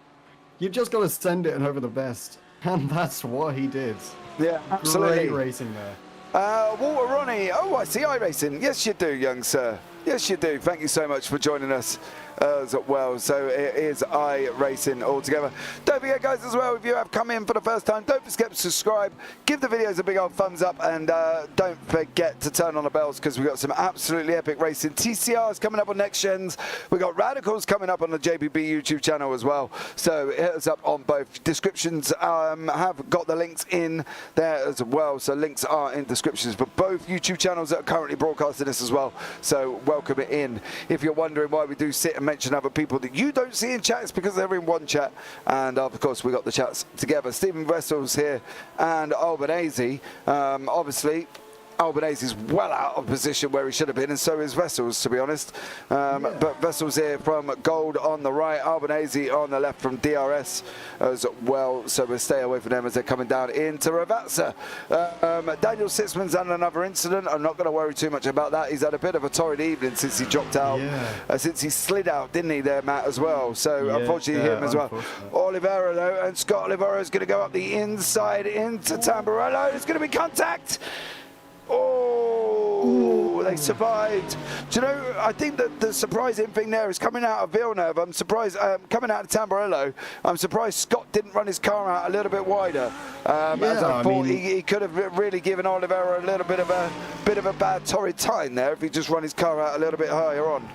you've just got to send it and hope for the best. And that's what he did. Yeah, absolutely. Great racing there. Walter Ronnie, oh, I see iRacing. Yes, you do, young sir. Yes, you do. Thank you so much for joining us as well. So it is iRacing altogether. Don't forget, guys, as well, if you have come in for the first time, don't forget to subscribe, give the videos a big old thumbs up, and don't forget to turn on the bells because we've got some absolutely epic racing. TCRs coming up on Nxtgens. We've got Radicals coming up on the JPB YouTube channel as well. So hit us up on both. Descriptions have got the links in there as well. So links are in descriptions for both YouTube channels that are currently broadcasting this as well. So welcome it in. If you're wondering why we do sit and mention other people that you don't see in chat, it's because they're in one chat, and of course we got the chats together. Stephen Vessel's here and Albanese. Obviously Albanese is well out of position where he should have been, and so is Vessels, to be honest. But Vessels here from Gold on the right, Albanese on the left from DRS as well, so we'll stay away from them as they're coming down into Ravazza. Daniel Sitzman's had another incident. I'm not going to worry too much about that. He's had a bit of a torrid evening since he dropped out, since he slid out, didn't he there, Matt, as well? So unfortunately him as well. Oliveira though, and Scott Oliveira is going to go up the inside into Tamburello. There's going to be contact. Oh, they survived. Do you know, I think that the surprising thing there is coming out of Villeneuve, I'm surprised, coming out of Tamburello, I'm surprised Scott didn't run his car out a little bit wider. As I thought he could have really given Oliveira a little bit of a bad torrid time there if he just run his car out a little bit higher on.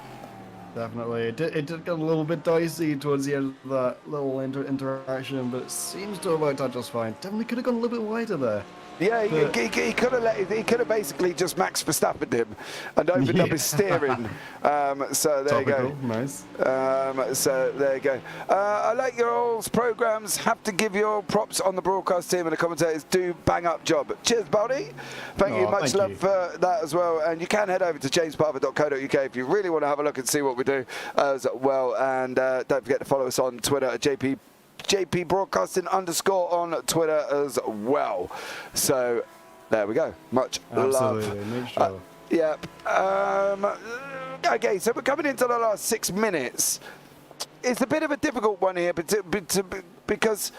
Definitely. It did get a little bit dicey towards the end of that little interaction, but it seems to have worked out just fine. Definitely could have gone a little bit wider there. Yeah, he could have basically just Max Verstappened him and opened up his steering. So there Topical. you go. Nice. So there you go. I like your all's programs. Have to give your props on the broadcast team and the commentators. Do bang up job. Cheers, buddy. Thank you. Much love for that as well. And you can head over to jamesparfitt.co.uk if you really want to have a look and see what we do as well. And don't forget to follow us on Twitter at JPBroadcasting _ on Twitter as well. So there we go. Much love. Yep. Okay, so we're coming into the last 6 minutes. It's a bit of a difficult one here, because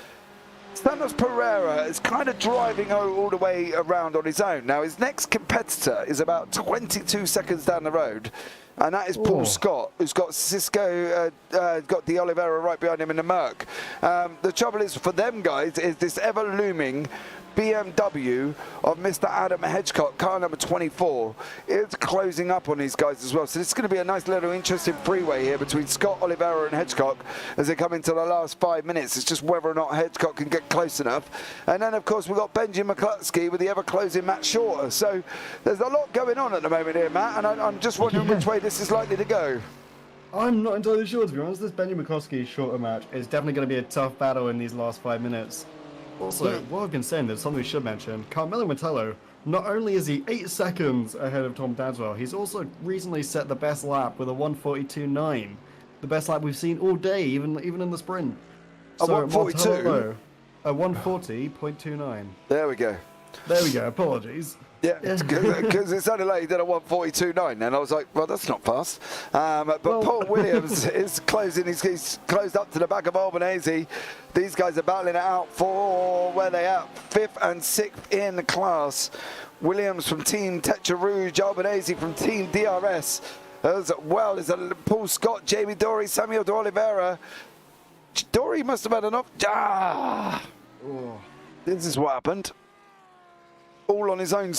Santos Pereira is kind of driving all the way around on his own. Now, his next competitor is about 22 seconds down the road, and that is Paul Scott, who's got Cisco, got the Oliveira right behind him in the Merc. The trouble is for them guys is this ever-looming BMW of Mr. Adam Hedgecock, car number 24, is closing up on these guys as well. So this is going to be a nice little interesting freeway here between Scott, Oliveira and Hedgecock as they come into the last 5 minutes. It's just whether or not Hedgecock can get close enough. And then, of course, we've got Benjamin McCluskey with the ever-closing Matt Shorter. So there's a lot going on at the moment here, Matt, and I'm just wondering which way this is likely to go. I'm not entirely sure, to be honest. This Benjamin McCluskey Shorter match is definitely going to be a tough battle in these last 5 minutes. Also, what I've been saying, there's something we should mention. Carmelo Metello, not only is he 8 seconds ahead of Tom Danswell, he's also recently set the best lap with a 1:42.9. The best lap we've seen all day, even in the sprint. A 1:42? A 1:40.29. There we go. There we go, apologies. Yeah, because it sounded like he did a 1:42.9 then. I was like, well, that's not fast. But Paul Williams is closing. He's closed up to the back of Albanese. These guys are battling it out for where they at, 5th and 6th in the class. Williams from Team Tetra Rouge, Albanese from Team DRS, as well as Paul Scott, Jamie Dory, Samuel de Oliveira. Dory must have had enough. This is what happened. All on his own,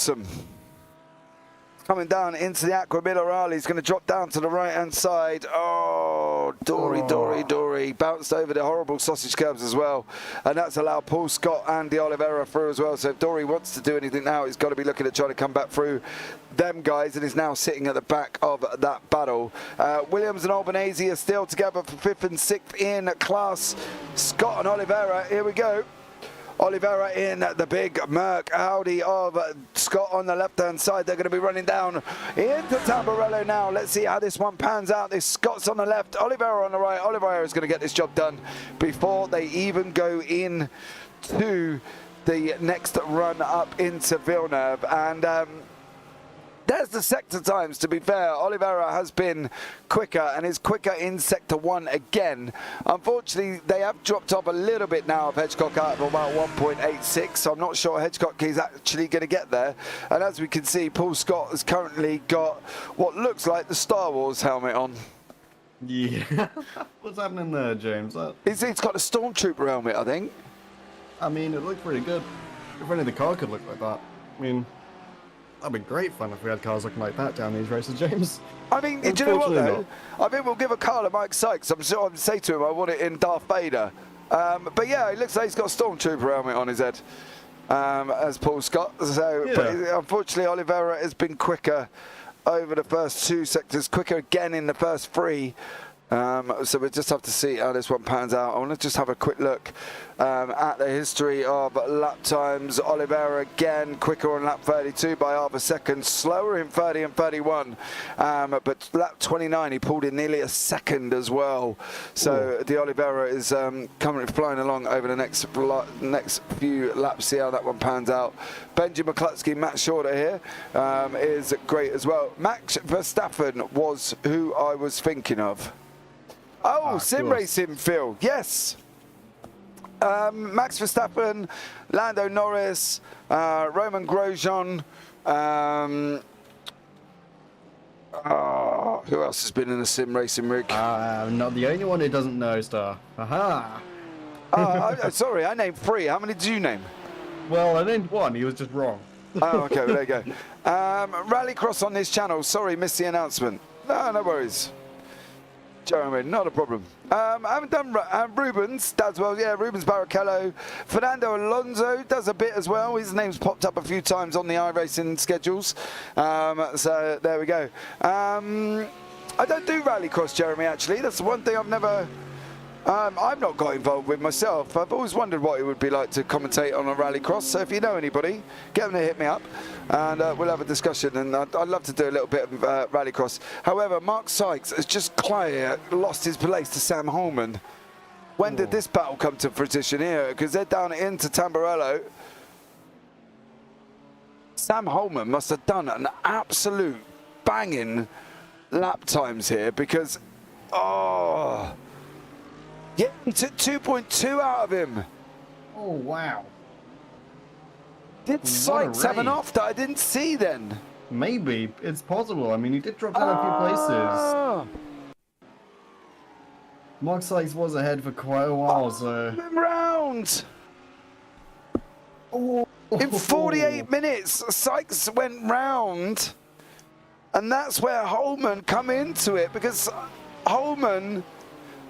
coming down into the Aqua Minerale. He's going to drop down to the right hand side. Oh, Dory bounced over the horrible sausage curbs as well, and that's allowed Paul Scott and the Oliveira through as well. So if Dory wants to do anything now, he's got to be looking at trying to come back through them guys, and is now sitting at the back of that battle. Williams and Albanese are still together for 5th and 6th in class. Scott and Oliveira, here we go. Oliveira in the big Merc Audi of Scott on the left-hand side. They're going to be running down into Tamburello now. Let's see how this one pans out. This Scott's on the left, Oliveira on the right. Oliveira is going to get this job done before they even go in to the next run up into Villeneuve. And There's the sector times, to be fair. Oliveira has been quicker and is quicker in sector 1 again. Unfortunately, they have dropped off a little bit now of Hedgecock out of about 1.86, so I'm not sure Hedgecock is actually going to get there. And as we can see, Paul Scott has currently got what looks like the Star Wars helmet on. Yeah. What's happening there, James? It's got a Stormtrooper helmet, I think. I mean, it looked pretty good. If only the car could look like that. I mean, that'd be great fun if we had cars looking like that down these races, James. I mean, do you know what, though? I think we'll give a car to Mike Sykes. I'm sure I'd say to him, I want it in Darth Vader. But yeah, it looks like he's got a Stormtrooper helmet on his head, as Paul Scott. So, yeah. But unfortunately, Oliveira has been quicker over the first 2 sectors, quicker again in the first 3. So we'll just have to see how this one pans out. I want to just have a quick look at the history of lap times. Oliveira again quicker on lap 32 by half a second, slower in 30 and 31. But lap 29 he pulled in nearly a second as well. So the Oliveira is currently flying along over the next few laps. See how that one pans out. Benji McCluskey, Matt Shorter here is great as well. Max Verstappen was who I was thinking of. Oh, sim racing, Phil. Yes. Max Verstappen, Lando Norris, Roman Grosjean. Who else has been in the sim racing rig? I'm not the only one who doesn't know, Star. Aha. Sorry, I named 3. How many did you name? Well, I named 1. He was just wrong. Oh, okay, well, there you go. Rallycross on this channel. Sorry, missed the announcement. No worries. Jeremy, not a problem. I haven't done Rubens, does well. Yeah, Rubens Barrichello. Fernando Alonso does a bit as well. His name's popped up a few times on the iRacing schedules. So there we go. I don't do rallycross, Jeremy, actually. That's the one thing I've never... I've not got involved with myself. I've always wondered what it would be like to commentate on a rallycross. So if you know anybody, get them to hit me up, and we'll have a discussion. And I'd love to do a little bit of rallycross. However, Mark Sykes has just lost his place to Sam Holman. When did this battle come to fruition here? Because they're down into Tamburello. Sam Holman must have done an absolute banging lap times here because, yeah, he took 2.2 out of him. Oh, wow. Did Sykes have an off that I didn't see then? Maybe. It's possible. I mean, he did drop down a few places. Mark Sykes was ahead for quite a while, so... Round! In 48 minutes, Sykes went round. And that's where Holman come into it, because Holman...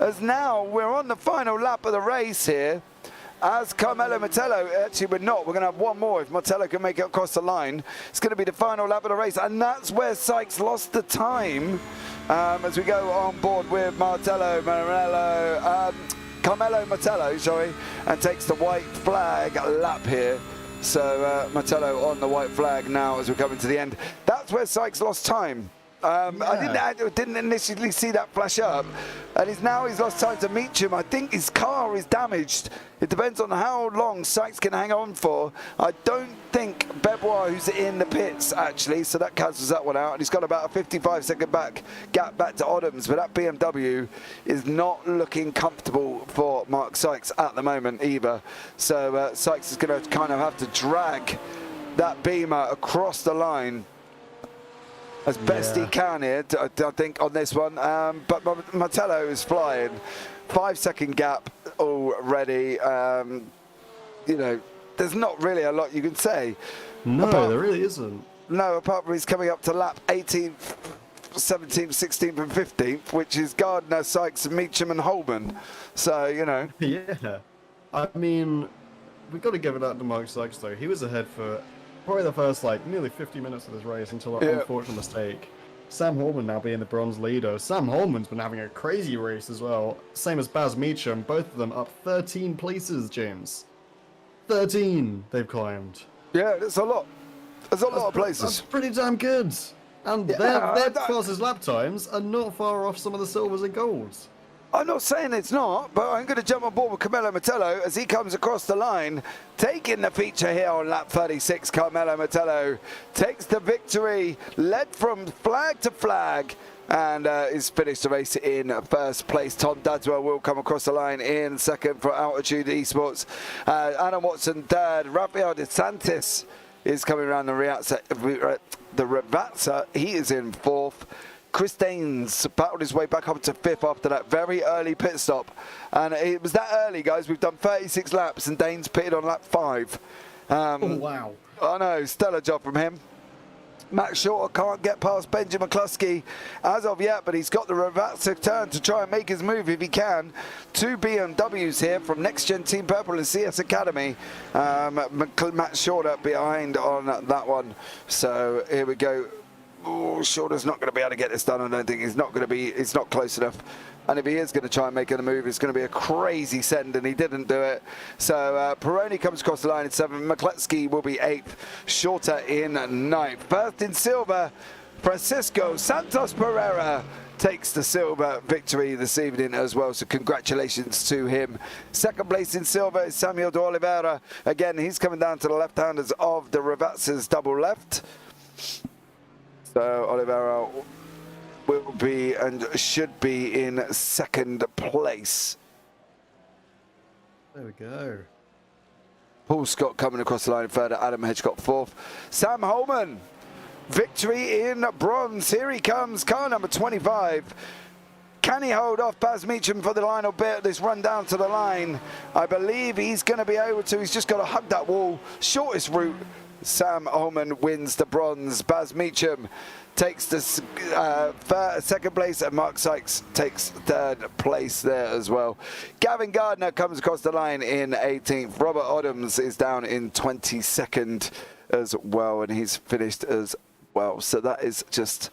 As now we're on the final lap of the race here, as Carmelo Martello, actually we're not, we're going to have one more if Martello can make it across the line. It's going to be the final lap of the race, and that's where Sykes lost the time as we go on board with Carmelo Martello, sorry, and takes the white flag lap here. So Martello on the white flag now as we're coming to the end. That's where Sykes lost time. I didn't initially see that flash up, and he's lost time to Meacham. I think his car is damaged. It depends on how long Sykes can hang on for. I don't think Bebois, who's in the pits actually, so that cancels that one out, and he's got about a 55-second gap back to Oddams, but that BMW is not looking comfortable for Mark Sykes at the moment either. So Sykes is going to kind of have to drag that Beamer across the line as best he can here, I think, on this one. But Martello is flying. 5-second gap already. You know, there's not really a lot you can say. No, there really isn't. No, apart from he's coming up to lap 18th, 17th, 16th and 15th, which is Gardner, Sykes, Meacham and Holman. So, you know. Yeah. I mean, we've got to give it up to Mark Sykes, though. He was ahead for... probably the first, nearly 50 minutes of this race until that unfortunate mistake. Sam Holman now being the bronze leader. Sam Holman's been having a crazy race as well. Same as Baz Meacham, both of them up 13 places, James. 13 they've climbed. Yeah, it's a lot. There's a lot of places. That's pretty damn good. And their classes lap times are not far off some of the silvers and golds. I'm not saying it's not, but I'm going to jump on board with Carmelo Mettello as he comes across the line, taking the feature here on lap 36. Carmelo Mettello takes the victory, led from flag to flag, and is finished the race in first place. Tom Dadswell will come across the line in second for Altitude Esports. Adam Watson third. Rafael DeSantis is coming around the Ravazza. He is in fourth. Chris Danes battled his way back up to fifth after that very early pit stop. And it was that early, guys. We've done 36 laps and Danes pitted on lap 5. Oh, wow. I know, stellar job from him. Matt Shorter can't get past Benjamin McCluskey as of yet, but he's got the Ravazza turn to try and make his move if he can. 2 BMWs here from Nxtgen Team Purple and CS Academy. Matt Shorter behind on that one. So here we go. Oh, Shorter's not going to be able to get this done. I don't think he's not going to be. It's not close enough. And if he is going to try and make a move, it's going to be a crazy send, and he didn't do it. So Peroni comes across the line in 7th. McCluskey will be 8th. Shorter in 9th. First in silver, Francisco Santos Pereira takes the silver victory this evening as well, so congratulations to him. Second place in silver is Samuel de Oliveira. Again, he's coming down to the left-handers of the Ravazza's double left. So Oliveira will be and should be in second place. There we go. Paul Scott coming across the line further. Adam Hedgecock fourth. Sam Holman, victory in bronze. Here he comes, car number 25. Can he hold off Baz Meacham for the line or bit this run down to the line? I believe he's going to be able to. He's just got to hug that wall. Shortest route. Sam Holman wins the bronze. Baz Meacham takes the second place, and Mark Sykes takes third place there as well. Gavin Gardner comes across the line in 18th. Robert Oddams is down in 22nd as well, and he's finished as well. So that is just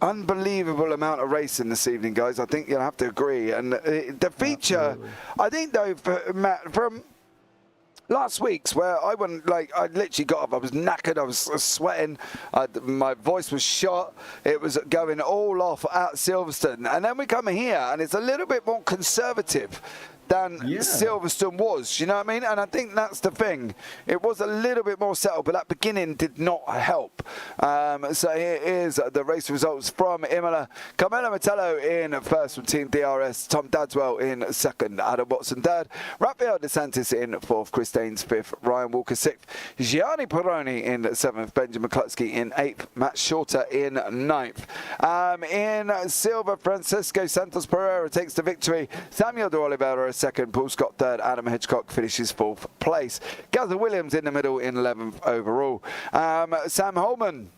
unbelievable amount of racing this evening, guys. I think you'll have to agree. And the feature, absolutely. I think though, for Matt, from last week's, where I went, like, I literally got up, I was knackered, I was sweating, my voice was shot, it was going all off at Silverstone, and then we come here and it's a little bit more conservative than Silverstone was, you know what I mean? And I think that's the thing. It was a little bit more settled, but that beginning did not help. So here is the race results from Imola. Carmelo Mettello in first from Team DRS. Tom Dadswell in second. Adam Watson third. Rafael DeSantis in fourth. Chris Danes fifth. Ryan Walker sixth. Gianni Peroni in seventh. Benjamin McCluskey in eighth. Matt Shorter in ninth. In silver, Francisco Santos Pereira takes the victory. Samuel de Oliveira second, Paul Scott third, Adam Hedgecock finishes fourth place. Gazza Williams in the middle in 11th overall. Sam Holman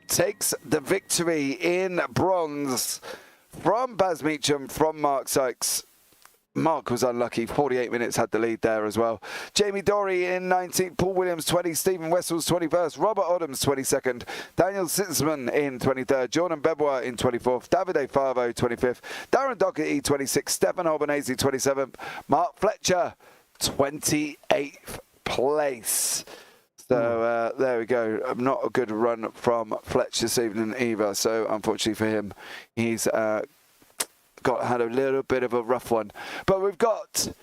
takes the victory in bronze from Baz Meacham, from Mark Sykes. Mark was unlucky, 48 minutes had the lead there as well. Jamie Dorey in 19th, Paul Williams 20, Stephen Wessels 21st, Robert Oddams 22nd, Daniel Sitzman in 23rd, Jordan Bebois in 24th, Davide Favo 25th, Darren Doherty 26th, Stefan Albanese 27th, Mark Fletcher 28th place. So there we go. Not a good run from Fletcher this evening either. So unfortunately for him, he's had a little bit of a rough one. But we've got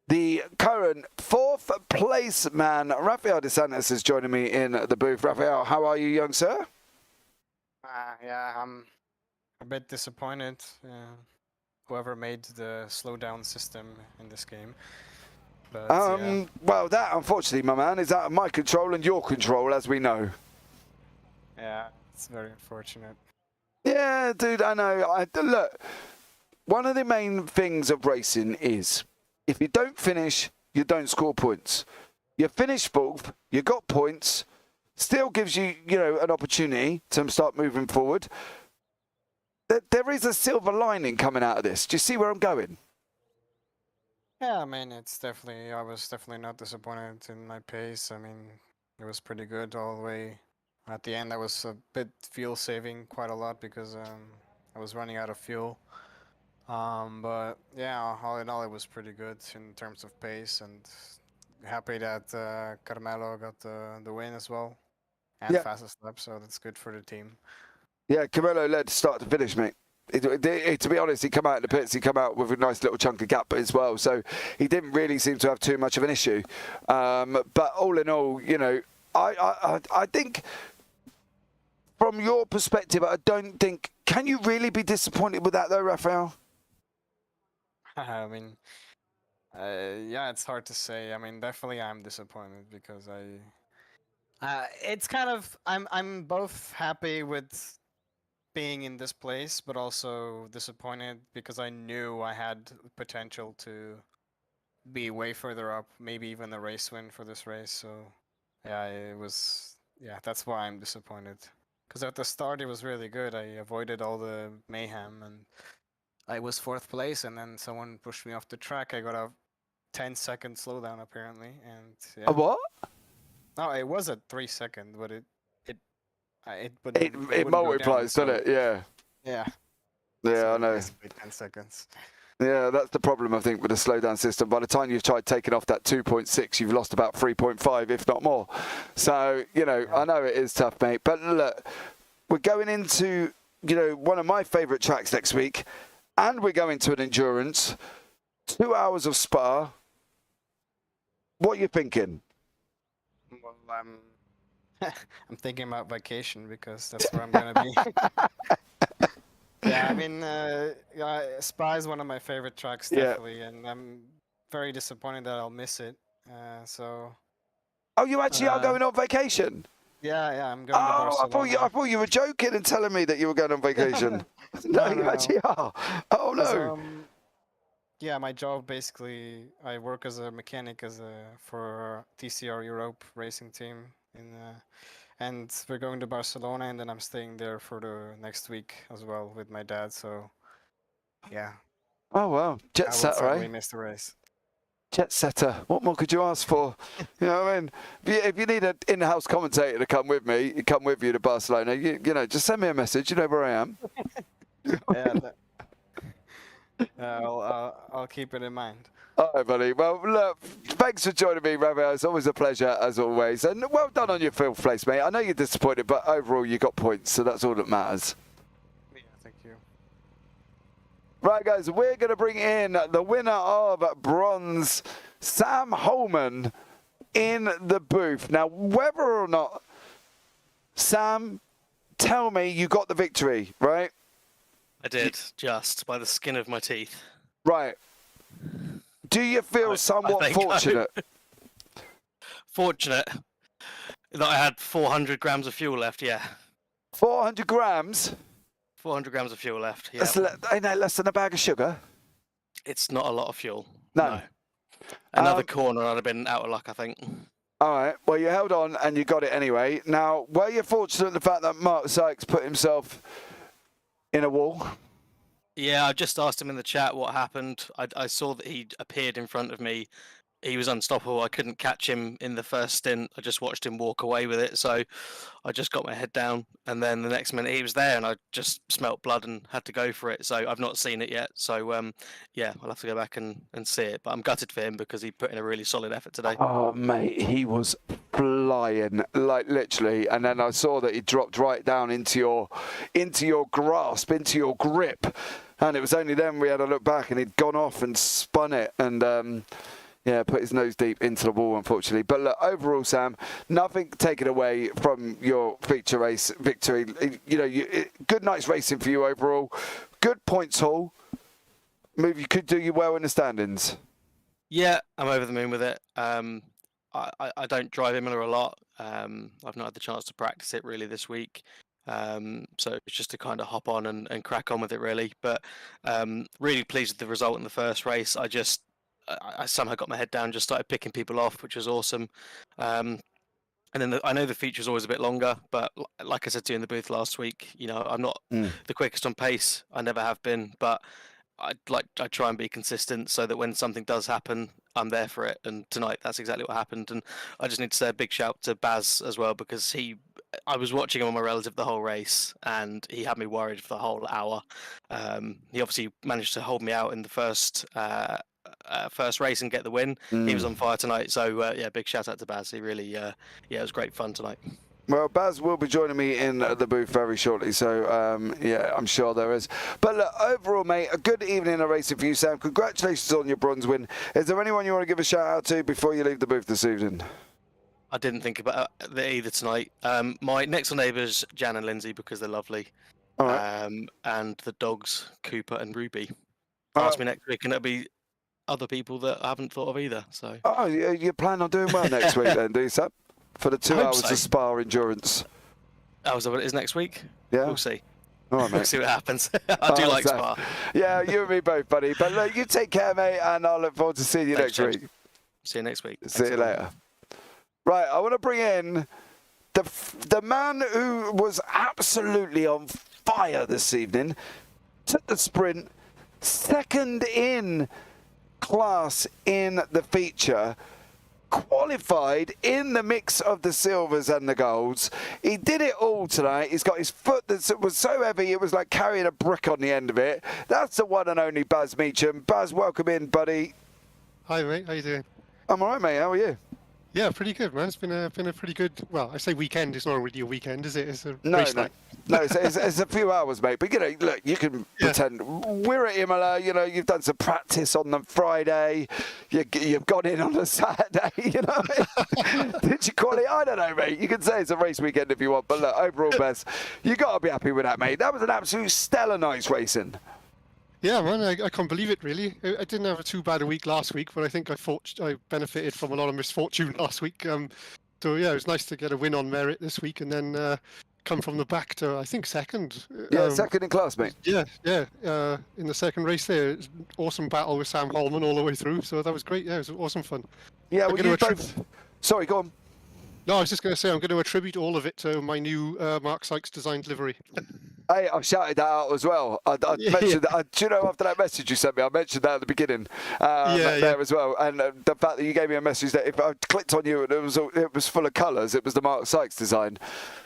the current fourth place man, Rafael DeSantis, is joining me in the booth. Rafael, how are you, young sir? Yeah, I'm a bit disappointed. Whoever made the slowdown system in this game. But, well, that, unfortunately, my man, is out of my control and your control, as we know. Yeah, it's very unfortunate. Yeah, dude, I know. Look, one of the main things of racing is if you don't finish, you don't score points. You finish fourth, you got points, still gives you, an opportunity to start moving forward. There is a silver lining coming out of this. Do you see where I'm going? Yeah, I mean, I was definitely not disappointed in my pace. I mean, it was pretty good all the way. At the end, I was a bit fuel saving quite a lot because I was running out of fuel. But yeah, all in all, it was pretty good in terms of pace, and happy that Carmelo got the win as well, and fastest lap, so that's good for the team. Yeah, Carmelo led start to finish, mate. To be honest, he come out in the pits. He come out with a nice little chunk of gap as well. So he didn't really seem to have too much of an issue. But all in all, you know, I think from your perspective, I don't think. Can you really be disappointed with that though, Raphael? I mean, yeah, it's hard to say. I mean, definitely I'm disappointed because it's kind of I'm both happy with being in this place, but also disappointed because I knew I had potential to be way further up, maybe even a race win for this race. So yeah, that's why I'm disappointed. Because at the start it was really good. I avoided all the mayhem and I was 4th place, and then someone pushed me off the track. I got a 10-second slowdown apparently, and yeah. A what? No, it was a 3-second, but it multiplies, doesn't it? Yeah. Yeah. Yeah, So I know. basically 10 seconds. Yeah, that's the problem, I think, with the slowdown system. By the time you've tried taking off that 2.6, you've lost about 3.5, if not more. So, you know, I know it is tough, mate. But look, we're going into, you know, one of my favourite tracks next week, and we're going to an endurance, 2 hours of Spa. What are you thinking? Well, I'm thinking about vacation because that's where I'm gonna be. Yeah, I mean, yeah, Spa is one of my favorite tracks, definitely, and I'm very disappointed that I'll miss it. So. Oh, you actually are going on vacation? Yeah, I'm going to Barcelona. I thought you were joking and telling me that you were going on vacation. No, you actually are. Oh no. Yeah, my job basically, I work as a mechanic for TCR Europe racing team and we're going to Barcelona, and then I'm staying there for the next week as well with my dad. So, yeah. Oh wow, jet setter, right? We missed the race. Jet setter. What more could you ask for? You know what I mean? If you need an in-house commentator to come with me, come with you to Barcelona. You know, just send me a message. You know where I am. Yeah. I'll keep it in mind. All right, buddy. Well, look, thanks for joining me, Raphael. It's always a pleasure, as always. And well done on your 5th place, mate. I know you're disappointed, but overall you got points, so that's all that matters. Yeah, thank you. Right, guys, we're going to bring in the winner of bronze, Sam Holman, in the booth. Now, whether or not, Sam, tell me you got the victory, right? I did, just by the skin of my teeth. Right. Do you feel somewhat fortunate? Fortunate that I had 400 grams of fuel left, yeah. 400 grams? 400 grams of fuel left, yeah. Ain't that less than a bag of sugar? It's not a lot of fuel. No. Another corner, I'd have been out of luck, I think. All right. Well, you held on and you got it anyway. Now, were you fortunate in the fact that Mark Sykes put himself in a wall? Yeah, I just asked him in the chat what happened. I saw that he appeared in front of me. He was unstoppable. I couldn't catch him in the first stint. I just watched him walk away with it. So I just got my head down. And then the next minute he was there and I just smelt blood and had to go for it. So I've not seen it yet. So, yeah, I'll have to go back and see it. But I'm gutted for him because he put in a really solid effort today. Oh, mate, he was flying, like literally. And then I saw that he dropped right down into your grasp, into your grip. And it was only then we had a look back and he'd gone off and spun it and, yeah, put his nose deep into the wall, unfortunately. But look, overall, Sam, nothing taken away from your feature race victory. You know, good night's racing for you overall. Good points haul. Move, you could do you well in the standings. Yeah, I'm over the moon with it. I don't drive Imola a lot. I've not had the chance to practice it really this week. So it's just to kind of hop on and crack on with it really. But really pleased with the result in the first race. I somehow got my head down, just started picking people off, which was awesome. And then I know the feature's always a bit longer, but like I said to you in the booth last week, you know, I'm not the quickest on pace. I never have been, but I try and be consistent so that when something does happen, I'm there for it. And tonight, that's exactly what happened. And I just need to say a big shout to Baz as well, because I was watching him on my relative the whole race, and he had me worried for the whole hour. He obviously managed to hold me out in the first race and get the win. He was on fire tonight, so yeah, big shout out to Baz. He really, yeah, it was great fun tonight. Well, Baz will be joining me in the booth very shortly, so yeah, I'm sure there is. But look, overall, mate, a good evening of racing for you, Sam. Congratulations on your bronze win. Is there anyone you want to give a shout out to before you leave the booth this evening? I didn't think about it either tonight. My next door neighbours, Jan and Lindsay, because they're lovely. All right. And the dogs, Cooper and Ruby. Ask me next week, and it'll be other people that I haven't thought of either. So. Oh, you plan on doing well next week then, do you, Sam? For the 2 hours so. of spa endurance. Oh, is that what it is next week? Yeah. We'll see. All right, mate. We'll see what happens. I do like Sam. spa. Yeah, you and me both, buddy. But look, you take care, mate, and I'll look forward to seeing you Thanks, next James. week. See you next week. See you later. Right, I want to bring in the man who was absolutely on fire this evening, took the sprint, second in class in the feature, qualified in the mix of the silvers and the golds. He did it all tonight. He's got his foot that was so heavy it was like carrying a brick on the end of it. That's the one and only Baz Meacham. Baz, welcome in, buddy. Hi mate, how you doing? I'm all right, mate. How are you? Yeah, pretty good, man. It's been a pretty good. Well, I say weekend. It's not really a weekend, is it? It's a No, race no. night. No, it's a few hours, mate. But, you know, look, you can pretend. We're at Imola, you know, you've done some practice on the Friday. You've gone in on a Saturday, you know. Did you call it? I don't know, mate. You can say it's a race weekend if you want. But, look, overall best. You got to be happy with that, mate. That was an absolute stellar night's racing. Yeah, man, I can't believe it, really. I didn't have a too bad a week last week, but I think I benefited from a lot of misfortune last week. So, yeah, it was nice to get a win on merit this week and then come from the back to, I think, second. Yeah, second in class, mate. Yeah, in the second race there. It was an awesome battle with Sam Holman all the way through, so that was great. Yeah, it was awesome fun. Yeah, well, you both... Sorry, go on. No, I was just going to say, I'm going to attribute all of it to my new Mark Sykes designed livery. Hey, I shouted that out as well. I mentioned that. Do you know, after that message you sent me, I mentioned that at the beginning there as well. And the fact that you gave me a message that if I clicked on you and it was full of colours, it was the Mark Sykes design.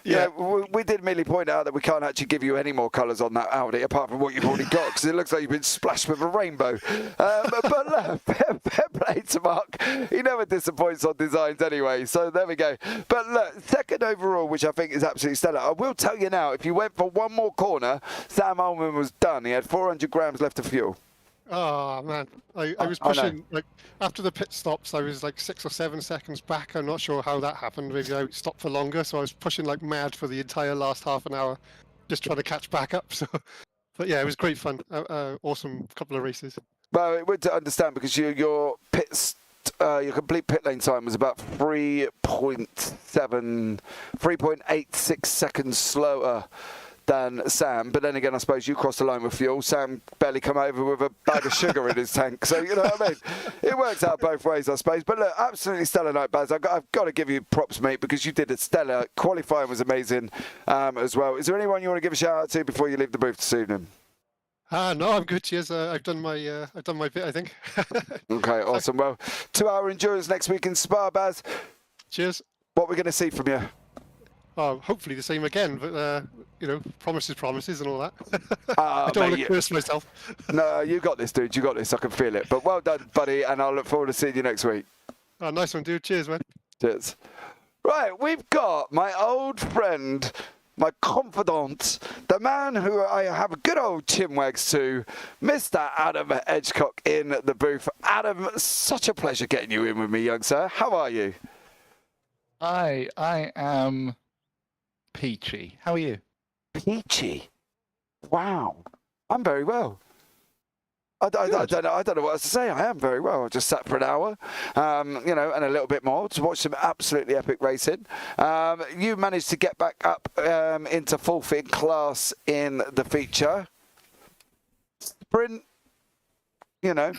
Yeah, we did merely point out that we can't actually give you any more colours on that Audi apart from what you've already got, because it looks like you've been splashed with a rainbow. But fair play to Mark. He never disappoints on designs anyway. So there we go. But look, second overall, which I think is absolutely stellar. I will tell you now, if you went for one more corner, Sam Ullman was done. He had 400 grams left of fuel. Oh man, I was pushing like after the pit stops. I was like 6 or 7 seconds back. I'm not sure how that happened. Maybe I stopped for longer, so I was pushing like mad for the entire last half an hour, just trying to catch back up. So, but yeah, it was great fun. Awesome couple of races. Well, it would to understand because your complete pit lane time was about 3.86 seconds slower than Sam, but then again, I suppose you crossed the line with fuel. Sam barely come over with a bag of sugar in his tank, so you know what I mean. It works out both ways, I suppose. But look, absolutely stellar night, Baz. I've got to give you props, mate, because you did a stellar. Qualifying was amazing as well. Is there anyone you want to give a shout out to before you leave the booth this evening? No, I'm good. Cheers. I've done my bit, I think. Okay, awesome. Well, 2 hour endurance next week in Spa, Baz. Cheers. What we're going to see from you? Oh, hopefully the same again, but you know, promises and all that. I don't want to curse myself. No, you got this, dude. You got this. I can feel it. But well done, buddy, and I'll look forward to seeing you next week. Oh, nice one, dude. Cheers, man. Cheers. Right, we've got my old friend, my confidant, the man who I have a good old chinwags to, Mr. Adam Edgecock in the booth. Adam, such a pleasure getting you in with me, young sir. How are you? I am peachy. How are you? Peachy? Wow. I'm very well. I don't know what else to say. I am very well. I just sat for an hour, you know, and a little bit more to watch some absolutely epic racing. You managed to get back up into full fit class in the feature. Sprint, you know.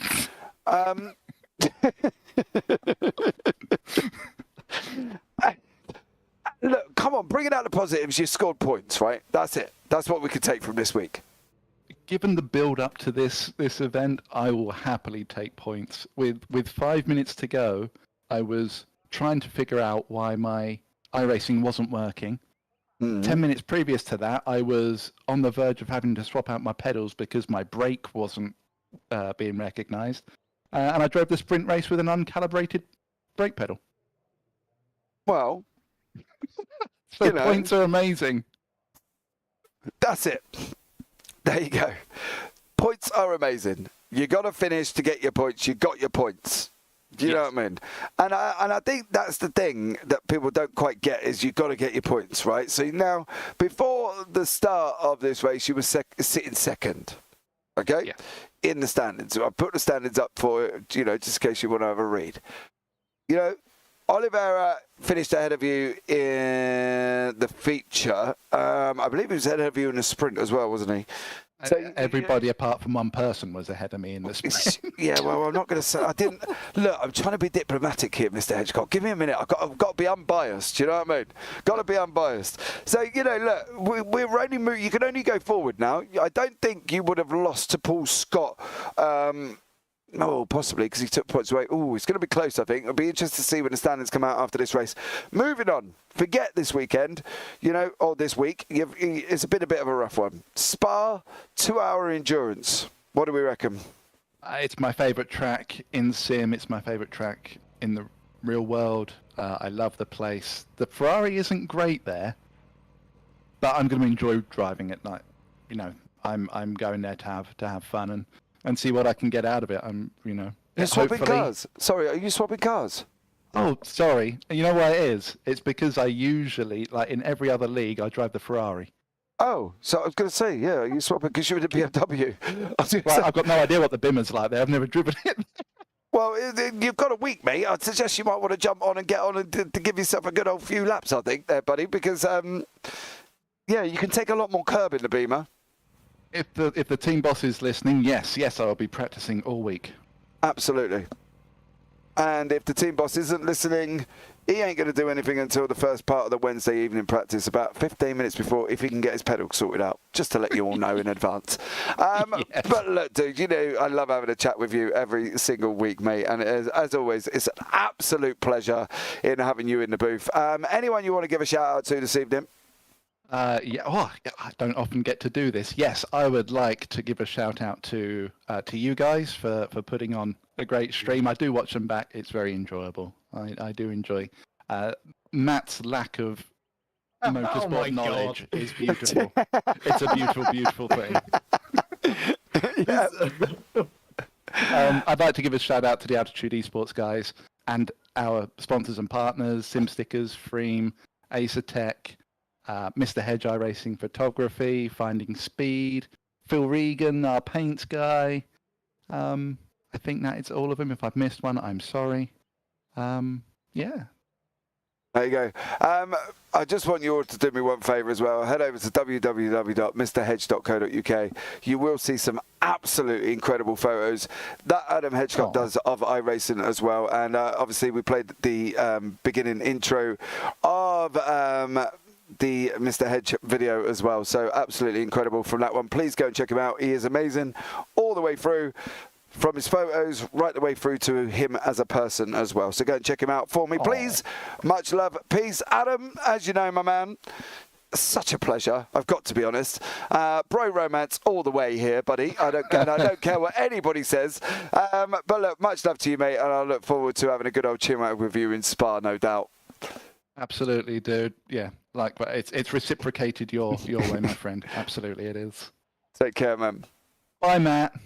Look, come on, bring it out the positives. You scored points, right? That's it. That's what we could take from this week. Given the build up to this event, I will happily take points. With 5 minutes to go, I was trying to figure out why my iRacing wasn't working. 10 minutes previous to that, I was on the verge of having to swap out my pedals because my brake wasn't being recognised. And I drove the sprint race with an uncalibrated brake pedal. Well, So You know. points are amazing. That's it. There you go. Points are amazing. You got to finish to get your points. You got your points. Do you know what I mean? And I think that's the thing that people don't quite get is you've got to get your points, right? So now, before the start of this race, you were sitting second, okay? Yeah. In the standings. I put the standings up for you, just in case you want to have a read. Oliveira finished ahead of you in the feature. I believe he was ahead of you in the sprint as well, wasn't he? So, Everybody apart from one person was ahead of me in the sprint. Yeah, well, I'm not going to say. I didn't. Look, I'm trying to be diplomatic here, Mr. Hedgecock. Give me a minute. I've got to be unbiased. You know what I mean? Got to be unbiased. So, look, we're only. You can only go forward now. I don't think you would have lost to Paul Scott. Oh, possibly, because he took points away. Oh, it's going to be close, I think. It'll be interesting to see when the standings come out after this race. Moving on. Forget this weekend, or this week. It's been a bit of a rough one. Spa, 2-hour endurance. What do we reckon? It's my favourite track in Sim. It's my favourite track in the real world. I love the place. The Ferrari isn't great there, but I'm going to enjoy driving at night. I'm going there to have fun and see what I can get out of it. You're swapping cars. Sorry, are you swapping cars? Oh, sorry. You know why it is? It's because I usually, like in every other league, I drive the Ferrari. Oh, so I was going to say, yeah, you swapping because you were the BMW. Right, I've got no idea what the Bimmer's like there. I've never driven it. Well, you've got a week, mate. I'd suggest you might want to jump on and get on and to give yourself a good old few laps, I think, there, buddy, because, you can take a lot more curb in the Beamer. If the team boss is listening, yes, I'll be practicing all week. Absolutely. And if the team boss isn't listening, he ain't going to do anything until the first part of the Wednesday evening practice, about 15 minutes before, if he can get his pedal sorted out, just to let you all know in advance. Yes. But look, dude, I love having a chat with you every single week, mate. And as always, it's an absolute pleasure in having you in the booth. Anyone you want to give a shout out to this evening? I don't often get to do this. Yes, I would like to give a shout out to you guys for putting on a great stream. I do watch them back. It's very enjoyable. I do enjoy. Matt's lack of motorsport knowledge is beautiful. It's a beautiful, beautiful thing. Yeah. I'd like to give a shout out to the Altitude Esports guys and our sponsors and partners, SimStickers, Freem, Acertech, Mr. Hedge iRacing Photography, Finding Speed, Phil Regan, our paints guy. I think that is all of them. If I've missed one, I'm sorry. Yeah. There you go. I just want you all to do me one favour as well. Head over to www.mrhedge.co.uk. You will see some absolutely incredible photos that Adam Hedgecock does of iRacing as well. And obviously we played the beginning intro of the Mr. Hedge video as well. So absolutely incredible from that one. Please go and check him out. He is amazing all the way through. From his photos right the way through to him as a person as well. So go and check him out for me, please. Much love. Peace. Adam, as you know, my man, such a pleasure. I've got to be honest. Bro romance all the way here, buddy. I don't care what anybody says. But look, much love to you, mate. And I look forward to having a good old chin out with you in Spa, no doubt. Absolutely, dude. Yeah, like it's reciprocated your way, my friend. Absolutely, it is. Take care, man. Bye, Matt. Bye.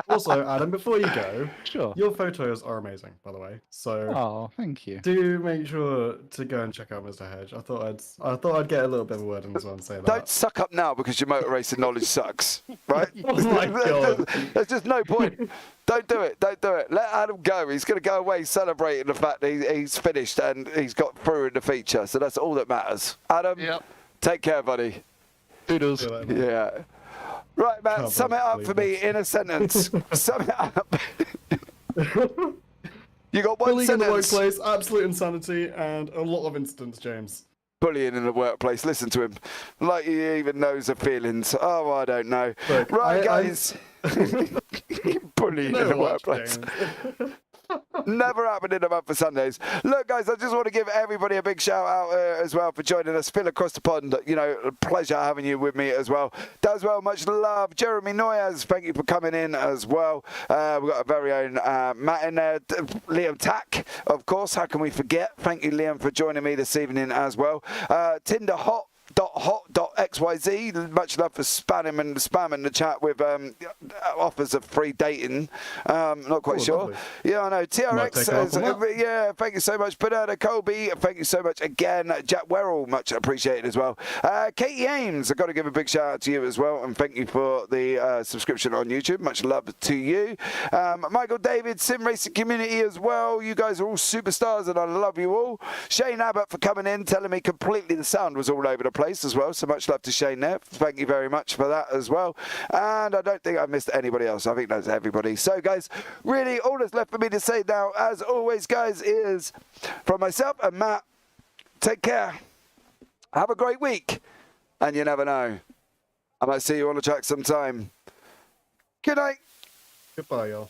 Also, Adam, before you go, Sure. your photos are amazing, by the way. So Oh, thank you. do make sure to go and check out Mr. Hedge. I thought I'd get a little bit of a word in as well and say that. Don't suck up now because your motor racing knowledge sucks, right? Oh my God. There's just no point. Don't do it. Don't do it. Let Adam go. He's going to go away celebrating the fact that he's finished and he's got through in the feature. So that's all that matters. Adam, take care, buddy. Doodles. Yeah. Right, man, Can't sum it up for me believe in a sentence. Sum it up. You got one Bullying in the sentence. workplace, absolute insanity, and a lot of incidents, James. Bullying in the workplace. Listen to him. Like he even knows the feelings. Oh, I don't know. Look, Right, guys. Bullying in the workplace. James. Never happened in a month for Sundays. Look, guys, I just want to give everybody a big shout out as well for joining us. Phil across the pond, you know, a pleasure having you with me as well. Does well, much love. Jeremy Noyes, thank you for coming in as well. We've got our very own Matt in there. Liam Tack, of course, how can we forget? Thank you, Liam, for joining me this evening as well. Tinder hot.xyz, much love for spamming the chat with offers of free dating. Not quite sure. Lovely. Yeah, I know. TRX says, yeah, thank you so much. Bernardo Colby, thank you so much again. Jack Werrell, much appreciated as well. Katie Ames, I've got to give a big shout out to you as well, and thank you for the subscription on YouTube. Much love to you. Michael David, Sim Racing Community as well. You guys are all superstars, and I love you all. Shane Abbott for coming in, telling me completely the sound was all over the place as well, so much love to Shane there. Thank you very much for that as well. And I don't think I missed anybody else. I think that's everybody. So guys, really all that's left for me to say now, as always guys, is from myself and Matt, take care, have a great week, and you never know, I might see you on the track sometime. Good night. Goodbye, y'all.